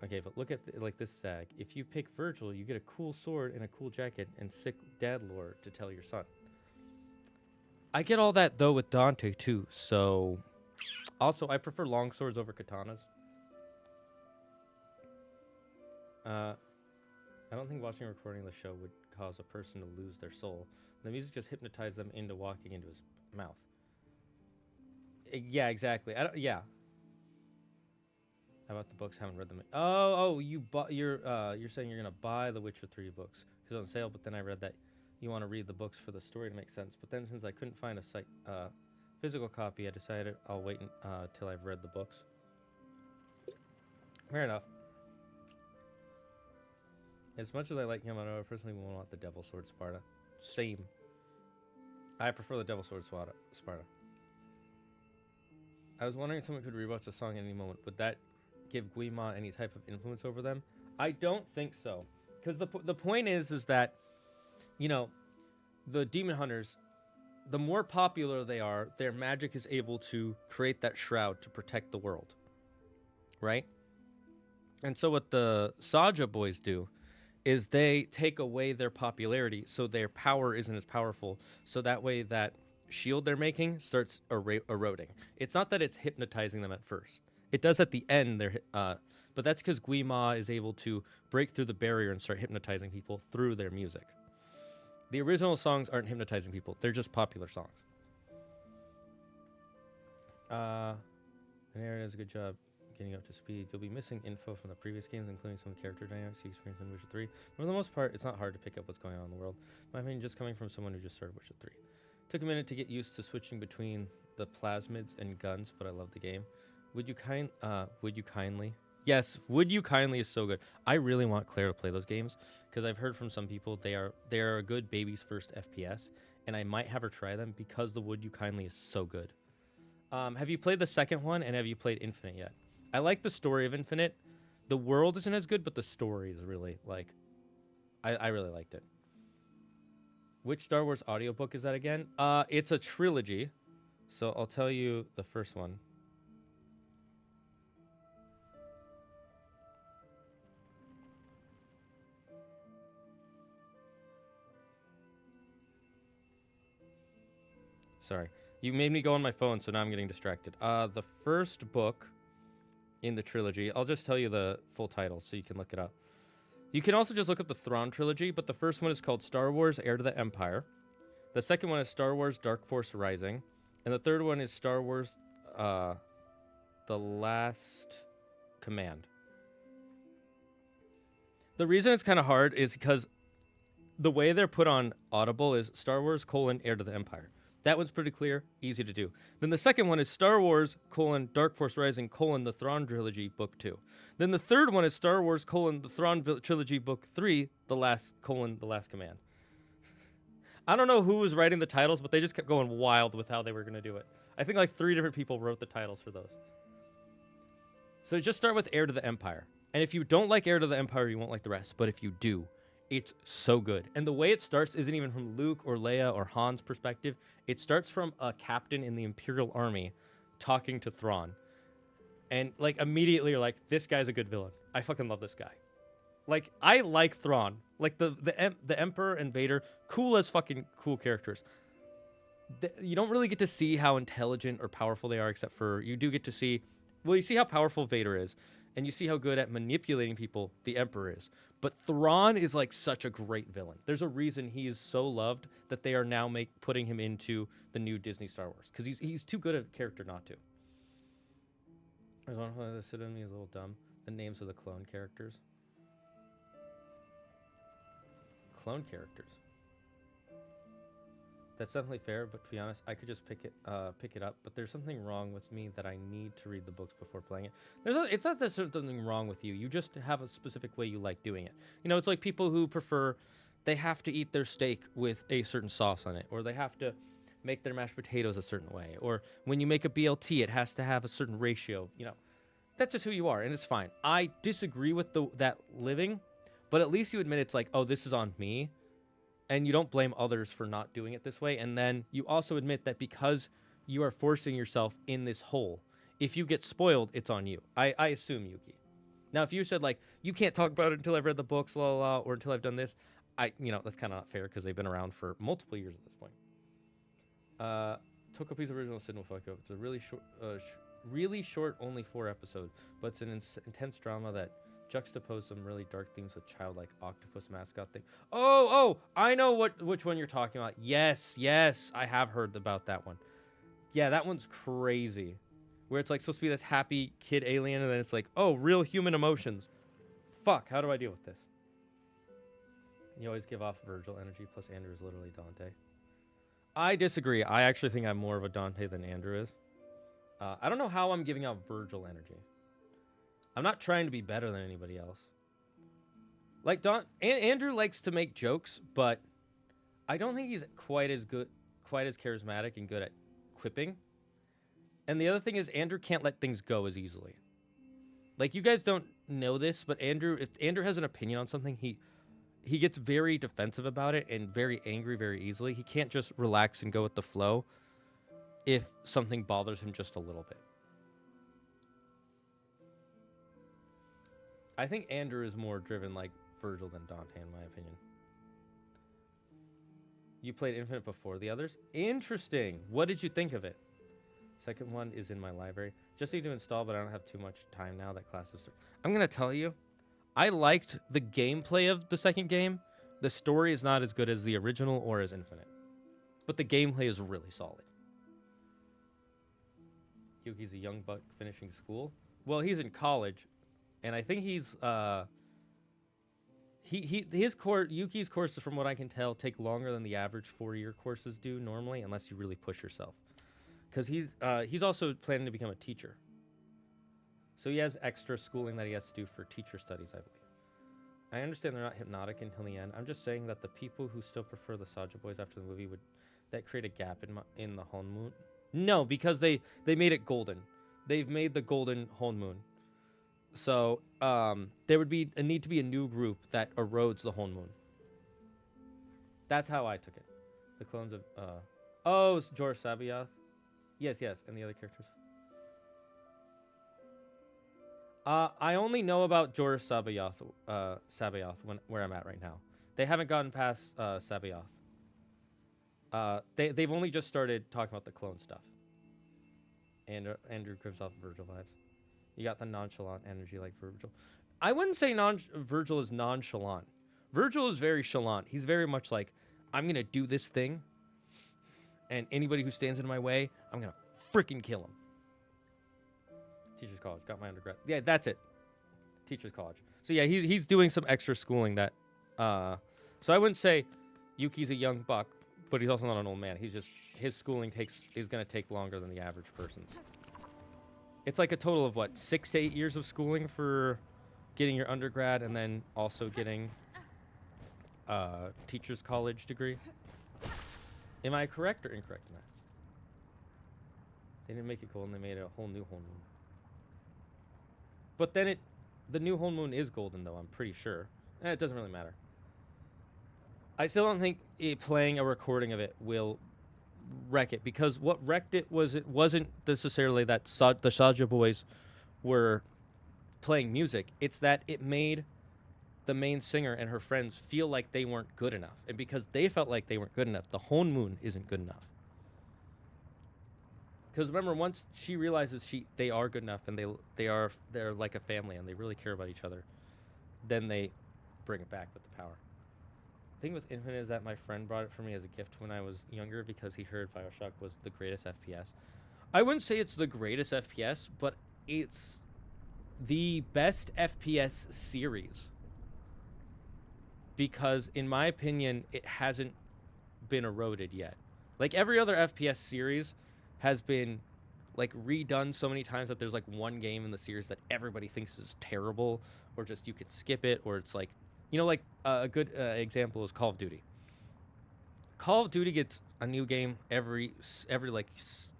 Okay, but look at like this Zag. If you pick Virgil, you get a cool sword and a cool jacket and sick dad lore to tell your son. I get all that though with Dante too. So, also I prefer long swords over katanas. I don't think watching or recording the show would cause a person to lose their soul. The music just hypnotized them into walking into his mouth. Yeah, exactly. Yeah. How about the books? Haven't read them. You're saying you're gonna buy the Witcher 3 books because it's on sale. But then I read that you want to read the books for the story to make sense. But then since I couldn't find a physical copy, I decided I'll wait till I've read the books. Fair enough. As much as I like Yamato, I personally won't want the Devil Sword Sparta. Same. I prefer the Devil Sword Sparta. I was wondering if someone could rewatch the song at any moment. Would that give Guima any type of influence over them? I don't think so. Because the point is that, you know, the demon hunters, the more popular they are, their magic is able to create that shroud to protect the world. Right? And so what the Saja boys do is they take away their popularity so their power isn't as powerful. So that way that shield they're making starts eroding. It's not that it's hypnotizing them at first. It does at the end, but that's because Guima is able to break through the barrier and start hypnotizing people through their music. The original songs aren't hypnotizing people. They're just popular songs. And Aaron does a good job getting up to speed. You'll be missing info from the previous games, including some character dynamics you experienced in Witcher 3. But for the most part, it's not hard to pick up what's going on in the world. My opinion, just coming from someone who just started Witcher 3. Took a minute to get used to switching between the plasmids and guns, but I love the game. Would you kindly? Yes, Would You Kindly is so good. I really want Claire to play those games because I've heard from some people they are a good baby's first FPS, and I might have her try them because the Would You Kindly is so good. Have you played the second one, and have you played Infinite yet? I like the story of Infinite. The world isn't as good, but the story is really, like, I really liked it. Which Star Wars audiobook is that again? It's a trilogy, so I'll tell you the first one. Sorry. You made me go on my phone, so now I'm getting distracted. The first book in the trilogy, I'll just tell you the full title so you can look it up. You can also just look up the Thrawn trilogy, but the first one is called Star Wars Heir to the Empire. The second one is Star Wars Dark Force Rising. And the third one is Star Wars The Last Command. The reason it's kind of hard is because the way they're put on Audible is Star Wars, Heir to the Empire. That one's pretty clear, easy to do. Then the second one is Star Wars, Dark Force Rising, the Thrawn Trilogy, Book 2. Then the third one is Star Wars, the Thrawn Trilogy, Book 3, The Last Command. I don't know who was writing the titles, but they just kept going wild with how they were going to do it. I think like 3 different people wrote the titles for those. So just start with Heir to the Empire. And if you don't like Heir to the Empire, you won't like the rest. But if you do, it's so good. And the way it starts isn't even from Luke or Leia or Han's perspective. It starts from a captain in the Imperial Army talking to Thrawn. And like immediately you're like, this guy's a good villain. I fucking love this guy. Like, I like Thrawn. Like the Emperor and Vader, cool as fucking cool characters. You don't really get to see how intelligent or powerful they are, except for you do get to see, well, you see how powerful Vader is, and you see how good at manipulating people the Emperor is. But Thrawn is like such a great villain. There's a reason he is so loved that they are now putting him into the new Disney Star Wars, because he's too good a character not to. There's one that sit in me is a little dumb. The names of the clone characters. Clone characters. That's definitely fair, but to be honest, I could just pick it up. But there's something wrong with me that I need to read the books before playing it. It's not that there's something wrong with you. You just have a specific way you like doing it. You know, it's like people who prefer, they have to eat their steak with a certain sauce on it, or they have to make their mashed potatoes a certain way, or when you make a BLT, it has to have a certain ratio. You know, that's just who you are, and it's fine. I disagree with that living, but at least you admit it's like, oh, this is on me. and you don't blame others for not doing it this way. And then you also admit that because you are forcing yourself in this hole, if you get spoiled, it's on you. I assume, Yuki. Now, if you said, like, you can't talk about it until I've read the books, la, la, la, or until I've done this, that's kind of not fair because they've been around for multiple years at this point. Tokopi's original sin will fuck you up. It's a really short, only 4 episodes, but it's an intense drama that juxtaposes some really dark themes with childlike octopus mascot thing. Oh, I know which one you're talking about. Yes, I have heard about that one. Yeah, that one's crazy. Where it's like supposed to be this happy kid alien, and then it's like, oh, real human emotions. Fuck, how do I deal with this? You always give off Virgil energy, plus Andrew is literally Dante. I disagree. I actually think I'm more of a Dante than Andrew is. I don't know how I'm giving out Virgil energy. I'm not trying to be better than anybody else. Like, Andrew likes to make jokes, but I don't think he's quite as charismatic and good at quipping. And the other thing is Andrew can't let things go as easily. Like, you guys don't know this, but if Andrew has an opinion on something, he gets very defensive about it and very angry very easily. He can't just relax and go with the flow if something bothers him just a little bit. I think Andrew is more driven like Virgil than Dante, in my opinion. You played Infinite before the others? Interesting. What did you think of it? Second one is in my library. Just need to install, but I don't have too much time now that class is starting. I'm going to tell you, I liked the gameplay of the second game. The story is not as good as the original or as Infinite. But the gameplay is really solid. Yuki's a young buck finishing school. Well, he's in college. And I think he's... Yuki's courses, from what I can tell, take longer than the average 4-year courses do normally, unless you really push yourself. Because he's also planning to become a teacher. So he has extra schooling that he has to do for teacher studies, I believe. I understand they're not hypnotic until the end. I'm just saying that the people who still prefer the Saja Boys after the movie, would that create a gap in the Honmoon? No, because they made it golden. They've made the golden Honmoon. So there would be a need to be a new group that erodes the Honmoon. That's how I took it. The clones of... it's Jorah Sabaoth. Yes, and the other characters. I only know about Jorah Sabaoth where I'm at right now. They haven't gotten past Sabaoth. They've only just started talking about the clone stuff. Andrew gives off Virgil vibes. You got the nonchalant energy like Virgil. I wouldn't say Virgil is nonchalant. Virgil is very chalant. He's very much like, I'm going to do this thing, and anybody who stands in my way, I'm going to freaking kill him. Teacher's college. Got my undergrad. Yeah, that's it. Teacher's college. So yeah, he's doing some extra schooling that... so I wouldn't say Yuki's a young buck, but he's also not an old man. He's just... His schooling is going to take longer than the average person's. It's like a total of, 6 to 8 years of schooling for getting your undergrad and then also getting a teacher's college degree. Am I correct or incorrect in that? They didn't make it golden. They made a whole new Honmoon. But then the new Honmoon is golden, though, I'm pretty sure. It doesn't really matter. I still don't think playing a recording of it will wreck it, because what wrecked it wasn't necessarily that the Saja Boys were playing music. It's that it made the main singer and her friends feel like they weren't good enough, and because they felt like they weren't good enough, the Honmoon isn't good enough. Because remember, once she realizes they are good enough and they're like a family and they really care about each other, then they bring it back with the power. The thing with Infinite is that my friend brought it for me as a gift when I was younger because he heard BioShock was the greatest FPS. I wouldn't say it's the greatest FPS, but it's the best FPS series. Because, in my opinion, it hasn't been eroded yet. Like, every other FPS series has been, redone so many times that there's, one game in the series that everybody thinks is terrible, or just you could skip it, or it's a good example is Call of Duty. Call of Duty gets a new game every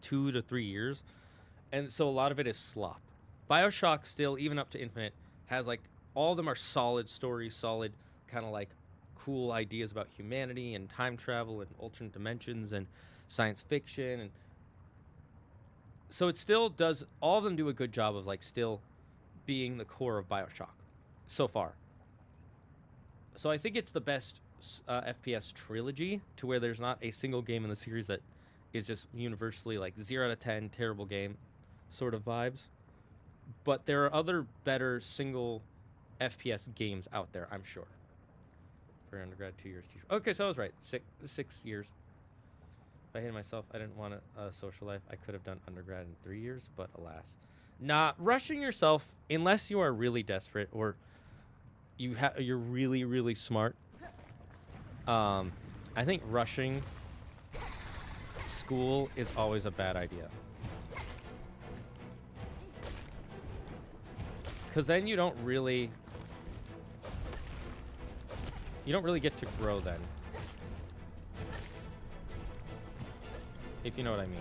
2 to 3 years, and so a lot of it is slop. BioShock still, even up to Infinite, has all of them are solid stories, solid kind of cool ideas about humanity and time travel and alternate dimensions and science fiction, and so it still does. All of them do a good job of like still being the core of BioShock so far. So I think it's the best FPS trilogy, to where there's not a single game in the series that is just universally like 0 out of 10 terrible game sort of vibes. But there are other better single FPS games out there, I'm sure. For undergrad, 2 years. Okay, so I was right. 6 years. If I hated myself, I didn't want a social life. I could have done undergrad in 3 years, but alas. Nah, rushing yourself, unless you are really desperate or you're really, really smart. I think rushing school is always a bad idea. Because then you don't really get to grow then. If you know what I mean.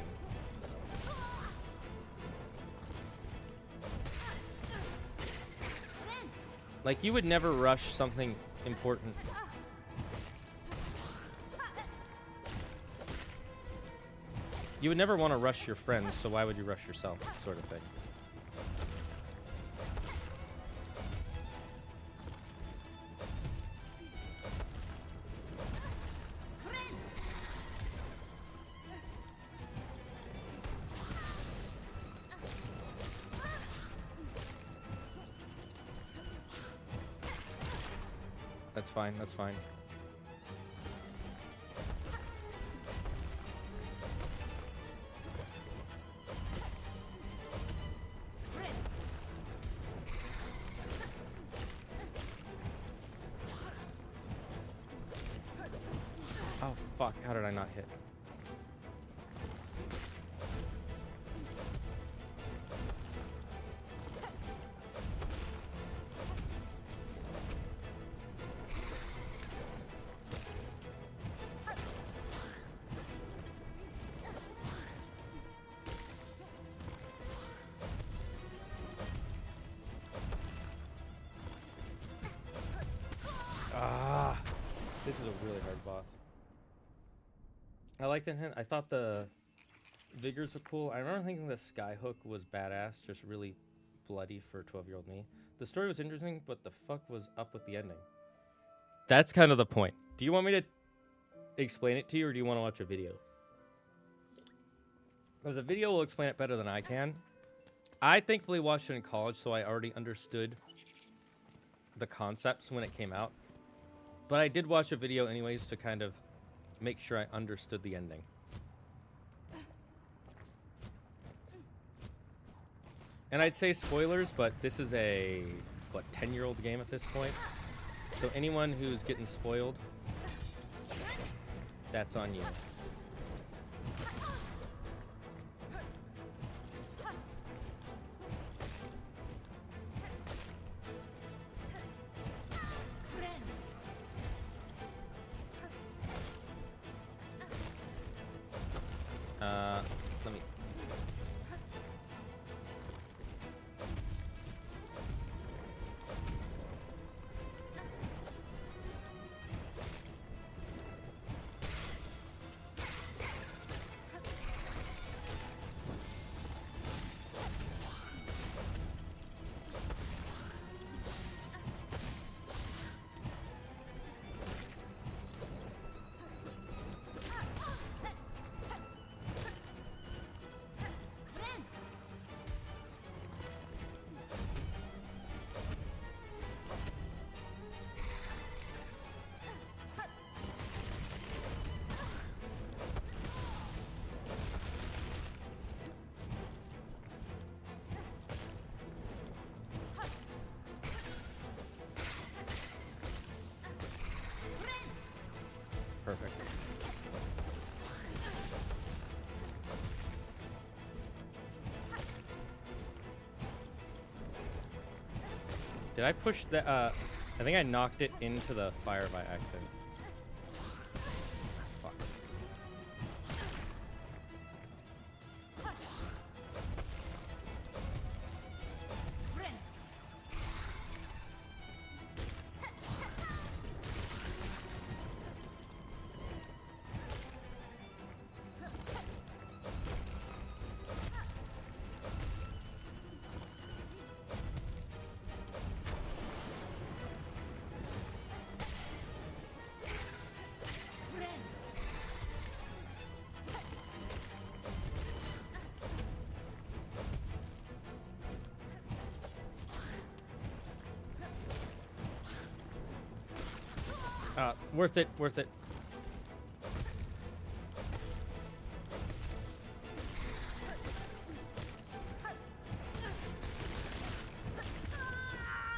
Like, you would never rush something important. You would never want to rush your friends, so why would you rush yourself, sort of thing. That's fine, that's fine. Oh, fuck. How did I not hit? Ah, this is a really hard boss. I liked it. I thought the vigors were cool. I remember thinking the skyhook was badass, just really bloody for 12-year-old me. The story was interesting, but the fuck was up with the ending? That's kind of the point. Do you want me to explain it to you, or do you want to watch a video? Because the video will explain it better than I can. I thankfully watched it in college, so I already understood the concepts when it came out. But I did watch a video anyways to kind of make sure I understood the ending. And I'd say spoilers, but this is a, what, 10-year-old game at this point? So anyone who's getting spoiled, that's on you. Let me... Perfect. Did I push the, I think I knocked it into the fire by accident. Fuck. Worth it, worth it.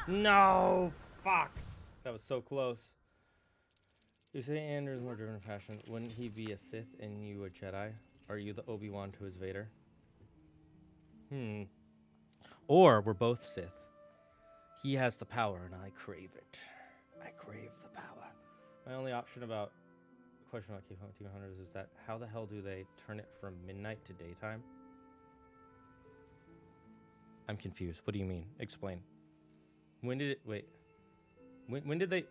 No, fuck. That was so close. You say Andrew's more driven and passionate. Wouldn't he be a Sith and you a Jedi? Are you the Obi-Wan to his Vader? Or we're both Sith. He has the power and I crave it. I crave the power. My only option about question about Keep Hunting Hunters is that how the hell do they turn it from midnight to daytime? I'm confused. What do you mean? Explain. When did it... Wait. When did they...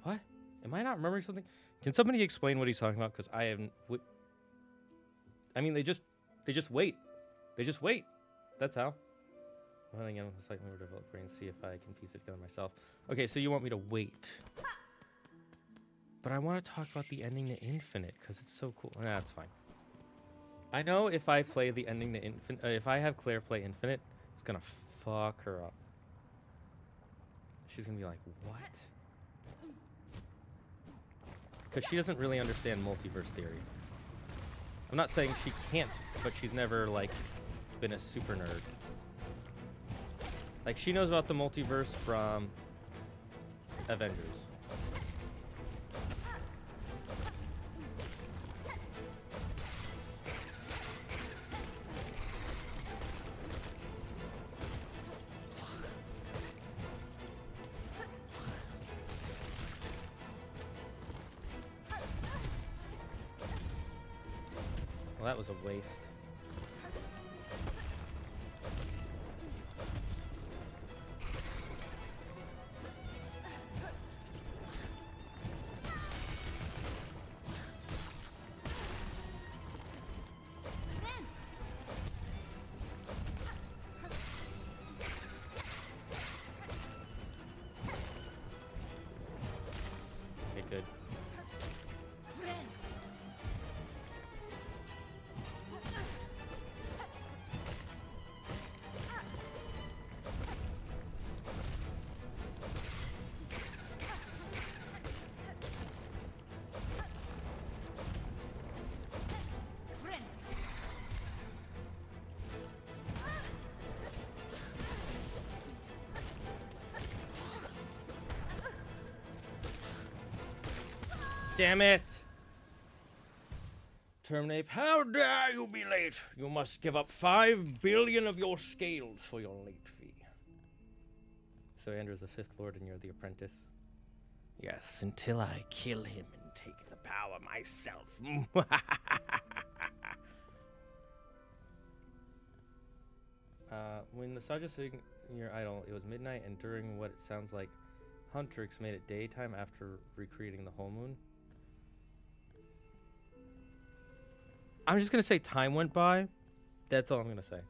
What? Am I not remembering something? Can somebody explain what he's talking about? Because I haven't... I mean, they just wait. They just wait. That's how. I'm running in with a slightly more developed brain, see if I can piece it together myself. Okay, so you want me to wait. But I want to talk about the ending to Infinite, because it's so cool. Nah, that's fine. I know if I play the ending to Infinite... if I have Claire play Infinite, it's going to fuck her up. She's going to be like, what? Because she doesn't really understand multiverse theory. I'm not saying she can't, but she's never, like, been a super nerd. Like, she knows about the multiverse from Avengers. Well, that was a waste. Okay, good. Damn it! Terminate. How dare you be late? You must give up 5 billion of your scales for your late fee. So Andrew's a Sith Lord and you're the apprentice? Yes, until I kill him and take the power myself. When the Saja sing your idol, it was midnight, and during what it sounds like Huntrix made it daytime after recreating the whole moon. I'm just going to say time went by. That's all I'm going to say.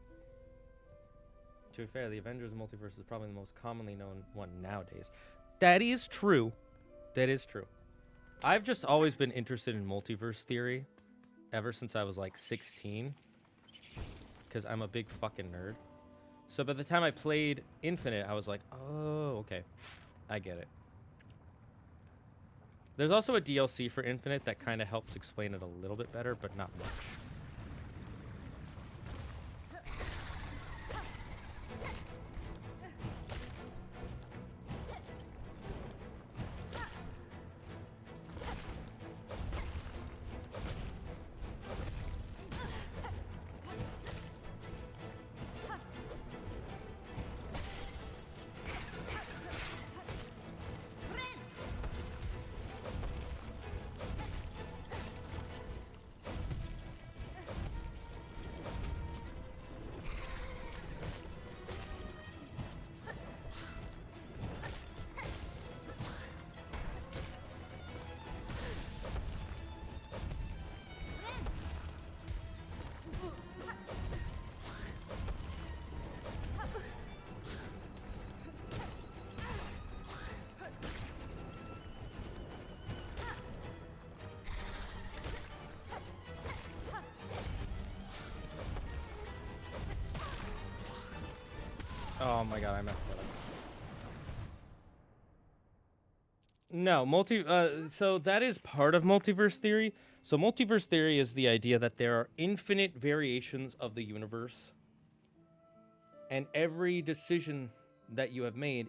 To be fair, the Avengers multiverse is probably the most commonly known one nowadays. That is true. That is true. I've just always been interested in multiverse theory ever since I was like 16. Because I'm a big fucking nerd. So by the time I played Infinite, I was like, oh, okay. I get it. There's also a DLC for Infinite that kind of helps explain it a little bit better, but not much. Oh my god, I messed that up. No, so that is part of multiverse theory. So multiverse theory is the idea that there are infinite variations of the universe, and every decision that you have made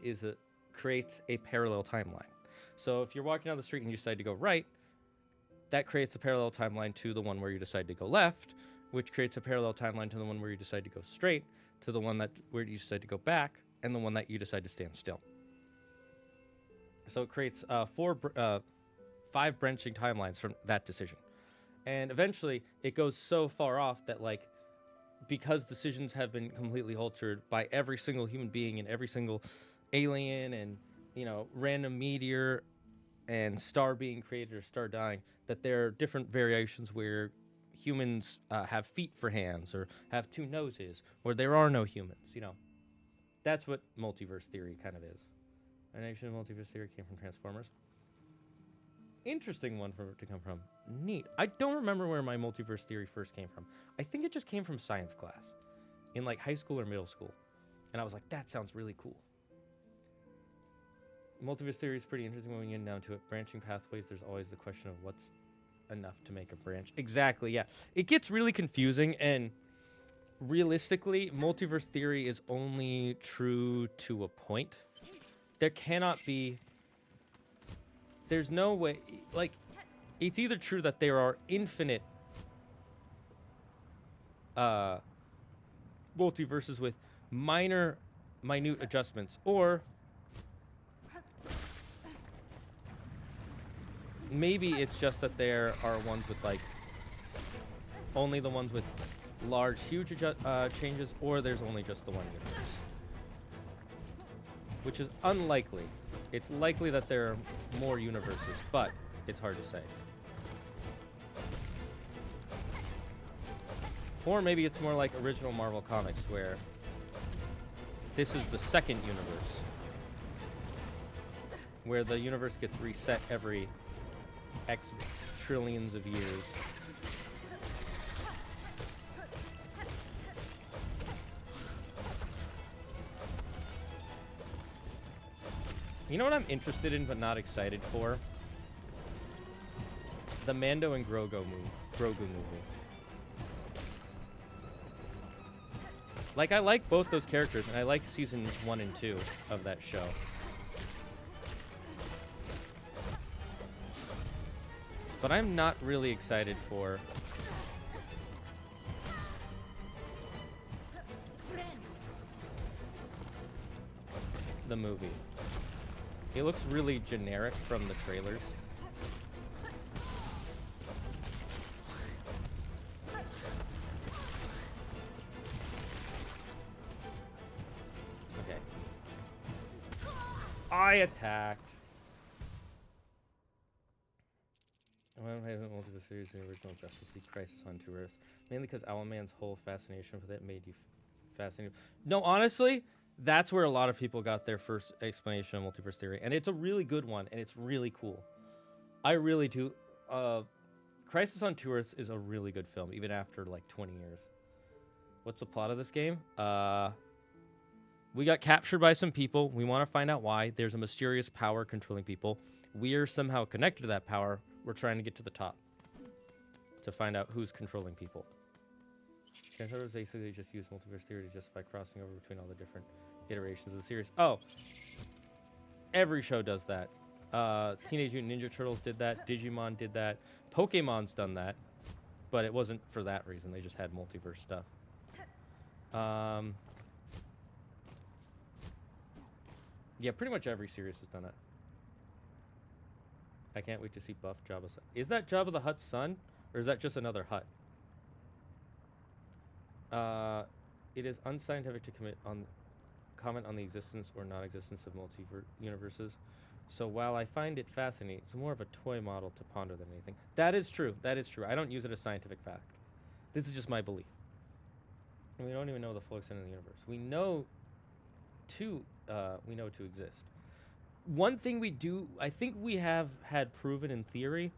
creates a parallel timeline. So if you're walking down the street and you decide to go right, that creates a parallel timeline to the one where you decide to go left, which creates a parallel timeline to the one where you decide to go straight, to the one where you decide to go back, and the one that you decide to stand still. So it creates 5 branching timelines from that decision. And eventually it goes so far off that, like, because decisions have been completely altered by every single human being and every single alien and, random meteor and star being created or star dying, that there are different variations where humans have feet for hands or have 2 noses, or there are no humans, That's what multiverse theory kind of is. Our nation of multiverse theory came from Transformers. Interesting one for it to come from. Neat. I don't remember where my multiverse theory first came from. I think it just came from science class in like high school or middle school. And I was like, that sounds really cool. Multiverse theory is pretty interesting when we get down to it. Branching pathways, there's always the question of what's enough to make a branch. Exactly, yeah. It gets really confusing, and realistically, multiverse theory is only true to a point. There cannot be... There's no way... Like, it's either true that there are infinite multiverses with minute adjustments, or maybe it's just that there are ones with, like, only the ones with large, huge changes, or there's only just the one universe. Which is unlikely. It's likely that there are more universes, but it's hard to say. Or maybe it's more like original Marvel Comics, where this is the second universe, where the universe gets reset every X trillions of years. You know what I'm interested in but not excited for? The Mando and Grogu movie. Like, I like both those characters, and I like season 1 and 2 of that show. But I'm not really excited for the movie. It looks really generic from the trailers. Okay. I attacked. I haven't multiple series in the original Justice League Crisis on 2 Earths. Mainly because Owlman's whole fascination with it made you fascinated. No, honestly, that's where a lot of people got their first explanation of multiverse theory. And it's a really good one, and it's really cool. I really do. Crisis on 2 Earths is a really good film, even after like 20 years. What's the plot of this game? We got captured by some people. We want to find out why. There's a mysterious power controlling people. We are somehow connected to that power. We're trying to get to the top to find out who's controlling people. Transformers basically just use multiverse theory to justify crossing over between all the different iterations of the series. Oh, every show does that. Teenage Mutant Ninja Turtles did that. Digimon did that. Pokemon's done that, but it wasn't for that reason. They just had multiverse stuff. Yeah, pretty much every series has done it. I can't wait to see buff Jabba's son. Is that Jabba the Hutt's son, or is that just another Hutt? It is unscientific to comment on the existence or non-existence of multi-universes. So while I find it fascinating, it's more of a toy model to ponder than anything. That is true. That is true. I don't use it as scientific fact. This is just my belief. And we don't even know the full extent of the universe. We know to exist. One thing I think we have had proven in theory,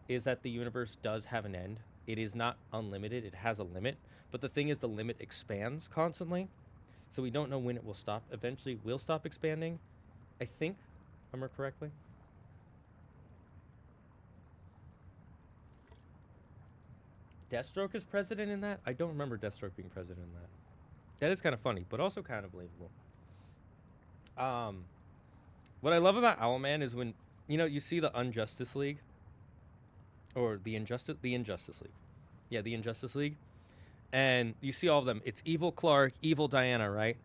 is that the universe does have an end. It is not unlimited. It has a limit. But the thing is, the limit expands constantly. So we don't know when it will stop. Eventually, we'll stop expanding. I think, if I remember correctly. Deathstroke is president in that? I don't remember Deathstroke being president in that. That is kind of funny, but also kind of believable. What I love about Owlman is when, you know, you see the Unjustice League. Or the Injustice League. Yeah, the Injustice League. And you see all of them. It's evil Clark, evil Diana, right?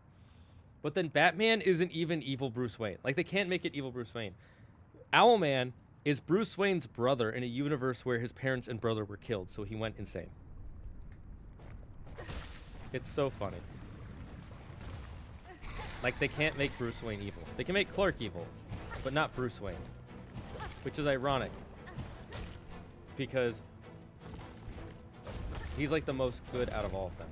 But then Batman isn't even evil Bruce Wayne. Like, they can't make it evil Bruce Wayne. Owlman is Bruce Wayne's brother in a universe where his parents and brother were killed, so he went insane. It's so funny. Like, they can't make Bruce Wayne evil. They can make Clark evil, but not Bruce Wayne. Which is ironic. Because he's like the most good out of all of them.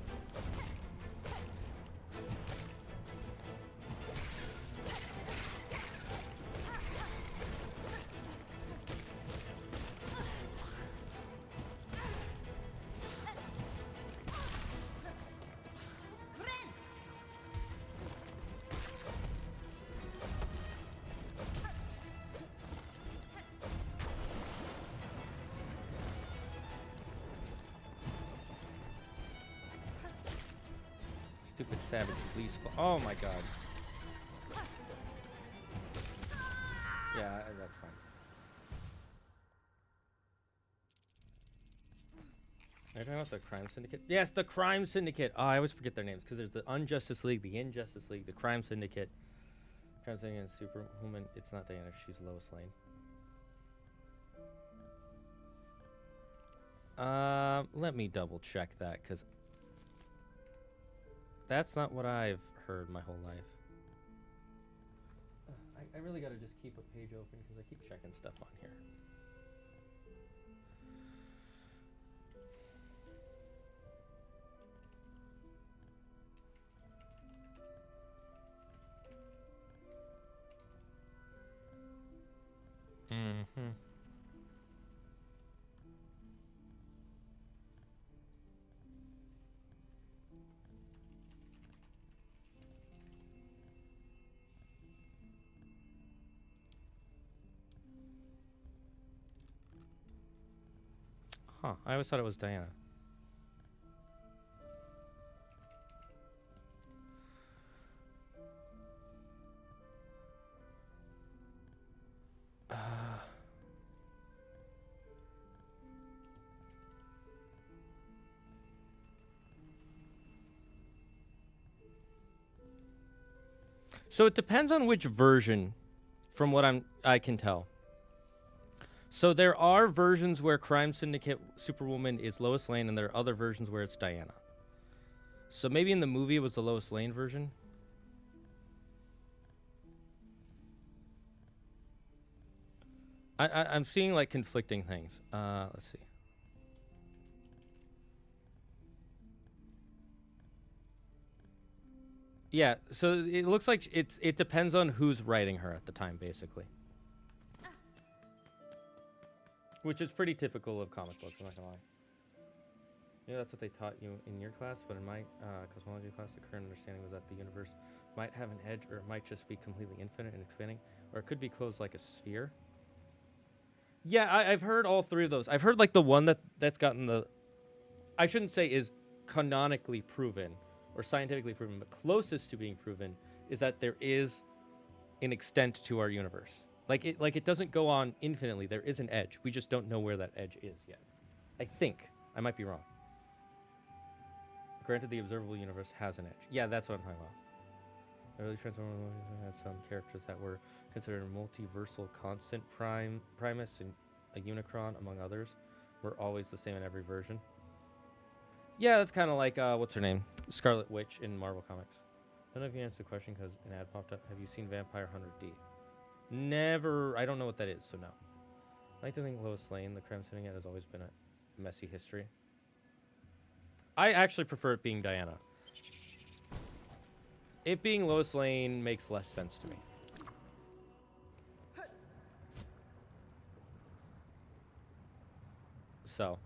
Stupid savage police. Oh my god. Yeah, that's fine. Are you talking about the Crime Syndicate? Yes, the Crime Syndicate. Oh, I always forget their names because there's the Unjustice League, the Injustice League, the Crime Syndicate. Crime Syndicate and Superwoman. It's not Diana. She's Lois Lane. Let me double check that because that's not what I've heard my whole life. I really gotta just keep a page open because I keep checking stuff on here. Mm-hmm. Huh, I always thought it was Diana. So it depends on which version, from what I can tell. So there are versions where Crime Syndicate Superwoman is Lois Lane, and there are other versions where it's Diana. So maybe in the movie it was the Lois Lane version. I'm seeing like conflicting things. Let's see. Yeah, so it looks like it depends on who's writing her at the time, basically. Which is pretty typical of comic books, I'm not gonna lie. Yeah, that's what they taught you in your class, but in my cosmology class, the current understanding was that the universe might have an edge, or it might just be completely infinite and expanding, or it could be closed like a sphere. Yeah, I've heard all three of those. I've heard like the one that's gotten the, I shouldn't say is canonically proven or scientifically proven, but closest to being proven is that there is an extent to our universe. Like it doesn't go on infinitely. There is an edge. We just don't know where that edge is yet. I think. I might be wrong. Granted, the observable universe has an edge. Yeah, that's what I'm talking about. Early Transformers had some characters that were considered multiversal constant Primus and a Unicron, among others, were always the same in every version. Yeah, that's kind of like, what's her name? Scarlet Witch in Marvel Comics. I don't know if you answered the question because an ad popped up. Have you seen Vampire Hunter D? Never. I don't know what that is, so no. I like to think Lois Lane, the Crime Syndicate, has always been a messy history. I actually prefer it being Diana. It being Lois Lane makes less sense to me. So,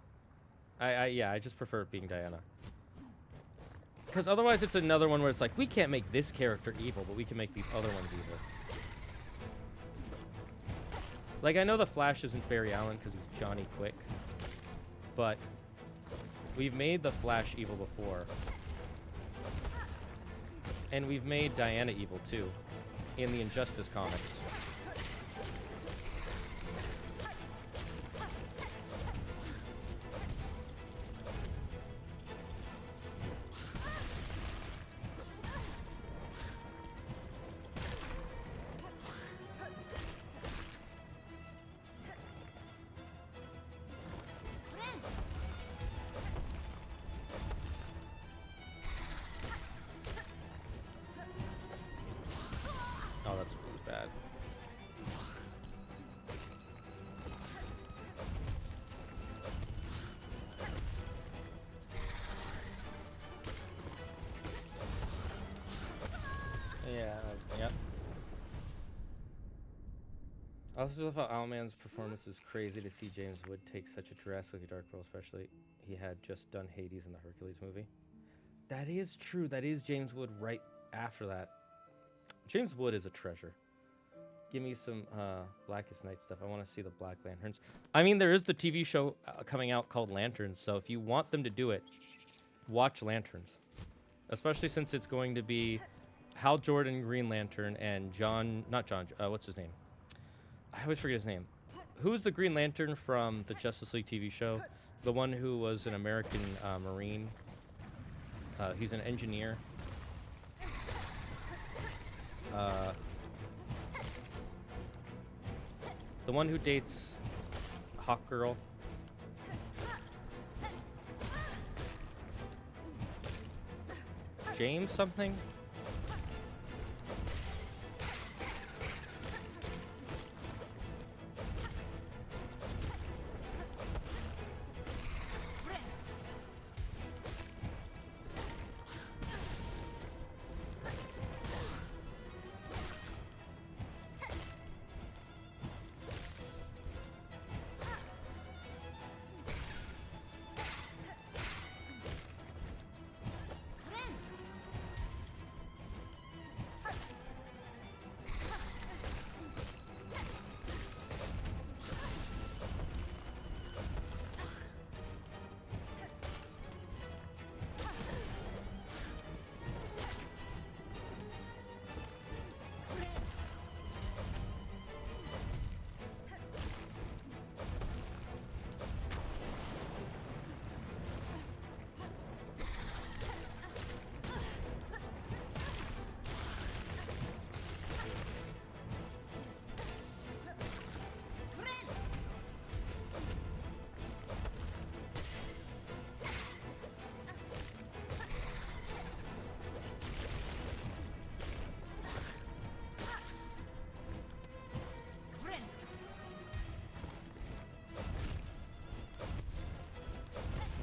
I just prefer it being Diana. Because otherwise it's another one where it's like, we can't make this character evil, but we can make these other ones evil. Like, I know the Flash isn't Barry Allen because he's Johnny Quick, but We've made the Flash evil before. And we've made Diana evil too. In the Injustice comics. Oh, that's really bad. Yeah, yep. I also love how Owlman's performance is crazy to see James Wood take such a drastically dark role, especially he had just done Hades in the Hercules movie. That is true. That is James Wood right after that. James Wood is a treasure. Give me some Blackest Night stuff. I want to see the Black Lanterns. I mean, there is the TV show coming out called Lanterns, so if you want them to do it, watch Lanterns. Especially since it's going to be Hal Jordan, Green Lantern, and what's his name? I always forget his name. Who's the Green Lantern from the Justice League TV show? The one who was an American Marine. He's an engineer. The one who dates Hawk Girl. James something?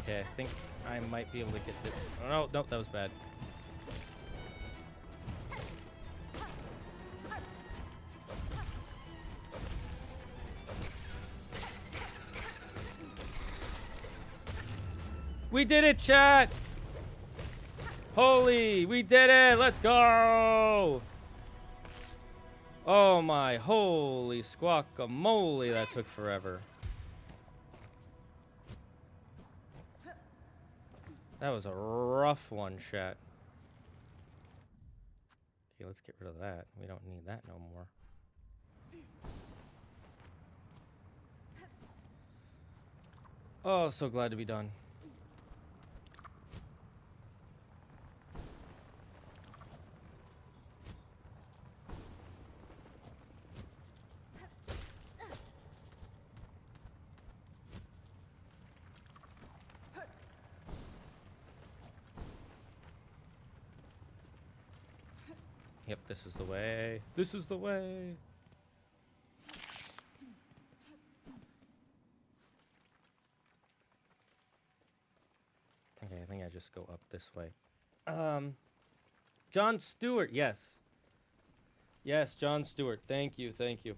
Okay, I think I might be able to get this. Oh, no, nope, that was bad. We did it, chat! Holy, we did it! Let's go! Oh my, holy squawkamole, that took forever. That was a rough one, chat. Okay, let's get rid of that. We don't need that no more. Oh, so glad to be done. Yep, this is the way. This is the way. Okay, I think I just go up this way. John Stewart, yes. Yes, John Stewart. Thank you, thank you.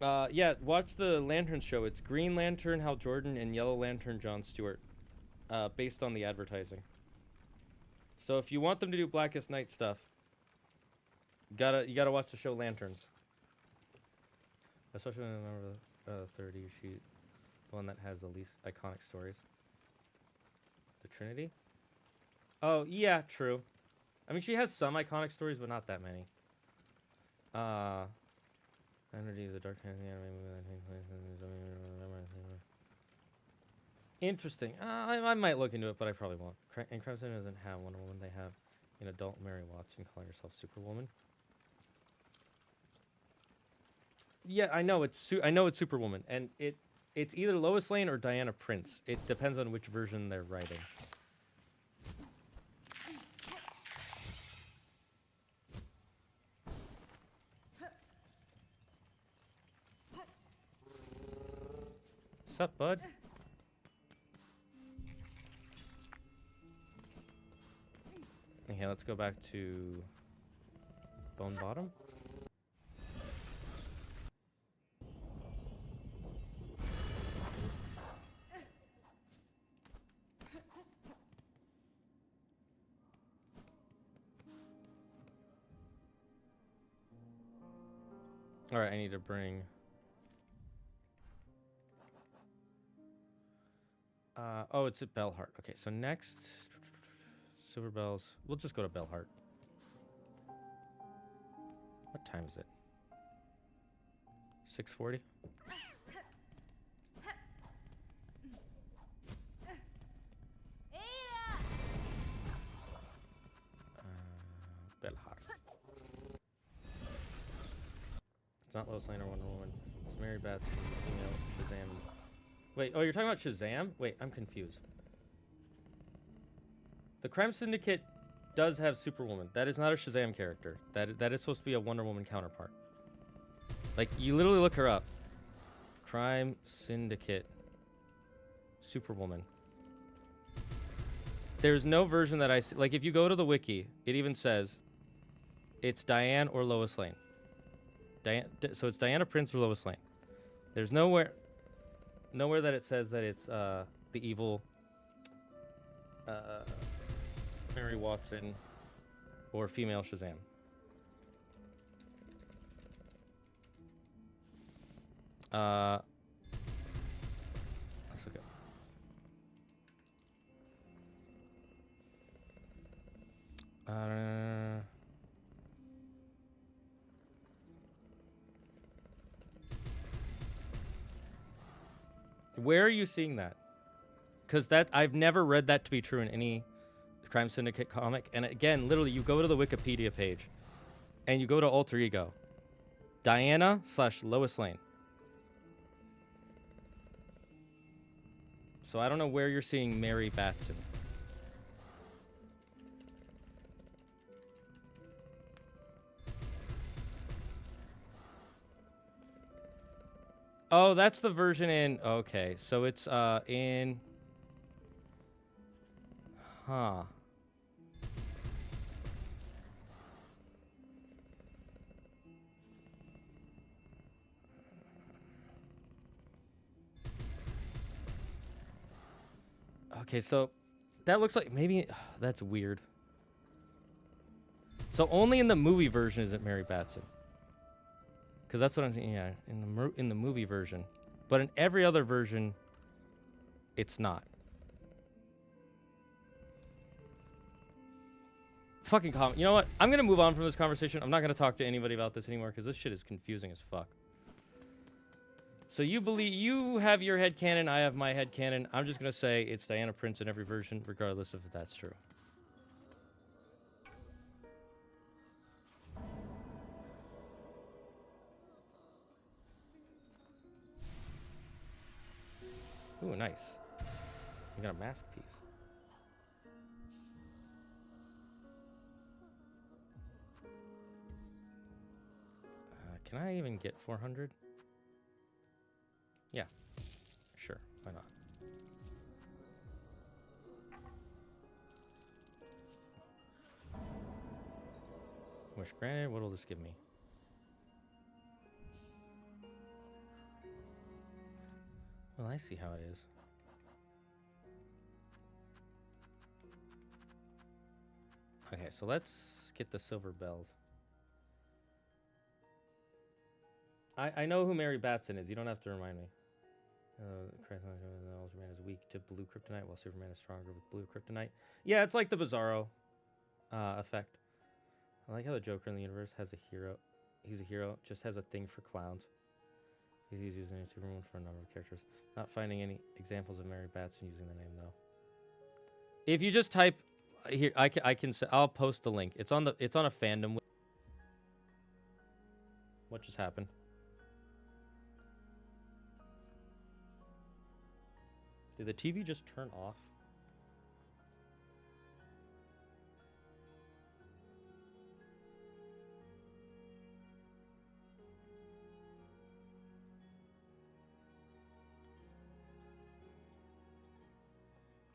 Yeah, watch the Lantern show. It's Green Lantern, Hal Jordan, and Yellow Lantern, John Stewart. Based on the advertising. So if you want them to do Blackest Night stuff, you gotta watch the show Lanterns. Especially when I remember the 30 sheet, the one that has the least iconic stories. The Trinity? Oh, yeah, true. I mean, she has some iconic stories, but not that many. Energy of the Dark Hand of the anime. Interesting. I might look into it, but I probably won't. And Crimson doesn't have Wonder Woman. They have an adult Mary Watson calling herself Superwoman. Yeah, I know it's Superwoman, and it's either Lois Lane or Diana Prince. It depends on which version they're writing. Sup, bud? Okay, let's go back to Bone Bottom. All right, I need to bring. Oh, it's at Bellheart. Okay, so next, Silver Bells. We'll just go to Bellheart. What time is it? 6:40. Bellheart. It's not Lois Lane or Wonder Woman. It's Mary Bats, female Shazam. Wait, oh, you're talking about Shazam? Wait, I'm confused. The Crime Syndicate does have Superwoman. That is not a Shazam character. That is supposed to be a Wonder Woman counterpart. Like, you literally look her up. Crime Syndicate. Superwoman. There's no version that I see. Like, if you go to the wiki, it even says it's Diane or Lois Lane. So it's Diana Prince or Lois Lane. There's nowhere that it says that it's the evil Mary Watson or female Shazam. Let's look up. Where are you seeing that? Because I've never read that to be true in any Crime Syndicate comic. And again, literally, you go to the Wikipedia page, and you go to Alter Ego, Diana/Lois Lane. So I don't know where you're seeing Mary Batson. Oh, that's the version in. Okay, so it's in. Huh. Okay, so that looks like maybe that's weird. So only in the movie version is it Mary Batson. Because that's what I'm saying. Yeah, in the movie version, but in every other version, it's not. Fucking comment. You know what? I'm gonna move on from this conversation. I'm not gonna talk to anybody about this anymore because this shit is confusing as fuck. So you have your headcanon, I have my headcanon. I'm just gonna say it's Diana Prince in every version, regardless of if that's true. Ooh, nice. You got a mask piece. Can I even get 400? Yeah. Sure. Why not? Wish granted. What will this give me? Well, I see how it is. Okay, so let's get the silver bells. I know who Mary Batson is. You don't have to remind me. Superman is weak to blue kryptonite, while Superman is stronger with blue kryptonite. Yeah, it's like the Bizarro effect. I like how the Joker in the universe has a hero. He's a hero, just has a thing for clowns. He's using Superman for a number of characters. Not finding any examples of Mary Batson using the name though. If you just type here, I can I'll post the link. It's on a fandom. What just happened? Did the TV just turn off?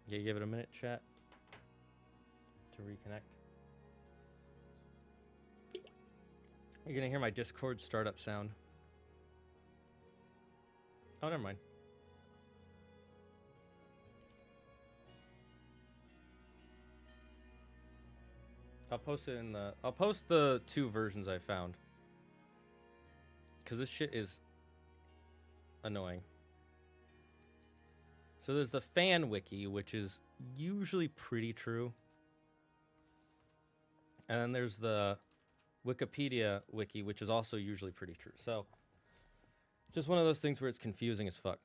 Yeah, give it a minute, chat, to reconnect. You're gonna hear my Discord startup sound. Oh, never mind. I'll post it in the. I'll post the 2 versions I found. Cause this shit is annoying. So there's the fan wiki, which is usually pretty true. And then there's the Wikipedia wiki, which is also usually pretty true. So just one of those things where it's confusing as fuck.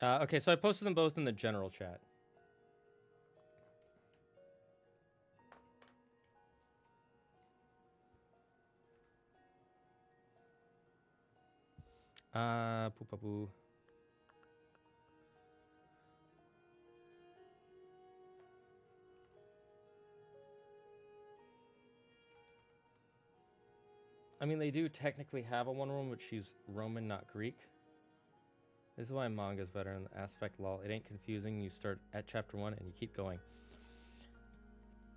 Okay, so I posted them both in the general chat. Poo. I mean, they do technically have a Wonder Woman, but she's Roman, not Greek. This is why manga's better in the aspect lol. It ain't confusing. You start at chapter 1 and you keep going.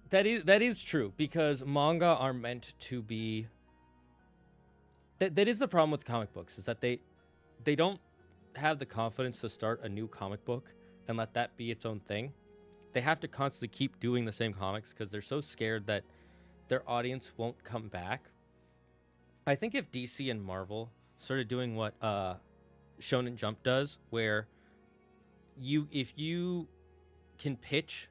That is true, because manga are meant to be. That is the problem with comic books, is that they don't have the confidence to start a new comic book and let that be its own thing. They have to constantly keep doing the same comics because they're so scared that their audience won't come back. I think if DC and Marvel started doing what Shonen Jump does, where if you can pitch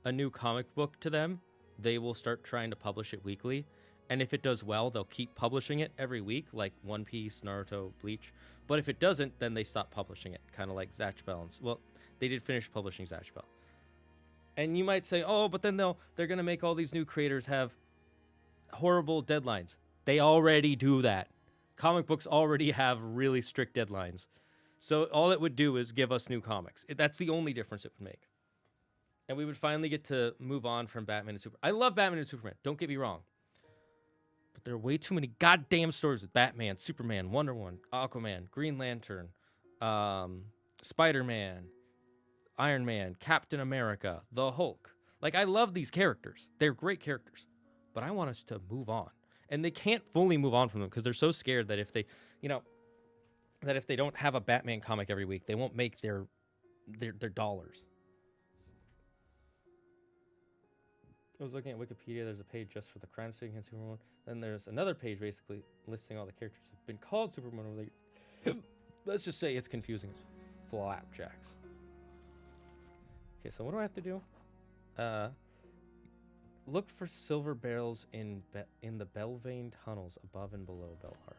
a new comic book to them, they will start trying to publish it weekly. And if it does well, they'll keep publishing it every week, like One Piece, Naruto, Bleach. But if it doesn't, then they stop publishing it, kind of like Zatch Bell. Well, they did finish publishing Zatch Bell. And you might say, oh, but then they're going to make all these new creators have horrible deadlines. They already do that. Comic books already have really strict deadlines. So all it would do is give us new comics. That's the only difference it would make. And we would finally get to move on from Batman and Superman. I love Batman and Superman, don't get me wrong. But there are way too many goddamn stories with Batman, Superman, Wonder Woman, Aquaman, Green Lantern, Spider-Man, Iron Man, Captain America, the Hulk. Like, I love these characters. They're great characters. But I want us to move on. And they can't fully move on from them because they're so scared that if they, that if they don't have a Batman comic every week, they won't make their dollars. I was looking at Wikipedia. There's a page just for the crime scene against Superman. Then there's another page basically listing all the characters that have been called Superman. Let's just say it's confusing as flapjacks. Okay, so what do I have to do? Look for silver barrels in the Belvane tunnels above and below Belhart.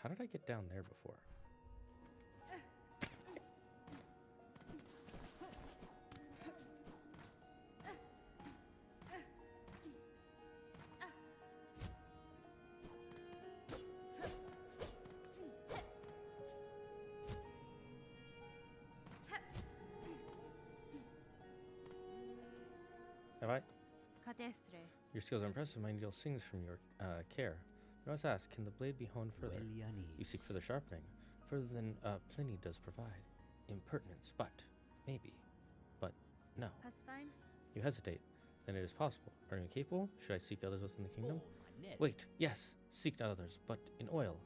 How did I get down there before? Have I? Catestre. Your skills are impressive. My needle sings from your care. I must ask, can the blade be honed further? You seek further sharpening, further than Pliny does provide. Impertinence, but maybe, but no. That's fine. You hesitate. Then it is possible. Are you capable? Should I seek others within the kingdom? Wait, yes, seek not others, but in oil,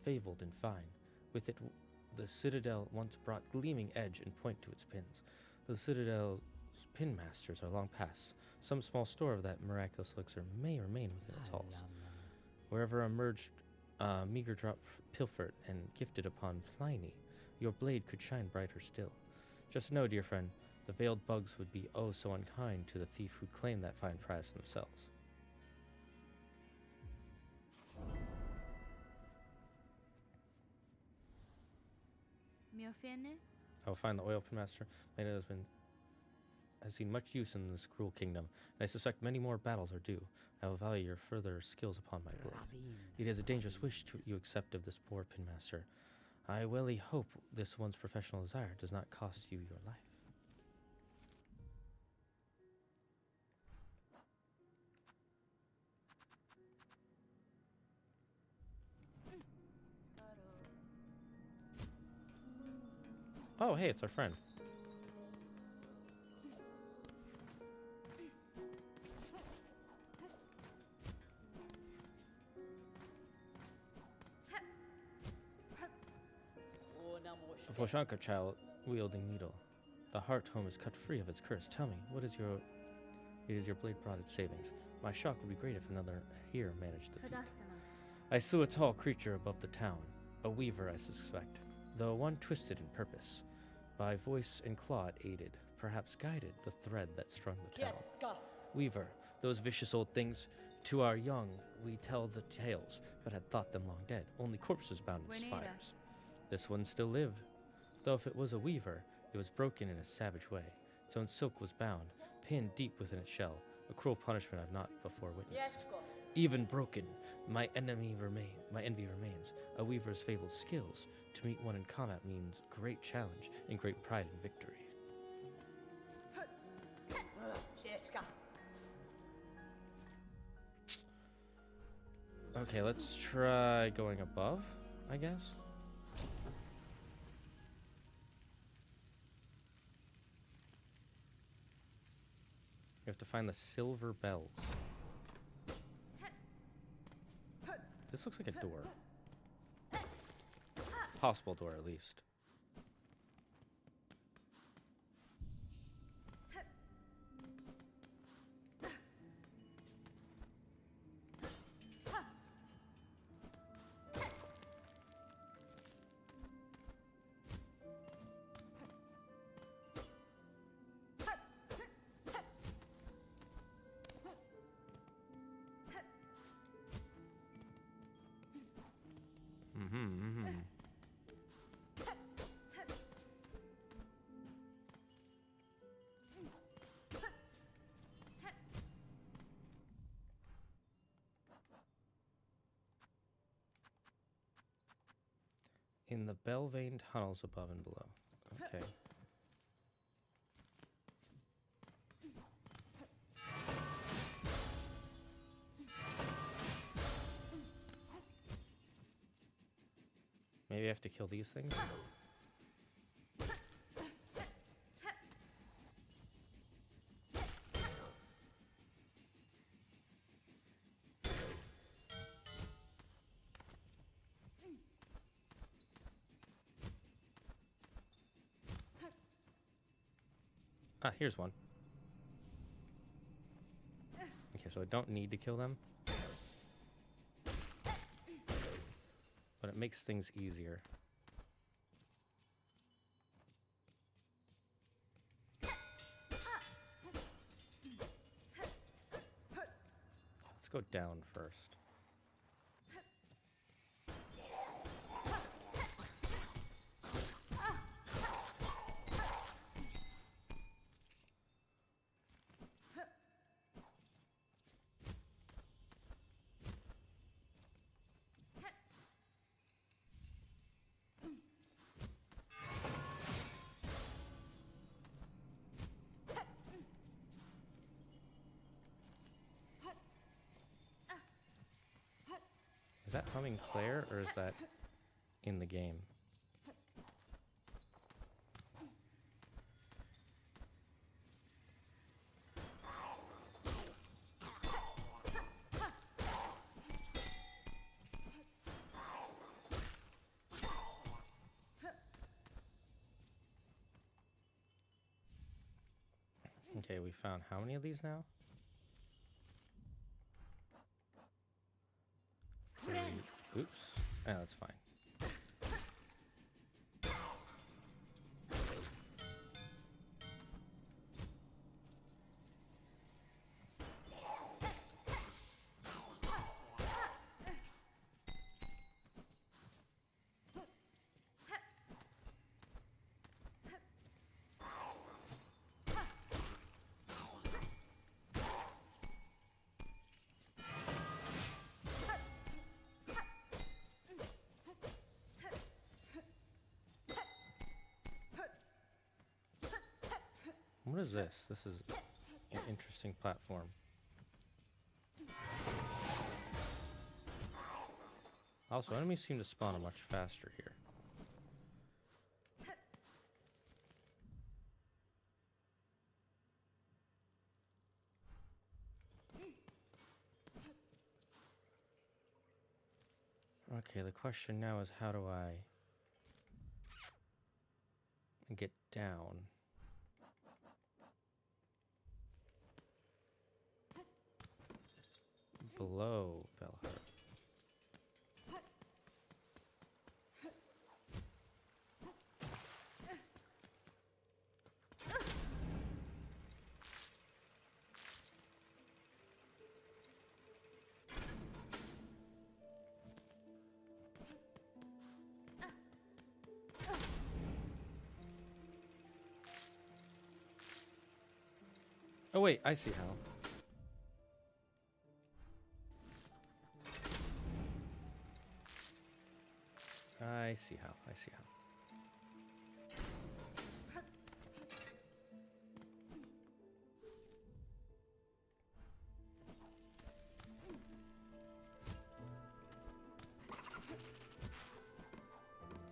fabled and fine. With it, the citadel once brought gleaming edge and point to its pins. The citadel's pin masters are long past. Some small store of that miraculous elixir may remain within its halls. Wherever emerged meager drop pilfered and gifted upon Pliny, your blade could shine brighter still. Just know, dear friend, the veiled bugs would be oh so unkind to the thief who'd claim that fine prize themselves. Miofene? I will find the oil master. My husband has seen much use in this cruel kingdom, and I suspect many more battles are due. I will value your further skills upon my blade. It is a dangerous wish you accept of this poor pinmaster. I welly hope this one's professional desire does not cost you your life. Oh, hey, it's our friend. A Poshanka child wielding needle. The heart home is cut free of its curse. Tell me, what is your... It is your blade brought its savings. My shock would be great if another here managed the feat. I slew a tall creature above the town. A weaver, I suspect. Though one twisted in purpose. By voice and claw it aided, perhaps guided the thread that strung the town. Weaver, those vicious old things, to our young we tell the tales, but had thought them long dead, only corpses bound in spires. This one still lived, though if it was a weaver, it was broken in a savage way. Its own silk was bound, pinned deep within its shell, a cruel punishment I've not before witnessed. Even broken, my envy remains. A weaver's fabled skills. To meet one in combat means great challenge and great pride in victory. Okay, let's try going above, I guess. You have to find the silver bells. This looks like a door. Possible door, at least. In the bell-veined tunnels above and below. Okay. Maybe I have to kill these things? Ah, here's one. Okay, so I don't need to kill them. But it makes things easier. Let's go down first. Is that humming Claire or is that in the game? Okay, we found how many of these now? 3. Oops. Oh, that's fine. What is this? This is an interesting platform. Also, enemies seem to spawn much faster here. Okay, the question now is how do I get down? Below Belhart. Oh wait, I see how. I see how. I see how.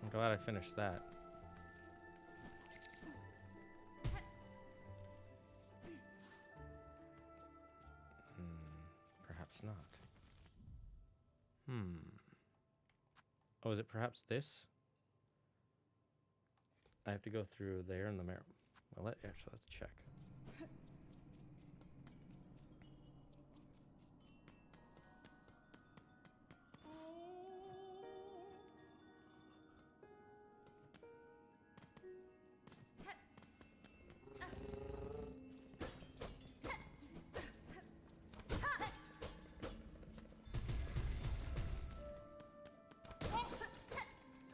I'm glad I finished that. Perhaps not. Oh, is it perhaps this? I have to go through there in the mirror. Well, let's check.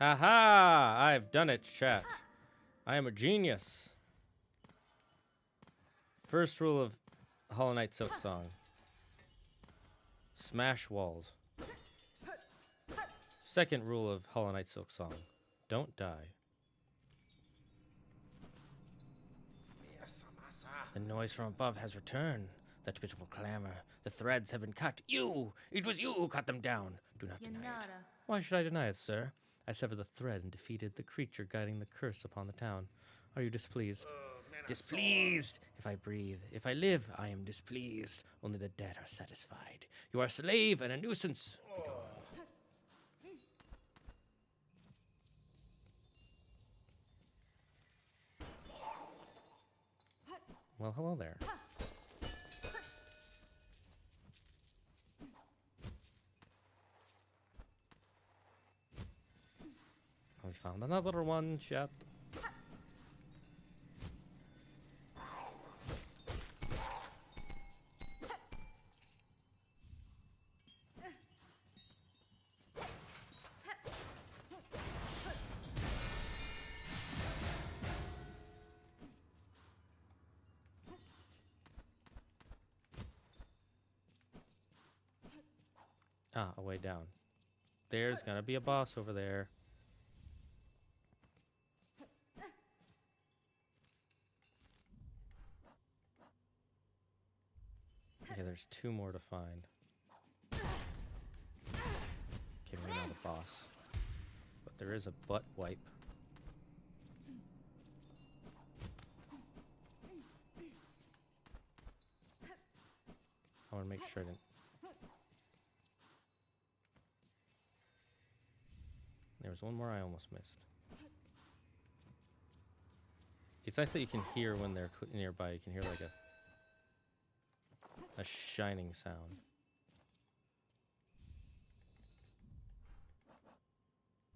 Aha! I've done it, chat. I am a genius. First rule of Hollow Knight Silksong. Smash walls. Second rule of Hollow Knight Silksong. Don't die. The noise from above has returned. That pitiful clamor. The threads have been cut. You! It was you who cut them down. Do not deny it. Why should I deny it, sir? I severed the thread and defeated the creature guiding the curse upon the town. Are you displeased? Displeased! If I breathe, if I live, I am displeased. Only the dead are satisfied. You are a slave and a nuisance. Begone. Well, hello there. We found another one, chat. Ah, a way down. There's gonna be a boss over there. Okay, there's 2 more to find. boss. But there is a butt wipe. I want to make sure I didn't. There was one more I almost missed. It's nice that you can hear when they're nearby. You can hear like a shining sound.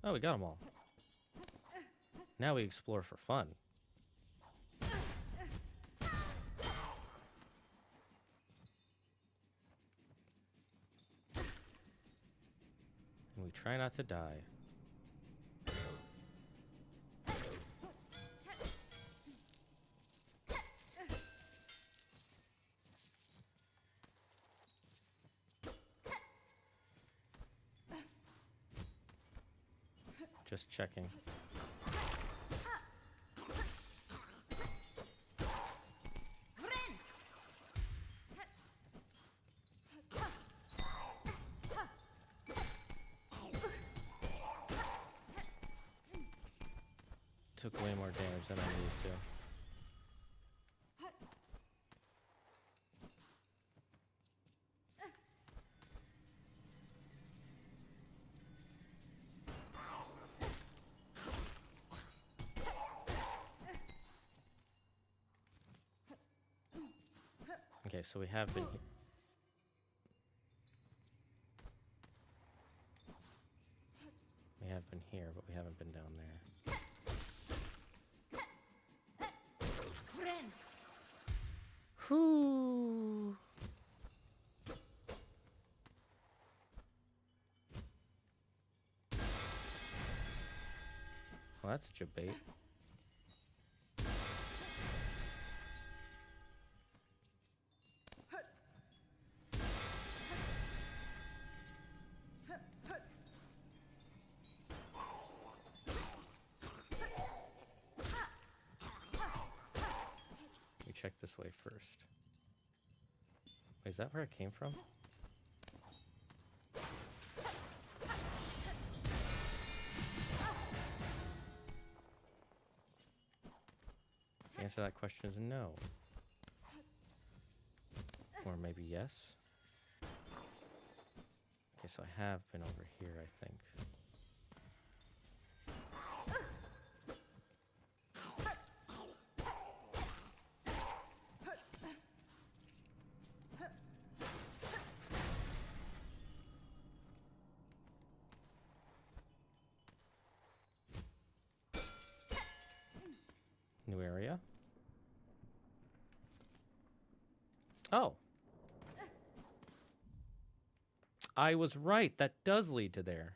Oh, we got them all. Now we explore for fun. And we try not to die. Just checking. Took way more damage than I needed to. Okay, so we have been here. We have been here, but we haven't been down there. Whoo! Well, that's a debate. Check this way first. Wait, is that where it came from? The answer to that question is no. Or maybe yes. Okay, so I have been over here, I think. New area. Oh. I was right. That does lead to there.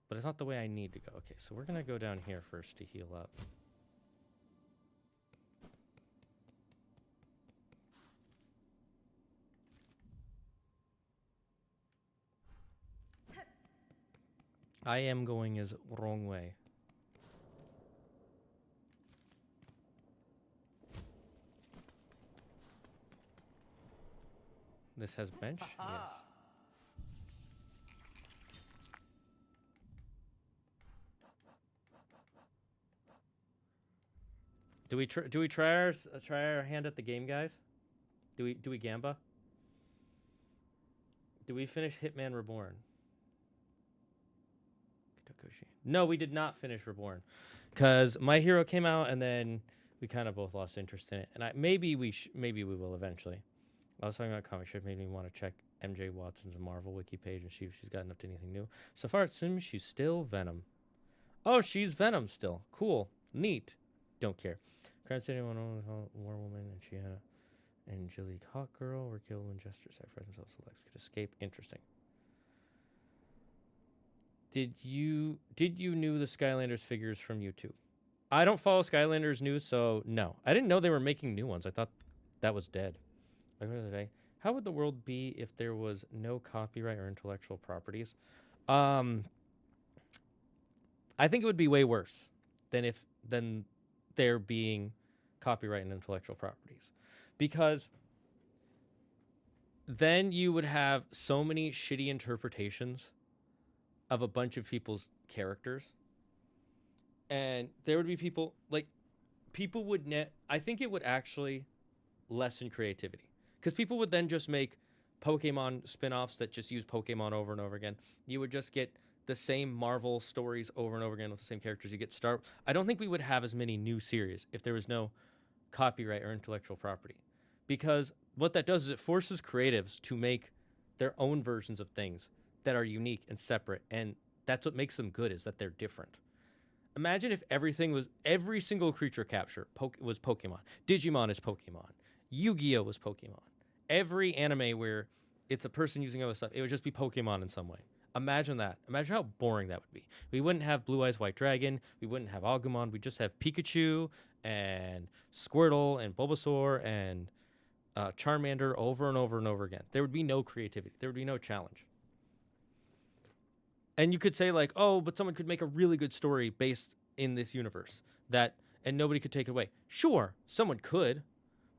But it's not the way I need to go. Okay, so we're going to go down here first to heal up. I am going as wrong way. This has bench? Yes. Do we try our hand at the game, guys? Do we gamba? Do we finish Hitman Reborn? No, we did not finish Reborn, because My Hero came out and then we kind of both lost interest in it. And maybe we will eventually. I was talking about comic strip, made me want to check MJ Watson's Marvel wiki page and see if she's gotten up to anything new. So far, it seems she's still Venom. Oh, she's Venom still. Cool. Neat. Don't care. Crown City went on with War Woman, and she had a Angelique Hawk Girl were killed when Jester sacrificed himself so Lex could escape. Interesting. Did you knew the Skylanders figures from YouTube? I don't follow Skylanders news, so no. I didn't know they were making new ones. I thought that was dead. Like the other day, how would the world be if there was no copyright or intellectual properties? I think it would be way worse than there being copyright and intellectual properties, because then you would have so many shitty interpretations of a bunch of people's characters, and there would be people like people would I think it would actually lessen creativity because people would then just make Pokemon spin-offs that just use Pokemon over and over again. You would just get the same Marvel stories over and over again with the same characters. You get I don't think we would have as many new series if there was no copyright or intellectual property, because what that does is it forces creatives to make their own versions of things that are unique and separate, and that's what makes them good, is that they're different. Imagine if every single creature capture was Pokemon. Digimon is Pokemon. Yu-Gi-Oh was Pokemon. Every anime where it's a person using other stuff, it would just be Pokemon in some way. Imagine that. Imagine how boring that would be. We wouldn't have Blue Eyes White Dragon. We wouldn't have Agumon. We'd just have Pikachu and Squirtle and Bulbasaur and Charmander over and over and over again. There would be no creativity. There would be no challenge. And you could say like, oh, but someone could make a really good story based in this universe and nobody could take it away. Sure, someone could,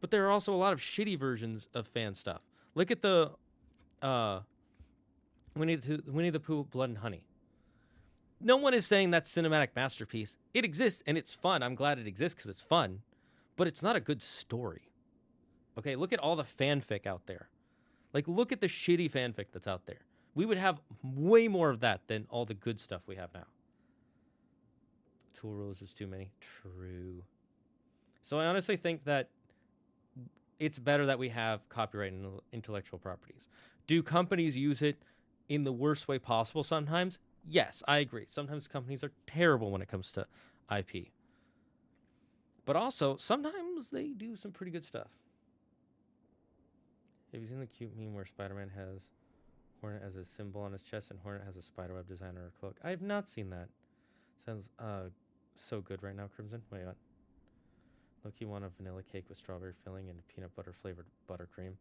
but there are also a lot of shitty versions of fan stuff. Look at the Winnie the Pooh Blood and Honey. No one is saying that's cinematic masterpiece. It exists and it's fun. I'm glad it exists because it's fun, but it's not a good story. Okay, look at all the fanfic out there. Like, look at the shitty fanfic that's out there. We would have way more of that than all the good stuff we have now. Tool rules is too many. True. So I honestly think that it's better that we have copyright and intellectual properties. Do companies use it in the worst way possible sometimes? Yes, I agree. Sometimes companies are terrible when it comes to IP. But also, sometimes they do some pretty good stuff. Have you seen the cute meme where Spider-Man has Hornet as a symbol on his chest and Hornet has a spiderweb design on her cloak? I have not seen that. Sounds so good right now, Crimson. Wait, what? Loki want a vanilla cake with strawberry filling and peanut butter flavored buttercream.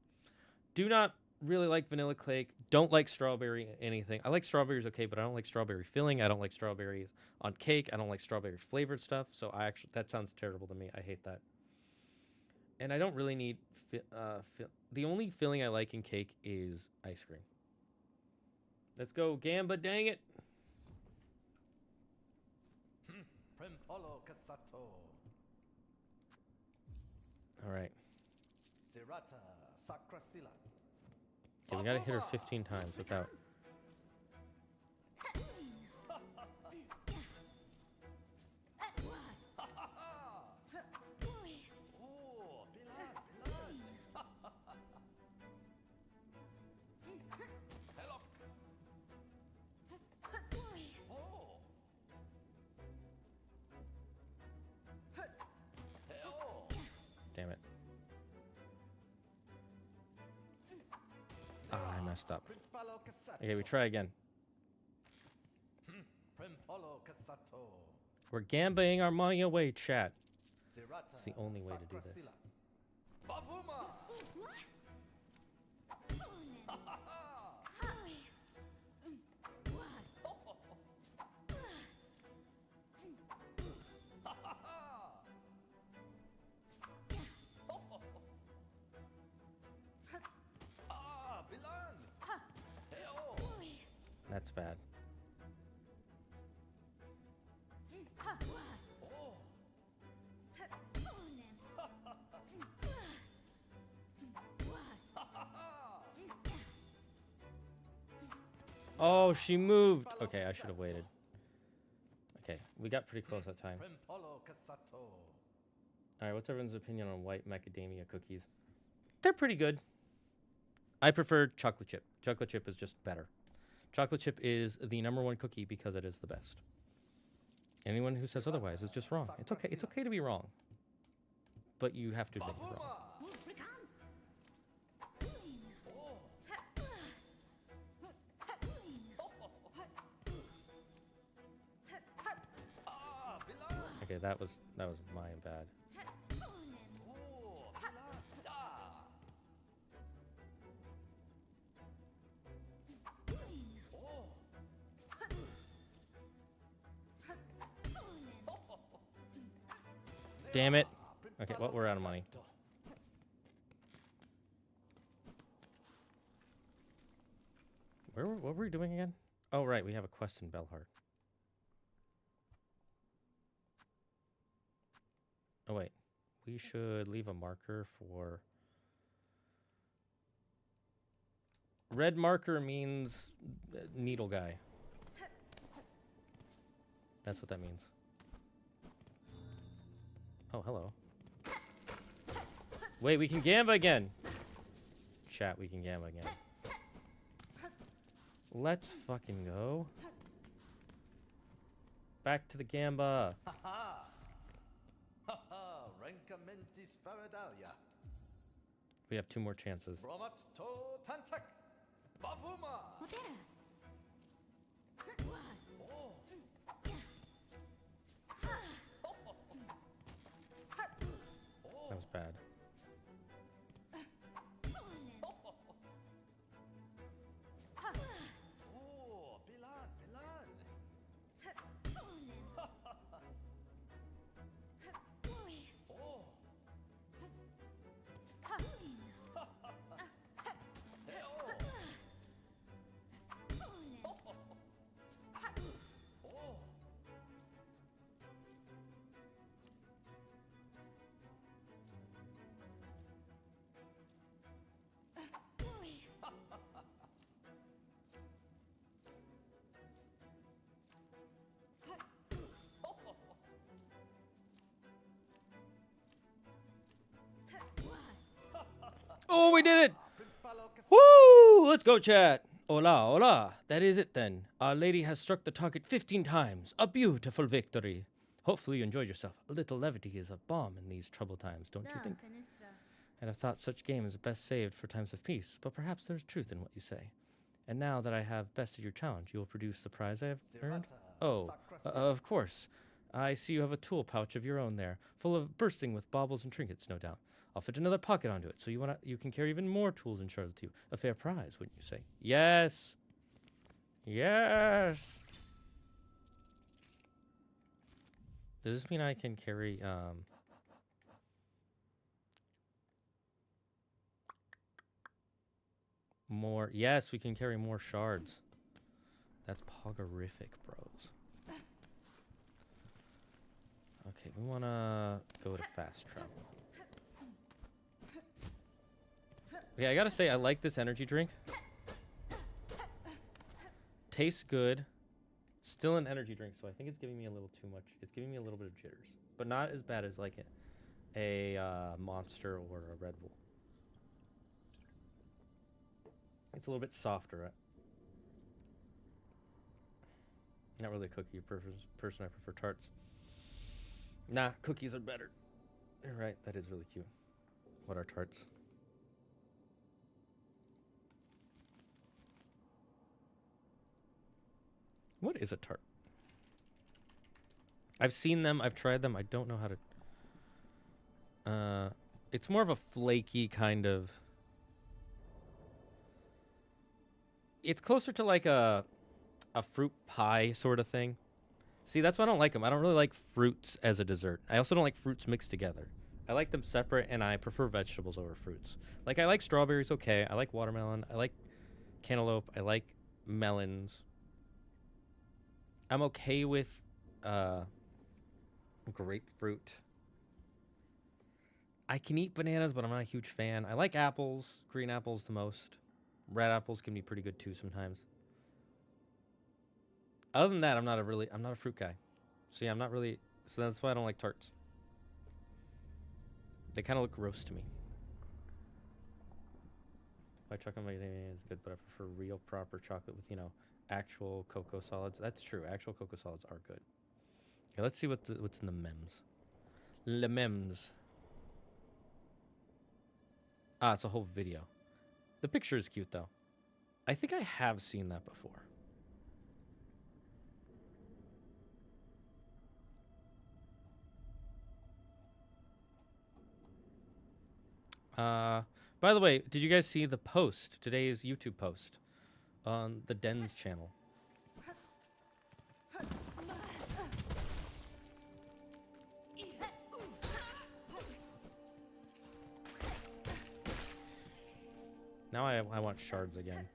Do not really like vanilla cake. Don't like strawberry anything. I like strawberries, okay, but I don't like strawberry filling. I don't like strawberries on cake. I don't like strawberry flavored stuff. So that sounds terrible to me. I hate that. And I don't really need the only filling I like in cake is ice cream. Let's go, Gamba, dang it. All right. Okay, we gotta hit her 15 times without. Damn it. I messed up. Okay, we try again. We're gambling our money away, chat. It's the only way to do this. That's bad. Oh, she moved. Okay, I should have waited. Okay, we got pretty close that time. Alright, what's everyone's opinion on white macadamia cookies? They're pretty good. I prefer chocolate chip. Chocolate chip is just better. Chocolate chip is the #1 cookie because it is the best. Anyone who says otherwise is just wrong. It's okay. It's okay to be wrong. But you have to admit you're wrong. Okay, that was my bad. Damn it. Okay, well, we're out of money. What were we doing again? Oh, right, we have a quest in Belhart. Oh, wait. We should leave a marker for... Red marker means needle guy. That's what that means. Oh, hello. Wait, we can gamba again. Chat, we can gamba again. Let's fucking go. Back to the gamba. Ha ha! Rankamentis faradalia. We have 2 more chances. Bromat to tantak. Bavuma. Oh. That was bad. Oh, Bilan, Bilan. Oh. Oh, we did it! Woo! Let's go, chat. Hola, hola. That is it then. Our lady has struck the target 15 times. A beautiful victory. Hopefully you enjoyed yourself. A little levity is a balm in these troubled times, don't you think? And I thought such games best saved for times of peace, but perhaps there's truth in what you say. And now that I have bested your challenge, you will produce the prize I have earned? Oh, of course. I see you have a tool pouch of your own there, full of bursting with baubles and trinkets, no doubt. I'll fit another pocket onto it, so you can carry even more tools and shards with you. A fair prize, wouldn't you say? Yes! Yes! Does this mean I can carry, more? Yes, we can carry more shards. That's poggerific, bros. Okay, we want to go to fast travel. Okay, I gotta say, I like this energy drink. Tastes good. Still an energy drink, so I think it's giving me a little too much. It's giving me a little bit of jitters. But not as bad as like a Monster or a Red Bull. It's a little bit softer. Right? Not really a cookie person. I prefer tarts. Nah, cookies are better. You're right, that is really cute. What are tarts? What is a tart? I've seen them, I've tried them, I don't know how to... it's more of a flaky kind of... It's closer to like a fruit pie sort of thing. See, that's why I don't like them. I don't really like fruits as a dessert. I also don't like fruits mixed together. I like them separate, and I prefer vegetables over fruits. Like, I like strawberries, okay. I like watermelon. I like cantaloupe. I like melons. I'm okay with grapefruit. I can eat bananas, but I'm not a huge fan. I like apples, green apples the most. Red apples can be pretty good too sometimes. Other than that, I'm not a fruit guy. So yeah, so that's why I don't like tarts. They kind of look gross to me. White chocolate macadamia is good, but I prefer real proper chocolate with, actual cocoa solids. That's true. Actual cocoa solids are good. Okay, let's see what's in the mems. Le mems. Ah, it's a whole video. The picture is cute, though. I think I have seen that before. By the way, did you guys see the post, today's YouTube post on the Den's channel? Now I want shards again.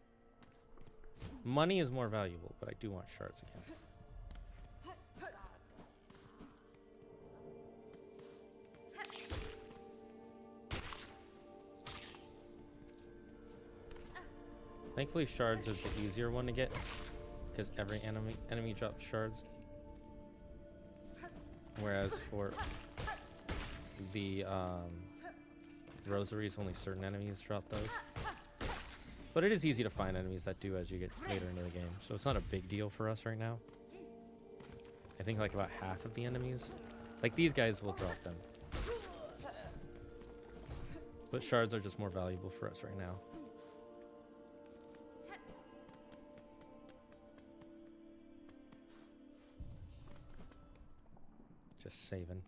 Money is more valuable, but I do want shards again. Thankfully, shards is the easier one to get, because every enemy drops shards. Whereas for the rosaries, only certain enemies drop those. But it is easy to find enemies that do as you get later into the game, so it's not a big deal for us right now. I think like about half of the enemies, like these guys, will drop them. But shards are just more valuable for us right now. Just saving.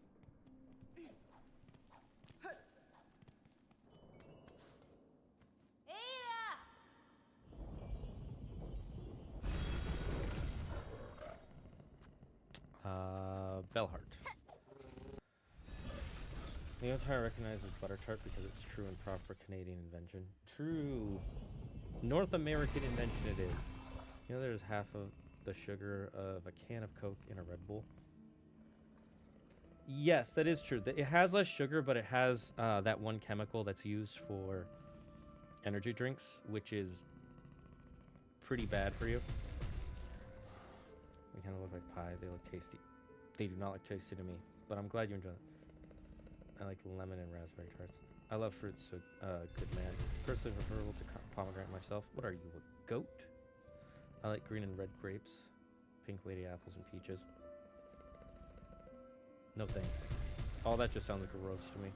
Bellheart. The entire recognizes butter tart because it's true and proper Canadian invention. True. North American invention it is. You know, there's half of the sugar of a can of Coke in a Red Bull. Yes, that is true. It has less sugar, but it has that one chemical that's used for energy drinks, which is pretty bad for you. They kind of look like pie. They look tasty. They do not look tasty to me, but I'm glad you enjoy it. I like lemon and raspberry tarts. I love fruits, so good man. Personally preferable to pomegranate myself. What are you, a goat? I like green and red grapes, pink lady apples, and peaches. No thanks. All that just sounds like a roast to me.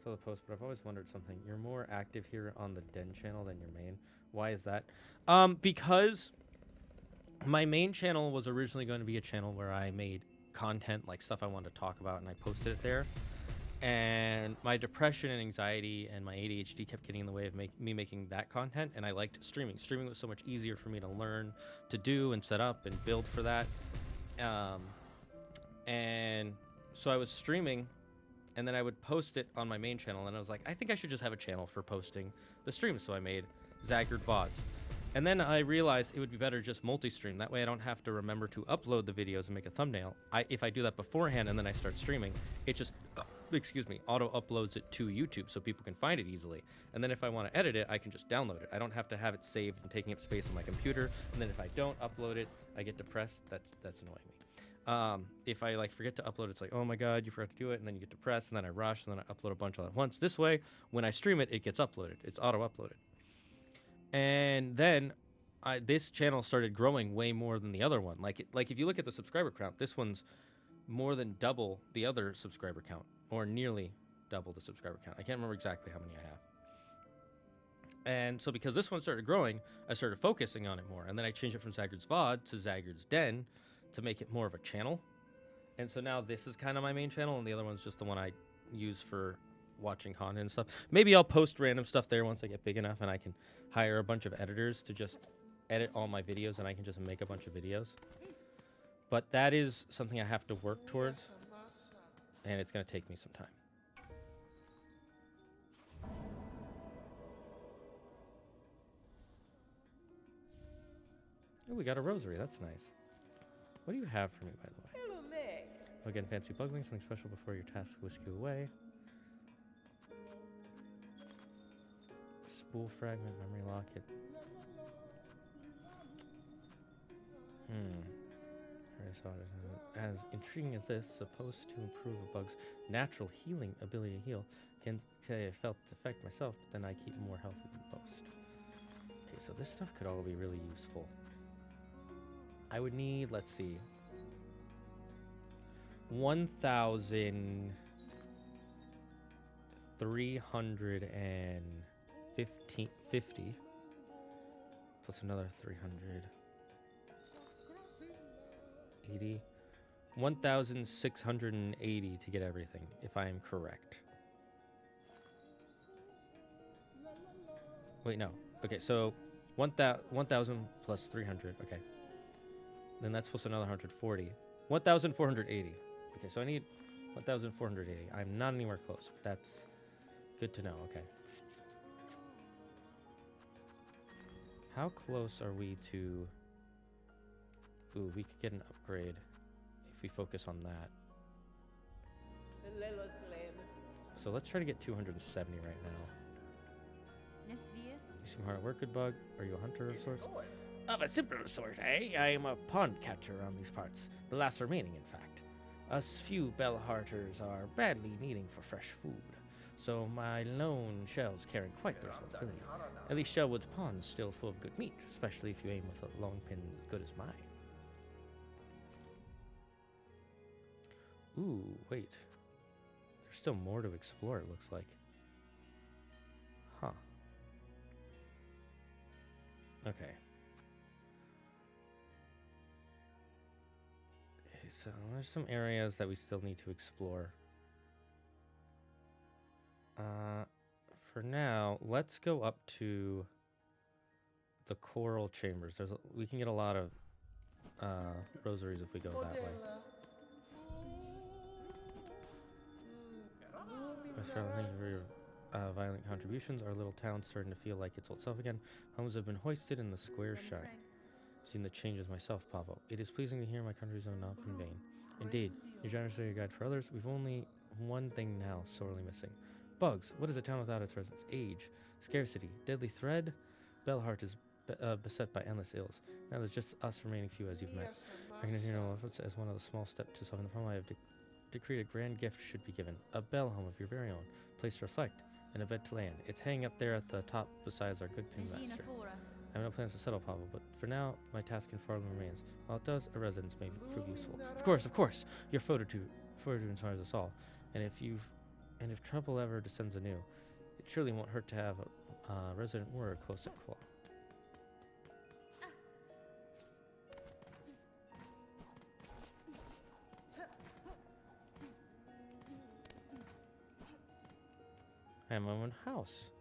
Saw the post, but I've always wondered something. You're more active here on the Den channel than your main. Why is that? Because my main channel was originally going to be a channel where I made content, like stuff I wanted to talk about, and I posted it there. And my depression and anxiety and my ADHD kept getting in the way of me making that content, and I liked streaming. Streaming was so much easier for me to learn to do and set up and build for that. And so I was streaming, and then I would post it on my main channel, and I was like, I think I should just have a channel for posting the streams. So I made Zagard VODs. And then I realized it would be better just multi-stream. That way I don't have to remember to upload the videos and make a thumbnail. If I do that beforehand and then I start streaming, it just, auto-uploads it to YouTube so people can find it easily. And then if I want to edit it, I can just download it. I don't have to have it saved and taking up space on my computer. And then if I don't upload it, I get depressed. That's annoying me. If I forget to upload, it's like, oh my god, you forgot to do it, and then you get depressed, and then I rush, and then I upload a bunch all at once. This way, when I stream it, it gets uploaded. It's auto-uploaded. And then this channel started growing way more than the other one. Like if you look at the subscriber count, this one's more than double the other subscriber count, or nearly double the subscriber count. I can't remember exactly how many I have. And so because this one started growing, I started focusing on it more. And then I changed it from Zagard's VOD to Zagard's Den to make it more of a channel. And so now this is kind of my main channel, and the other one's just the one I use for watching content and stuff. Maybe I'll post random stuff there once I get big enough and I can hire a bunch of editors to just edit all my videos, and I can just make a bunch of videos. But that is something I have to work towards, and it's going to take me some time. Oh, we got a rosary. That's nice. What do you have for me, by the way? Again, fancy bugling, something special before your tasks whisk you away. Spool fragment, memory locket. I saw it as intriguing as this, supposed to improve a bug's natural healing ability to heal. Can't say I felt the effect myself, but then I keep more healthy than most. Okay, so this stuff could all be really useful. I would need, let's see, 1,350 plus another 380, 1,680 to get everything, if I am correct. Wait, no. Okay, so 1,000 plus 300. Okay. Then that's plus another 140. 1,480. Okay, so I need 1,480. I'm not anywhere close. But that's good to know. Okay. how close are we to... Ooh, we could get an upgrade if we focus on that. So let's try to get 270 right now. You seem hard at work, good bug. Are you a hunter of sorts? Of a simpler sort, eh? I am a pond catcher around these parts. The last remaining, in fact. Us few bellhearters are badly needing for fresh food. So my lone shell's carrying quite the responsibility. At least Shellwood's pond's still full of good meat, especially if you aim with a long pin as good as mine. Ooh, wait. There's still more to explore, it looks like. Huh. Okay. So there's some areas that we still need to explore. For now, let's go up to the coral chambers. We can get a lot of rosaries if we go that way. Thank you for your violent contributions. Our little town's starting to feel like its old self again. Homes have been hoisted and the squares shine. I've seen the changes myself, Pavo. It is pleasing to hear my country's own not in vain. Indeed, your generosity your guide for others. We've only one thing now sorely missing. Bugs. What is a town without its residents? Age, scarcity, deadly thread. Bellheart is beset by endless ills. Now there's just us remaining few as you've met. I can hear no efforts as one of the small steps to solving the problem. I have decreed a grand gift should be given. A bell home of your very own. Place to reflect. And a bed to lay in. It's hanging up there at the top besides our good pinmaster. I have no plans to settle, Pablo, but for now, my task in Farland remains. While it does, a residence may prove useful. Of course, your fortitude inspires us all. And if trouble ever descends anew, it surely won't hurt to have a resident warrior close at claw. I have my own house.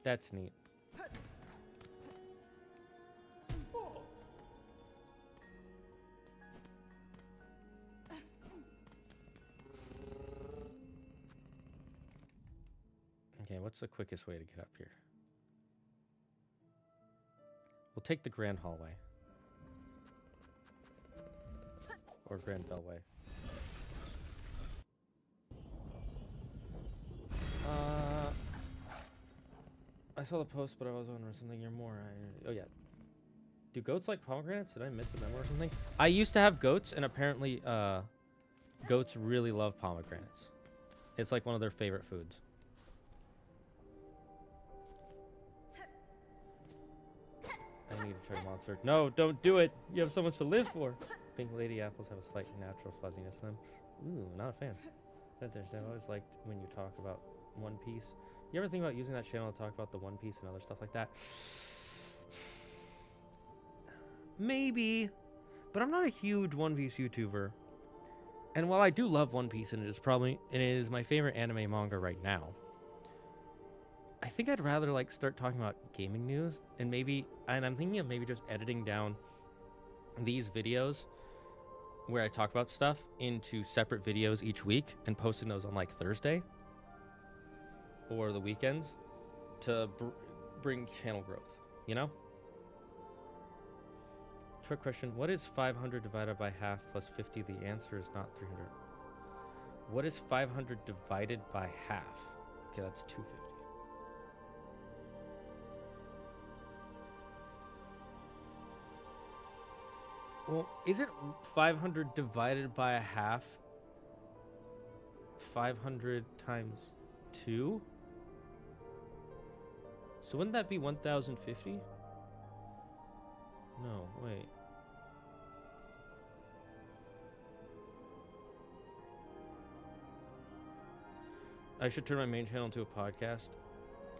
That's neat. Okay, what's the quickest way to get up here? We'll take the grand hallway. Or grand bellway. I saw the post, but I was wondering something here more. Oh yeah. Do goats like pomegranates? Did I miss a memo or something? I used to have goats, and apparently goats really love pomegranates. It's like one of their favorite foods. I need to try monster. No, don't do it. You have so much to live for. Pink lady apples have a slight natural fuzziness to them. Ooh, not a fan. I've always liked when you talk about One Piece. You ever think about using that channel to talk about the One Piece and other stuff like that? Maybe. But I'm not a huge One Piece YouTuber. And while I do love One Piece, and it is my favorite anime manga right now, I think I'd rather like start talking about gaming news, and I'm thinking of maybe just editing down these videos where I talk about stuff into separate videos each week and posting those on like Thursday or the weekends to bring channel growth, you know? Trick question. What is 500 divided by half plus 50? The answer is not 300. What is 500 divided by half? Okay, that's 250. Well, isn't 500 divided by a half 500 times 2? So wouldn't that be 1050? No, wait. I should turn my main channel into a podcast.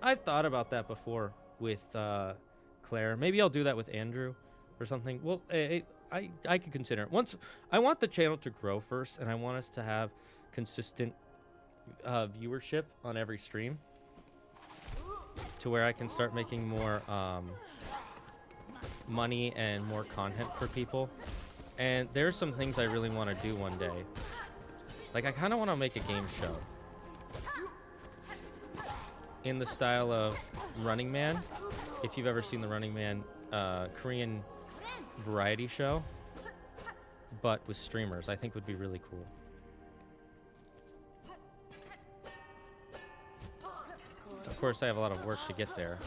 I've thought about that before with Claire. Maybe I'll do that with Andrew or something. Well, I could consider it. I want the channel to grow first, and I want us to have consistent viewership on every stream to where I can start making more money and more content for people. And there's some things I really want to do one day. Like, I kind of want to make a game show in the style of Running Man. If you've ever seen the Running Man Korean variety show, but with streamers, I think would be really cool. Of course, I have a lot of work to get there.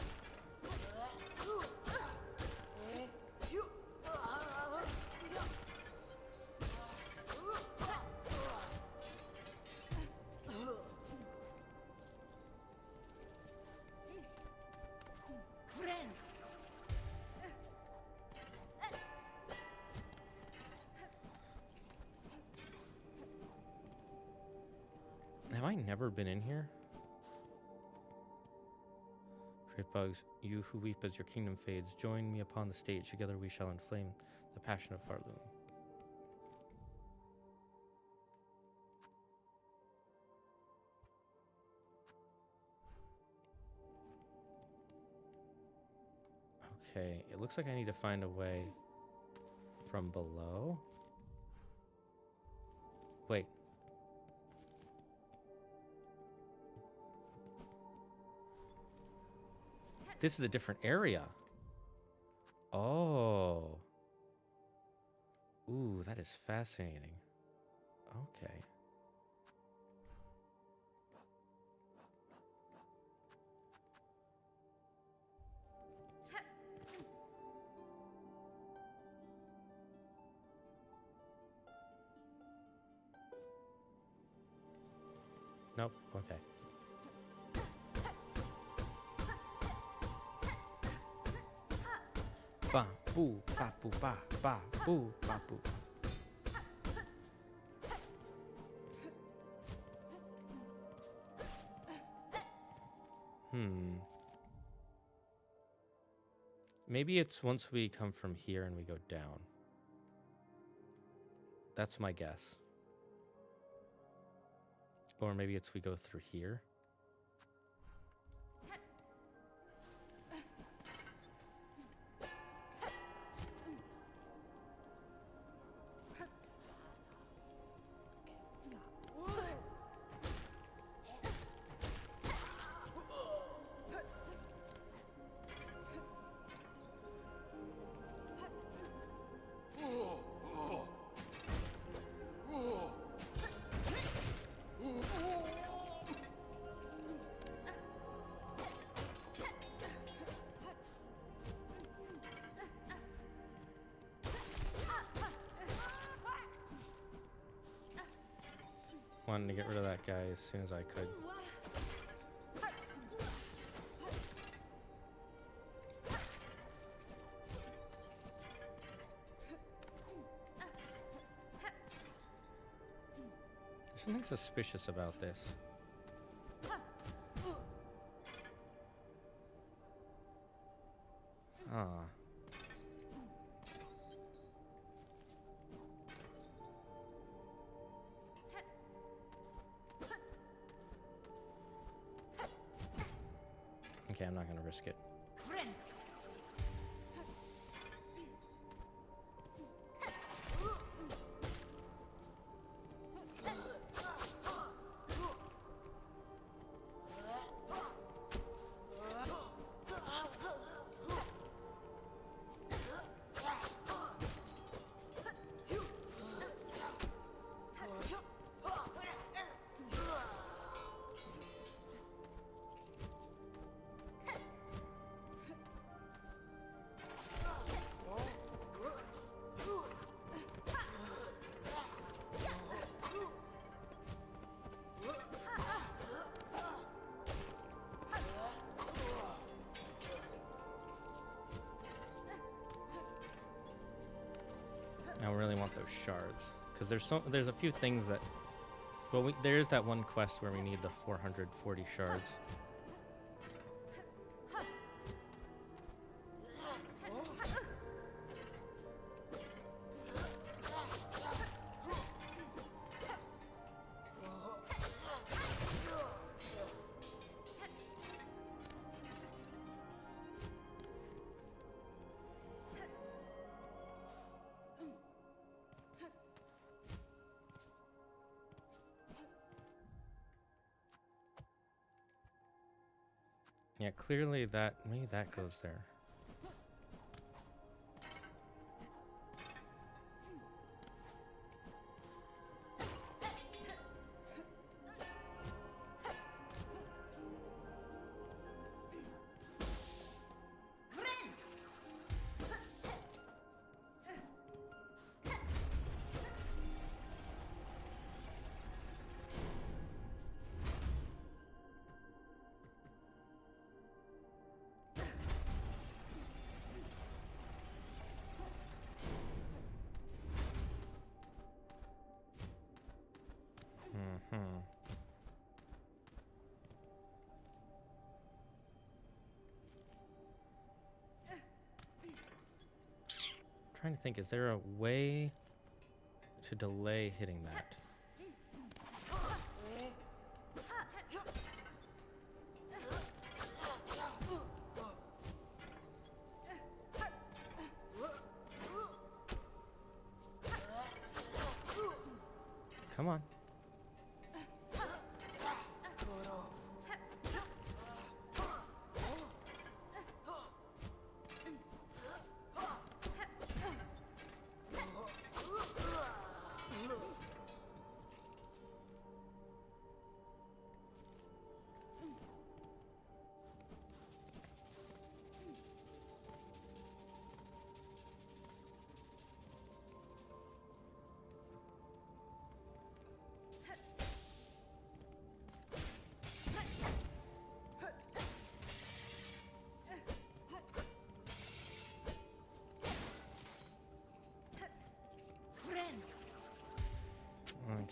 Have I never been in here? Great bugs, you who weep as your kingdom fades, join me upon the stage. Together we shall inflame the passion of Farloom. Okay, it looks like I need to find a way from below. Wait. This is a different area. Oh. Ooh, that is fascinating. Okay. Nope. Okay. Ba boo ba boo ba ba boo ba boo. Maybe it's once we come from here and we go down. That's my guess. Or maybe it's we go through here. Wanted to get rid of that guy as soon as I could. There's something suspicious about this. Ah. Okay, I'm not gonna risk it. I really want those shards because there's a few things that, well, there is that one quest where we need the 440 shards. Yeah, clearly that, maybe that goes there. Hmm. Trying to think, is there a way to delay hitting that? Come on.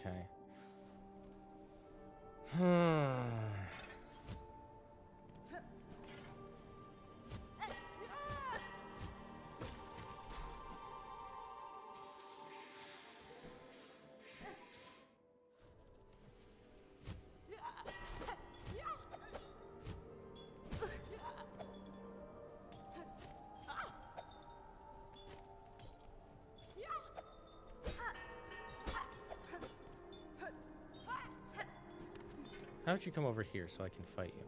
Okay. How about you come over here so I can fight you?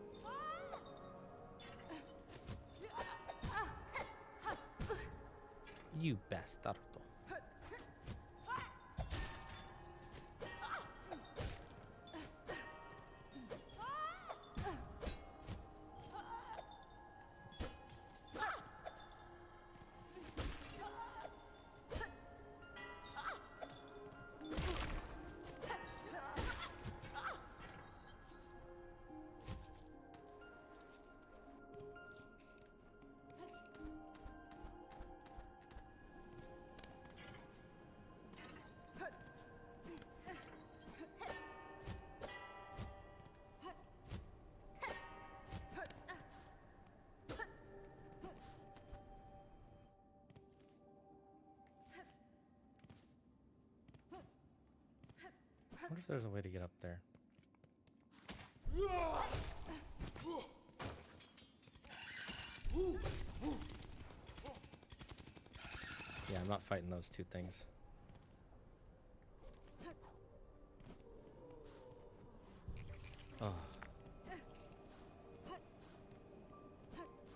You bastardo. I wonder if there's a way to get up there. Yeah, I'm not fighting those two things. Oh.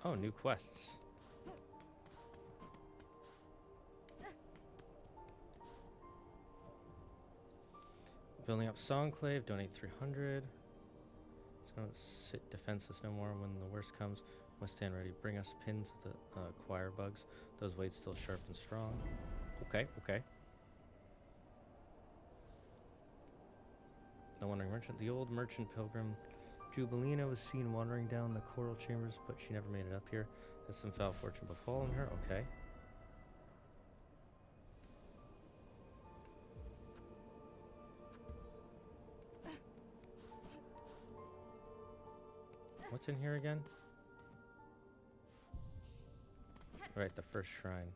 Oh, new quests. Building up Songclave, donate 300. So don't sit defenseless no more when the worst comes. Must stand ready. Bring us pins to acquire bugs. Those weights still sharp and strong. Okay, okay. The Wandering Merchant. The old merchant pilgrim Jubilina was seen wandering down the coral chambers, but she never made it up here. Has some foul fortune befallen her? Okay. What's in here again? Right, the first shrine.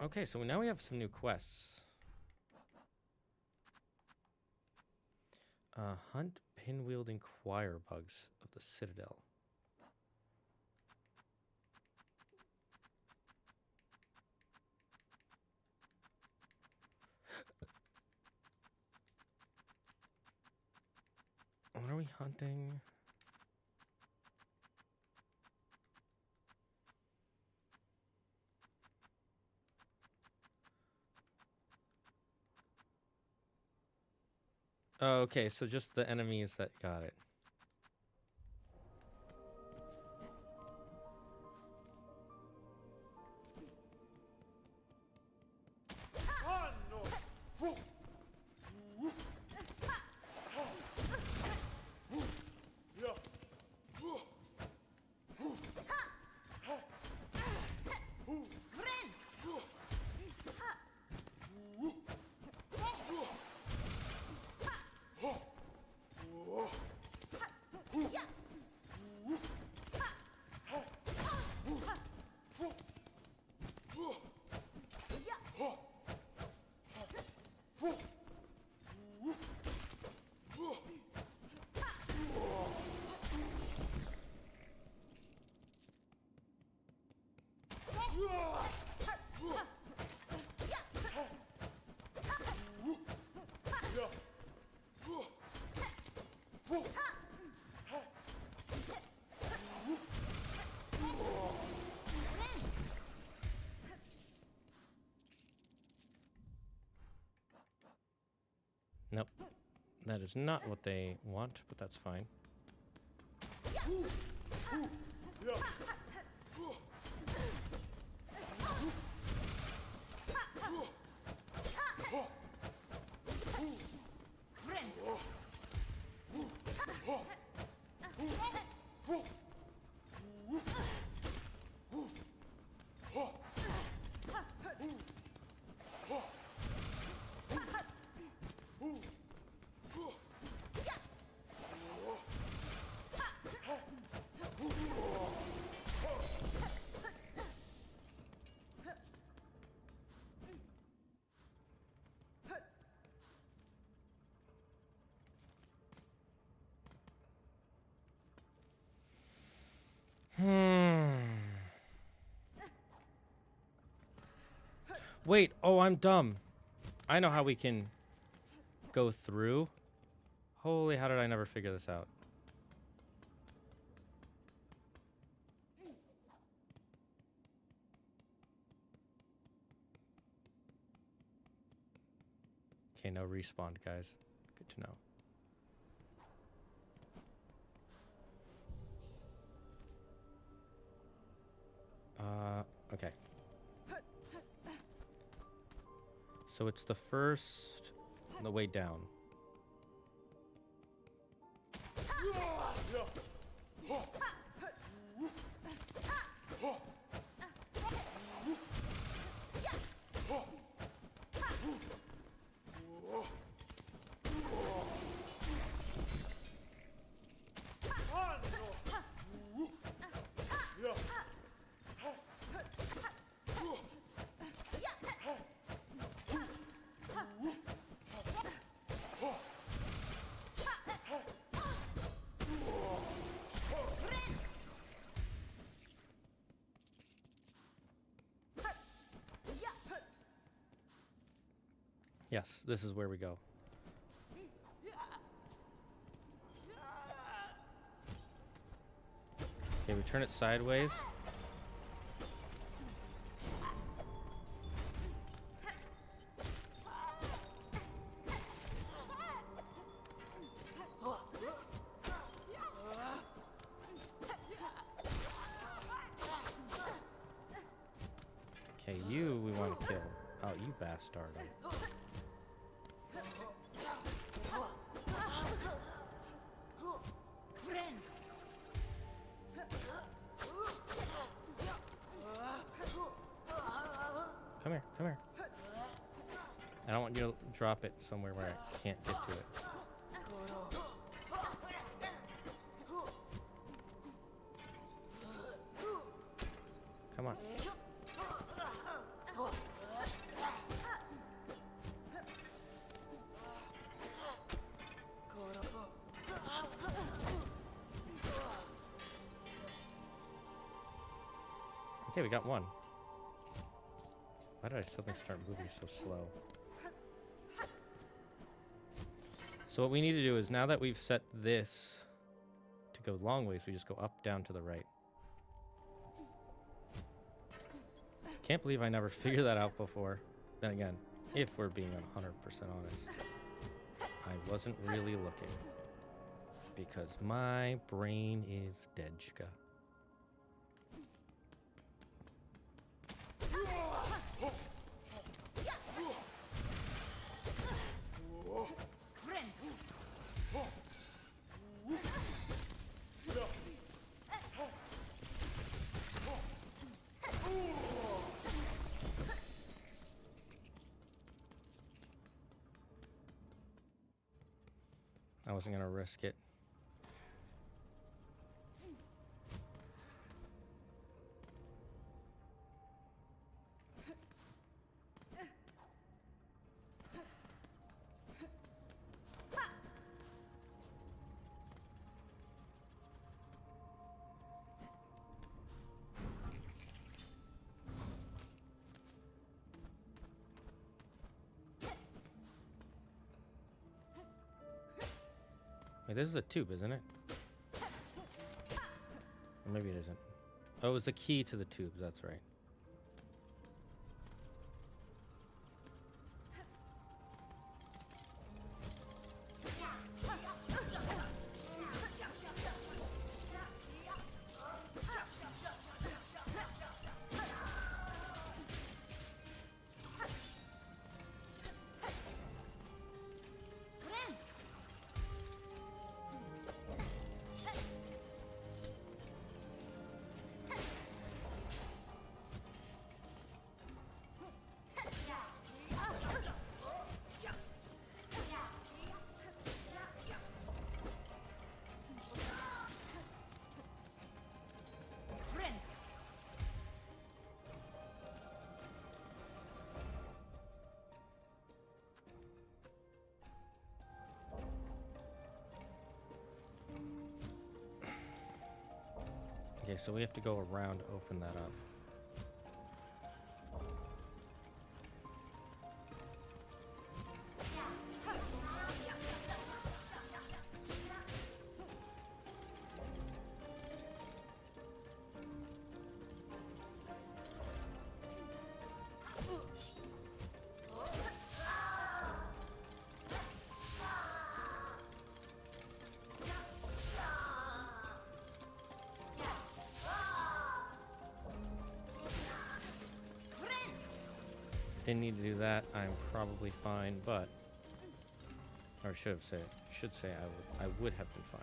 Okay, so now we have some new quests. Hunt pinwielding choir bugs of the Citadel. What are we hunting? Oh, okay, so just the enemies that got it. Nope. That is not what they want, but that's fine. Wait, oh, I'm dumb. I know how we can go through. Holy, how did I never figure this out? Okay, no respawn, guys. Good to know. Okay. So it's the first, the way down. Yes, this is where we go. Okay, we turn it sideways. Okay, you we want to kill. Oh, you bastard. Come here, come here. I don't want you to drop it somewhere where I can't get to it. Come on. Okay, we got one. Why did I suddenly start moving so slow? So what we need to do is, now that we've set this to go long ways, we just go up, down, to the right. Can't believe I never figured that out before. Then again, if we're being 100% honest, I wasn't really looking. Because my brain is deadka. I wasn't gonna risk it. Wait, this is a tube, isn't it? Or maybe it isn't. Oh, it was the key to the tubes, that's right. Okay, so we have to go around to open that up. Didn't need to do that. I'm probably fine, but, or should say I would have been fine.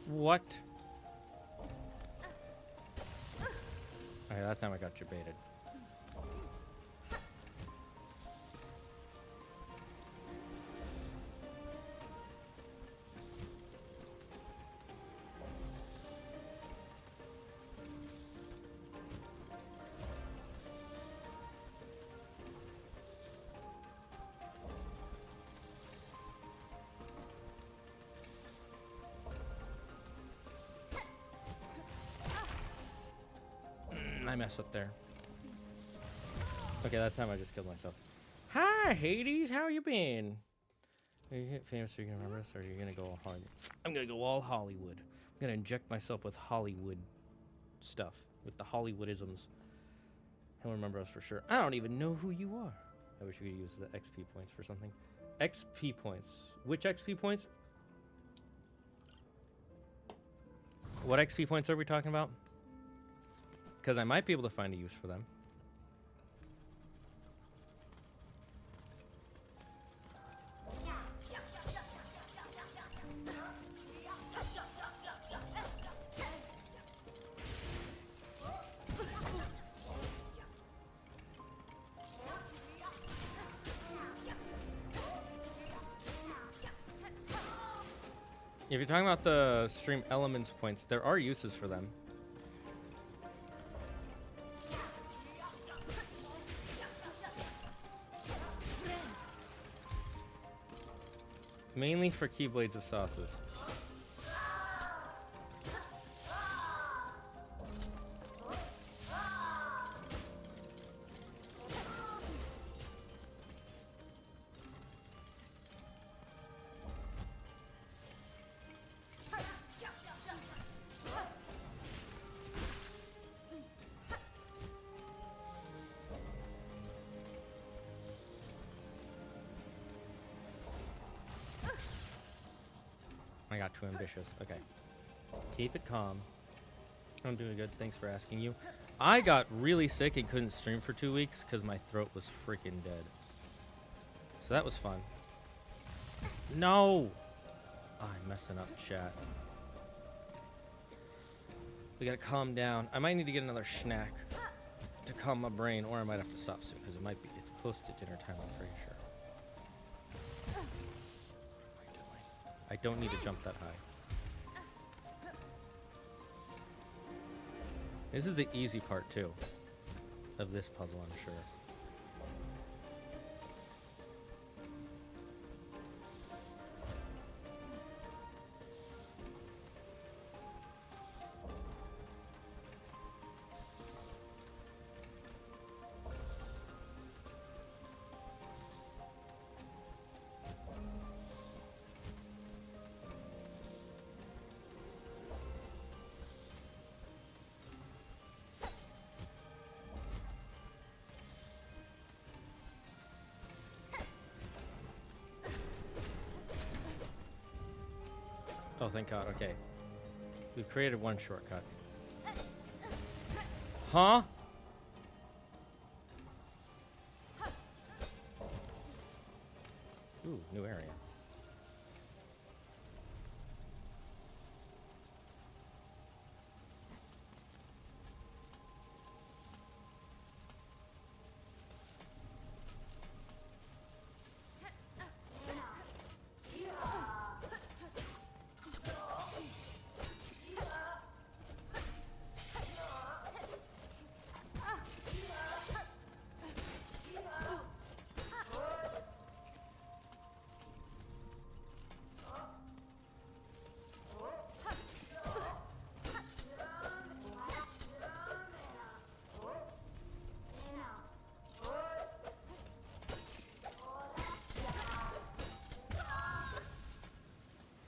What? Alright, that time I got you baited. I messed up there. Okay, that time I just killed myself. Hi, Hades. How you been? Are you famous so you can remember us, or are you gonna go all Hollywood? I'm gonna go all Hollywood. I'm gonna inject myself with Hollywood stuff, with the Hollywoodisms. He'll remember us for sure. I don't even know who you are. I wish we could use the XP points for something. XP points. Which XP points? What XP points are we talking about? Because I might be able to find a use for them. If you're talking about the stream elements points, there are uses for them. Mainly for keyblades of sauces. I got too ambitious. Okay. Keep it calm. I'm doing good. Thanks for asking you. I got really sick and couldn't stream for 2 weeks because my throat was freaking dead. So that was fun. No! Oh, I'm messing up chat. We gotta calm down. I might need to get another snack to calm my brain, or I might have to stop soon because it's close to dinner time, I'm pretty sure. I don't need to jump that high. This is the easy part, too, of this puzzle, I'm sure. Oh, thank God. Okay. We've created one shortcut. Huh? Ooh, new area.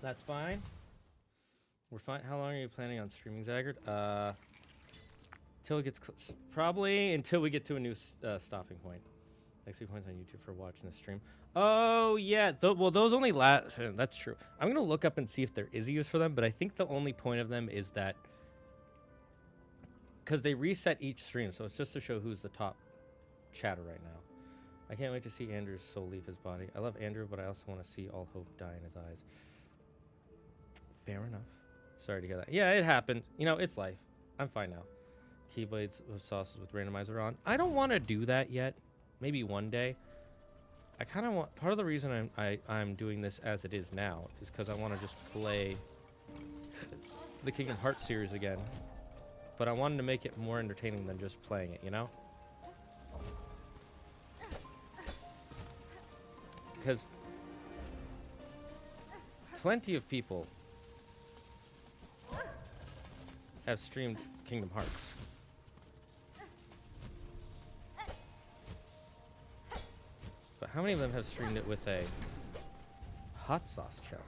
That's fine. We're fine. How long are you planning on streaming, Zagard? Till it gets probably until we get to a new stopping point. XP points on YouTube for watching the stream. Oh yeah, well those only last. That's true. I'm gonna look up and see if there is a use for them, but I think the only point of them is that because they reset each stream, so it's just to show who's the top chatter right now. I can't wait to see Andrew's soul leave his body. I love Andrew, but I also want to see all hope die in his eyes. Fair enough. Sorry to hear that. Yeah, it happened. You know, it's life. I'm fine now. Keyblades with sauces with randomizer on. I don't want to do that yet. Maybe one day. I kind of want... Part of the reason I'm doing this as it is now is because I want to just play the Kingdom Hearts series again. But I wanted to make it more entertaining than just playing it, you know? Because plenty of people have streamed Kingdom Hearts. But how many of them have streamed it with a hot sauce challenge?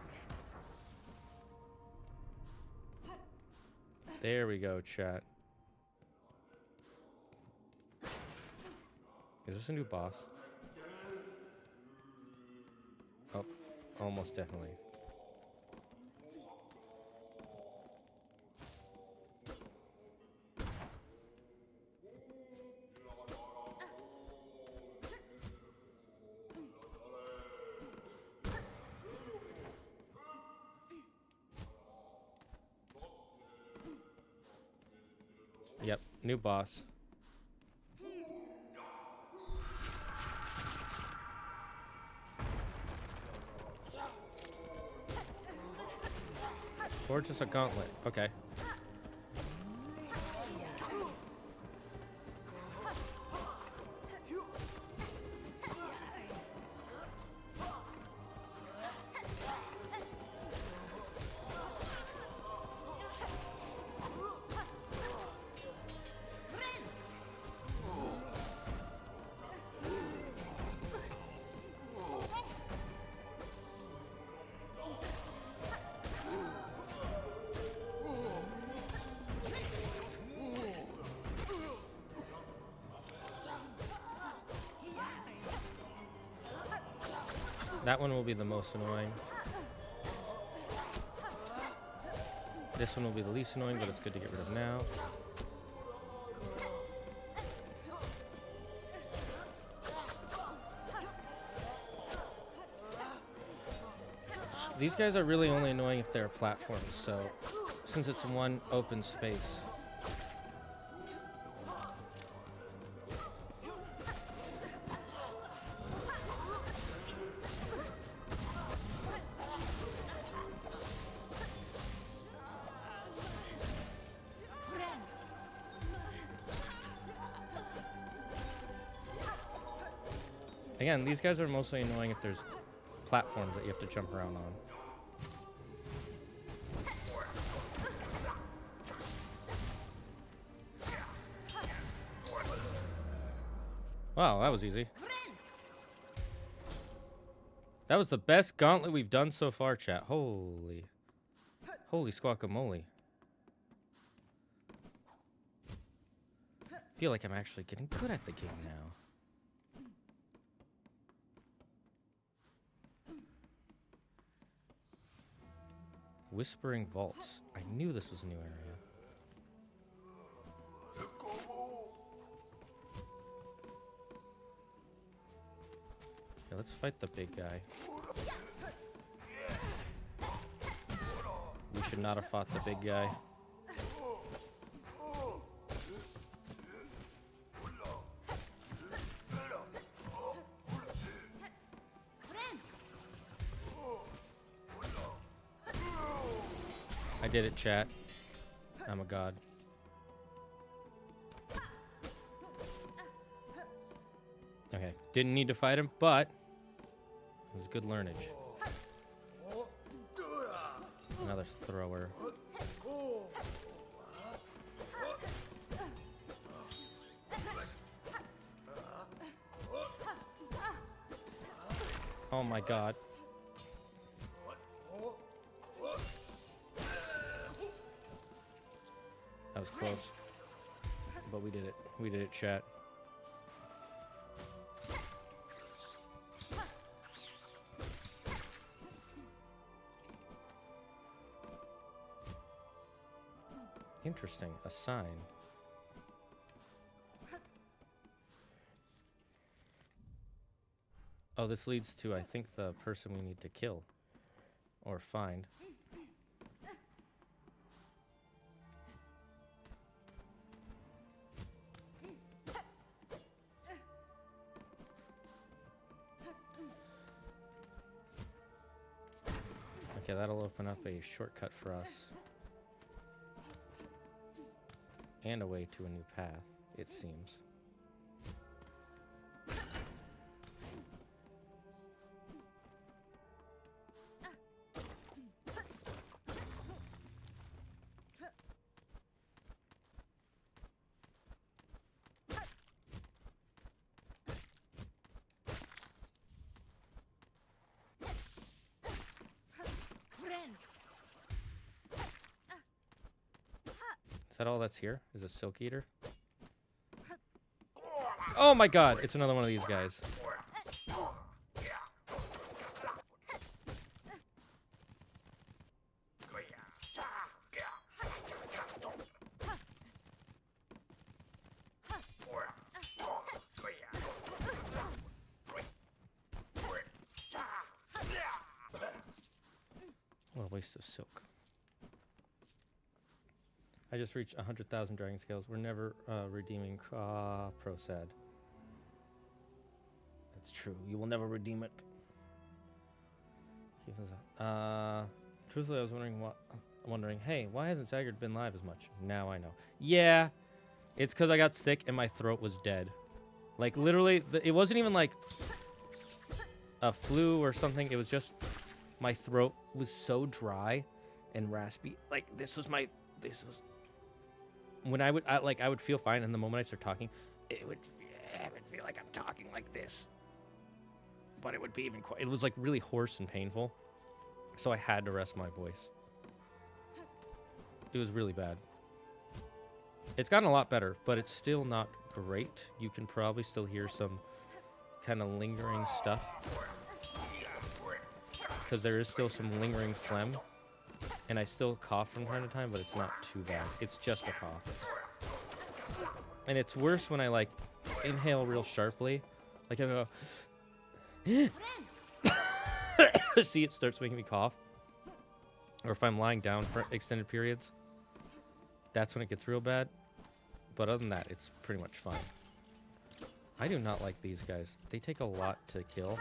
There we go, chat. Is this a new boss? Oh, almost definitely. Yep, new boss. Or just a gauntlet. Okay. That one will be the most annoying. This one will be the least annoying, but it's good to get rid of now. These guys are really only annoying if they're platforms, so since it's one open space. Again, these guys are mostly annoying if there's platforms that you have to jump around on. Wow, that was easy. That was the best gauntlet we've done so far, chat. Holy squawkamole. Feel like I'm actually getting good at the game now. Whispering Vaults. I knew this was a new area. Okay, let's fight the big guy. We should not have fought the big guy. I did it, chat. I'm a god. Okay, didn't need to fight him, but it was good learnage. Another thrower. Oh my god. That was close. But we did it. We did it, chat. Interesting. A sign. Oh, this leads to, I think, the person we need to kill. Or find. Okay, that'll open up a shortcut for us. And a way to a new path, it seems. Is that all that's here? Is a silk eater? Oh my god, it's another one of these guys. What a waste of silk. I just reached 100,000 dragon scales. We're never redeeming pro sad. That's true. You will never redeem it. Truthfully, I was wondering wondering, hey, why hasn't Zagard been live as much? Now I know. Yeah, it's because I got sick and my throat was dead. Like, literally, it wasn't even like a flu or something. It was just my throat was so dry and raspy. Like, this was when I would feel fine, and the moment I start talking, it would feel like I'm talking like this. But it would be even it was like really hoarse and painful. So I had to rest my voice. It was really bad. It's gotten a lot better, but it's still not great. You can probably still hear some kind of lingering stuff, because there is still some lingering phlegm, and I still cough from time to time, but it's not too bad. It's just a cough. And it's worse when I like inhale real sharply. Like I go, see, it starts making me cough. Or if I'm lying down for extended periods, that's when it gets real bad. But other than that, it's pretty much fine. I do not like these guys. They take a lot to kill.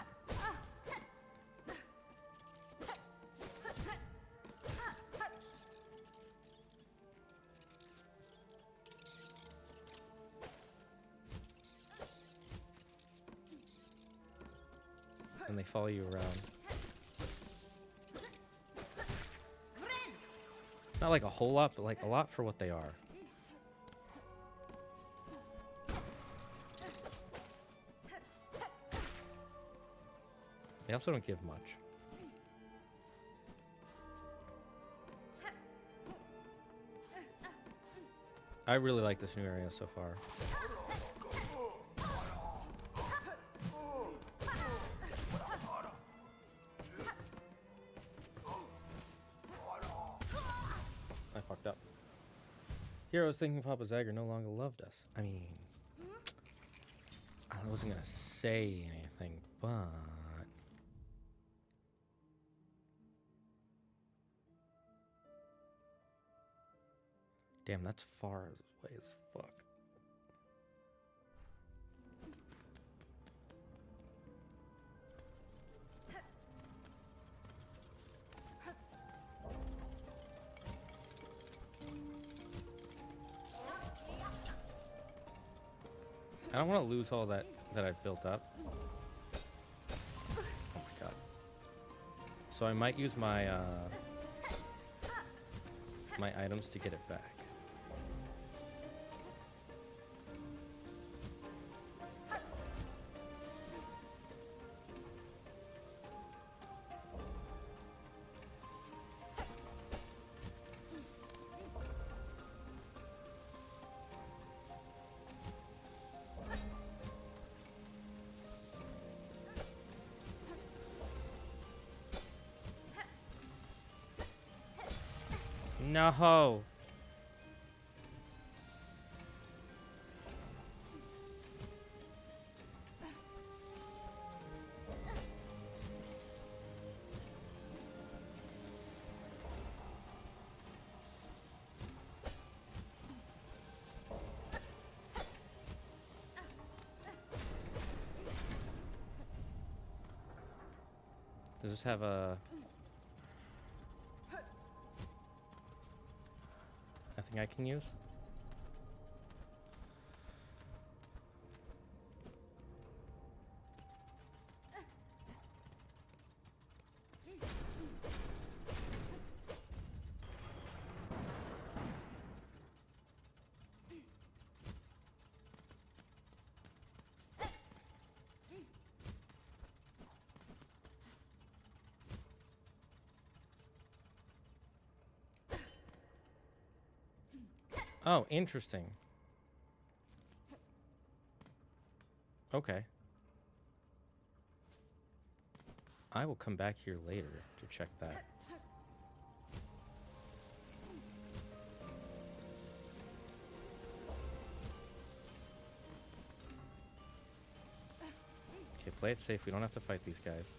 And they follow you around. Not like a whole lot, but like a lot for what they are. They also don't give much. I really like this new area so far. I fucked up. Here I was thinking Papa Zagard no longer loved us. I mean, I wasn't gonna say anything, but... Damn, that's far away as fuck. I don't want to lose all that I've built up. Oh my god. So I might use my my items to get it back. No. Does this have a... Nothing I can use? Oh, interesting. Okay. I will come back here later to check that. Okay, play it safe. We don't have to fight these guys.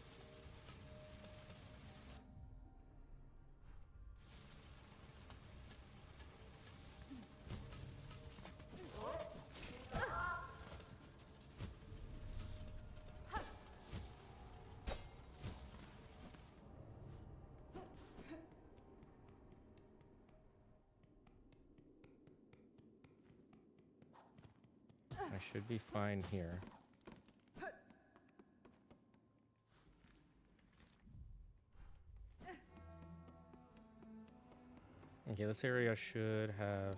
should be fine here. Okay, this area should have...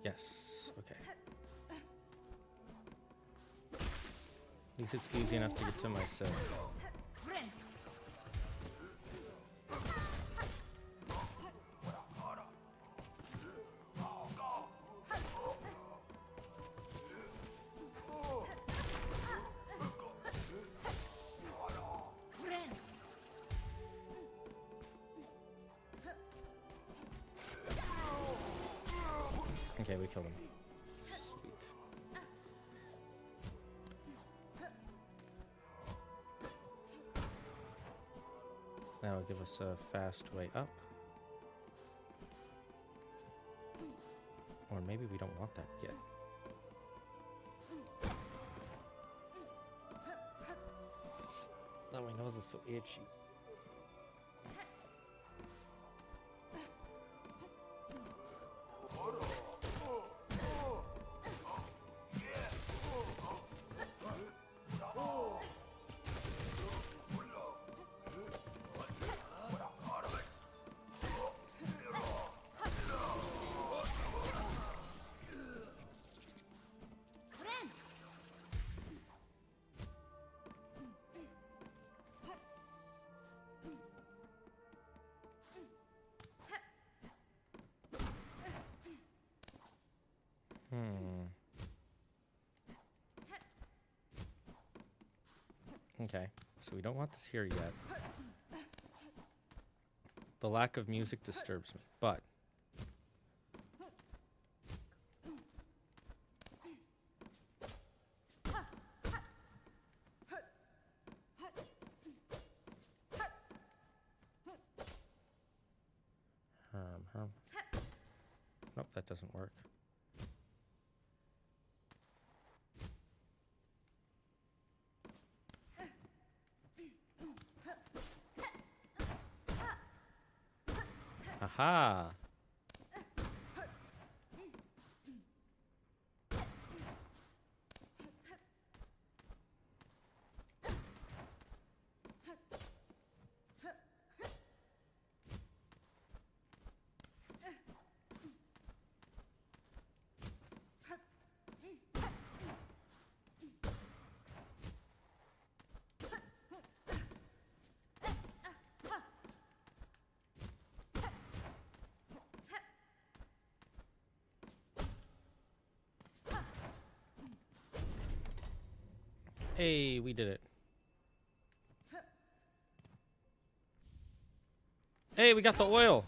Yes, okay. At least it's easy enough to get to my cell. Okay, we killed him. Sweet. That'll give us a fast way up. Or maybe we don't want that yet. Oh, my nose is so itchy. Okay, so we don't want this here yet. The lack of music disturbs me, but... Nope, that doesn't work. Aha! Hey, we did it. Hey, we got the oil.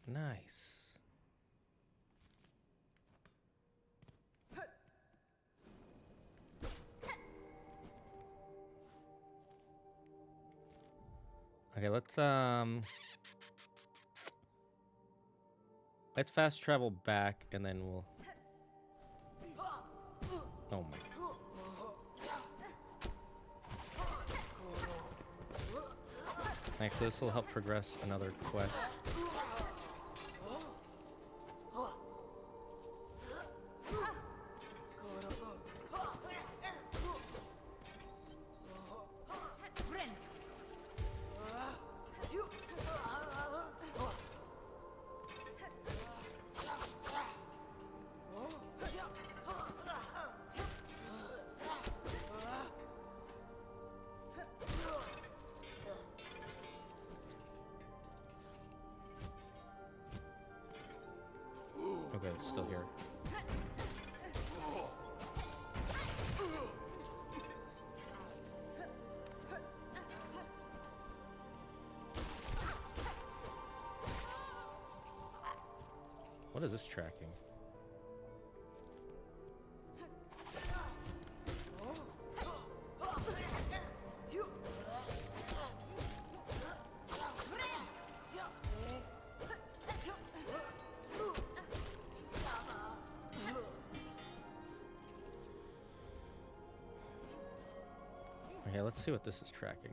Nice. Okay, let's fast travel back and then we'll... Oh my. Actually, this will help progress another quest. Okay, it's still here. What is this tracking? Okay, let's see what this is tracking.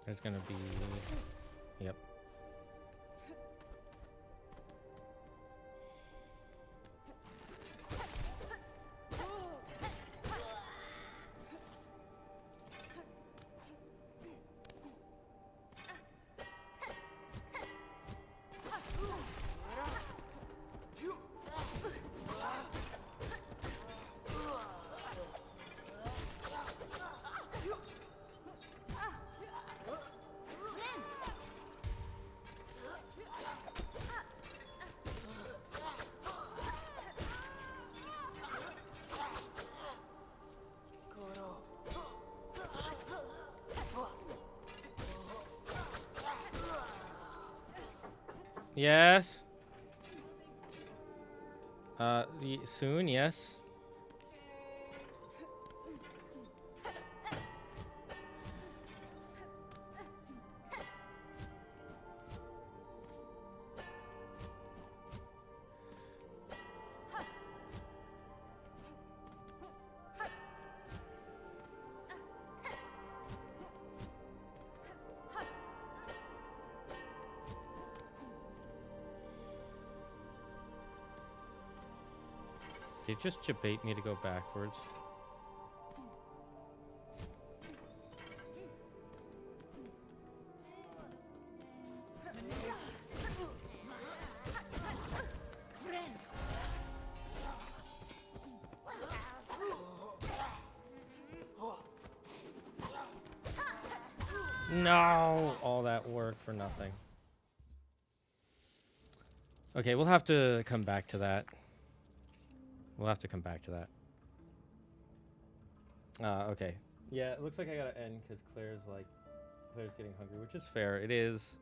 There's gonna be, yep. Yes. Soon, yes. They just debate me to go backwards. No, all that work for nothing. Okay, we'll have to come back to that. We'll have to come back to that. Okay. Yeah, it looks like I gotta end because Claire's getting hungry, which is fair. It is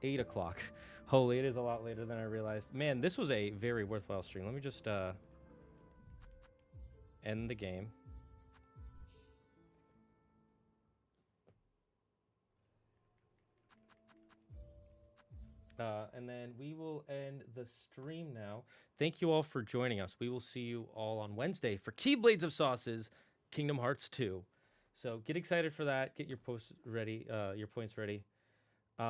8 o'clock. Holy, it is a lot later than I realized. Man, this was a very worthwhile stream. Let me just end the game. And then we will end the stream now. Thank you all for joining us. We will see you all on Wednesday for Keyblades of Sauces, Kingdom Hearts 2. So get excited for that. Get your posts ready, your points ready. Is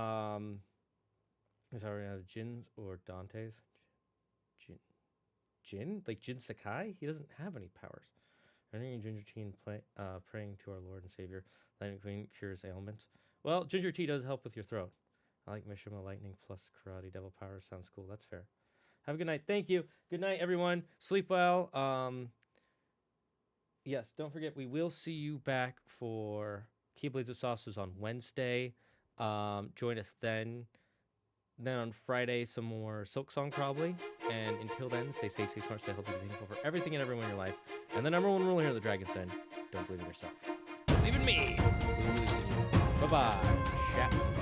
already have Jin's or Dante's? Jin? Like Jin Sakai? He doesn't have any powers. Running Ginger Tea and praying to our Lord and Savior. Lightning Queen cures ailments. Well, Ginger Tea does help with your throat. I like Mishima Lightning plus Karate Devil Power. Sounds cool. That's fair. Have a good night. Thank you. Good night, everyone. Sleep well. Yes, don't forget, we will see you back for Keyblades of Sauces on Wednesday. Join us then. Then on Friday, some more Silksong probably. And until then, stay safe, stay smart, stay healthy, be thankful for everything and everyone in your life. And the number one rule here at the Dragon's Den, don't believe in yourself. Believe in me. Believe in you. Bye-bye. Chat.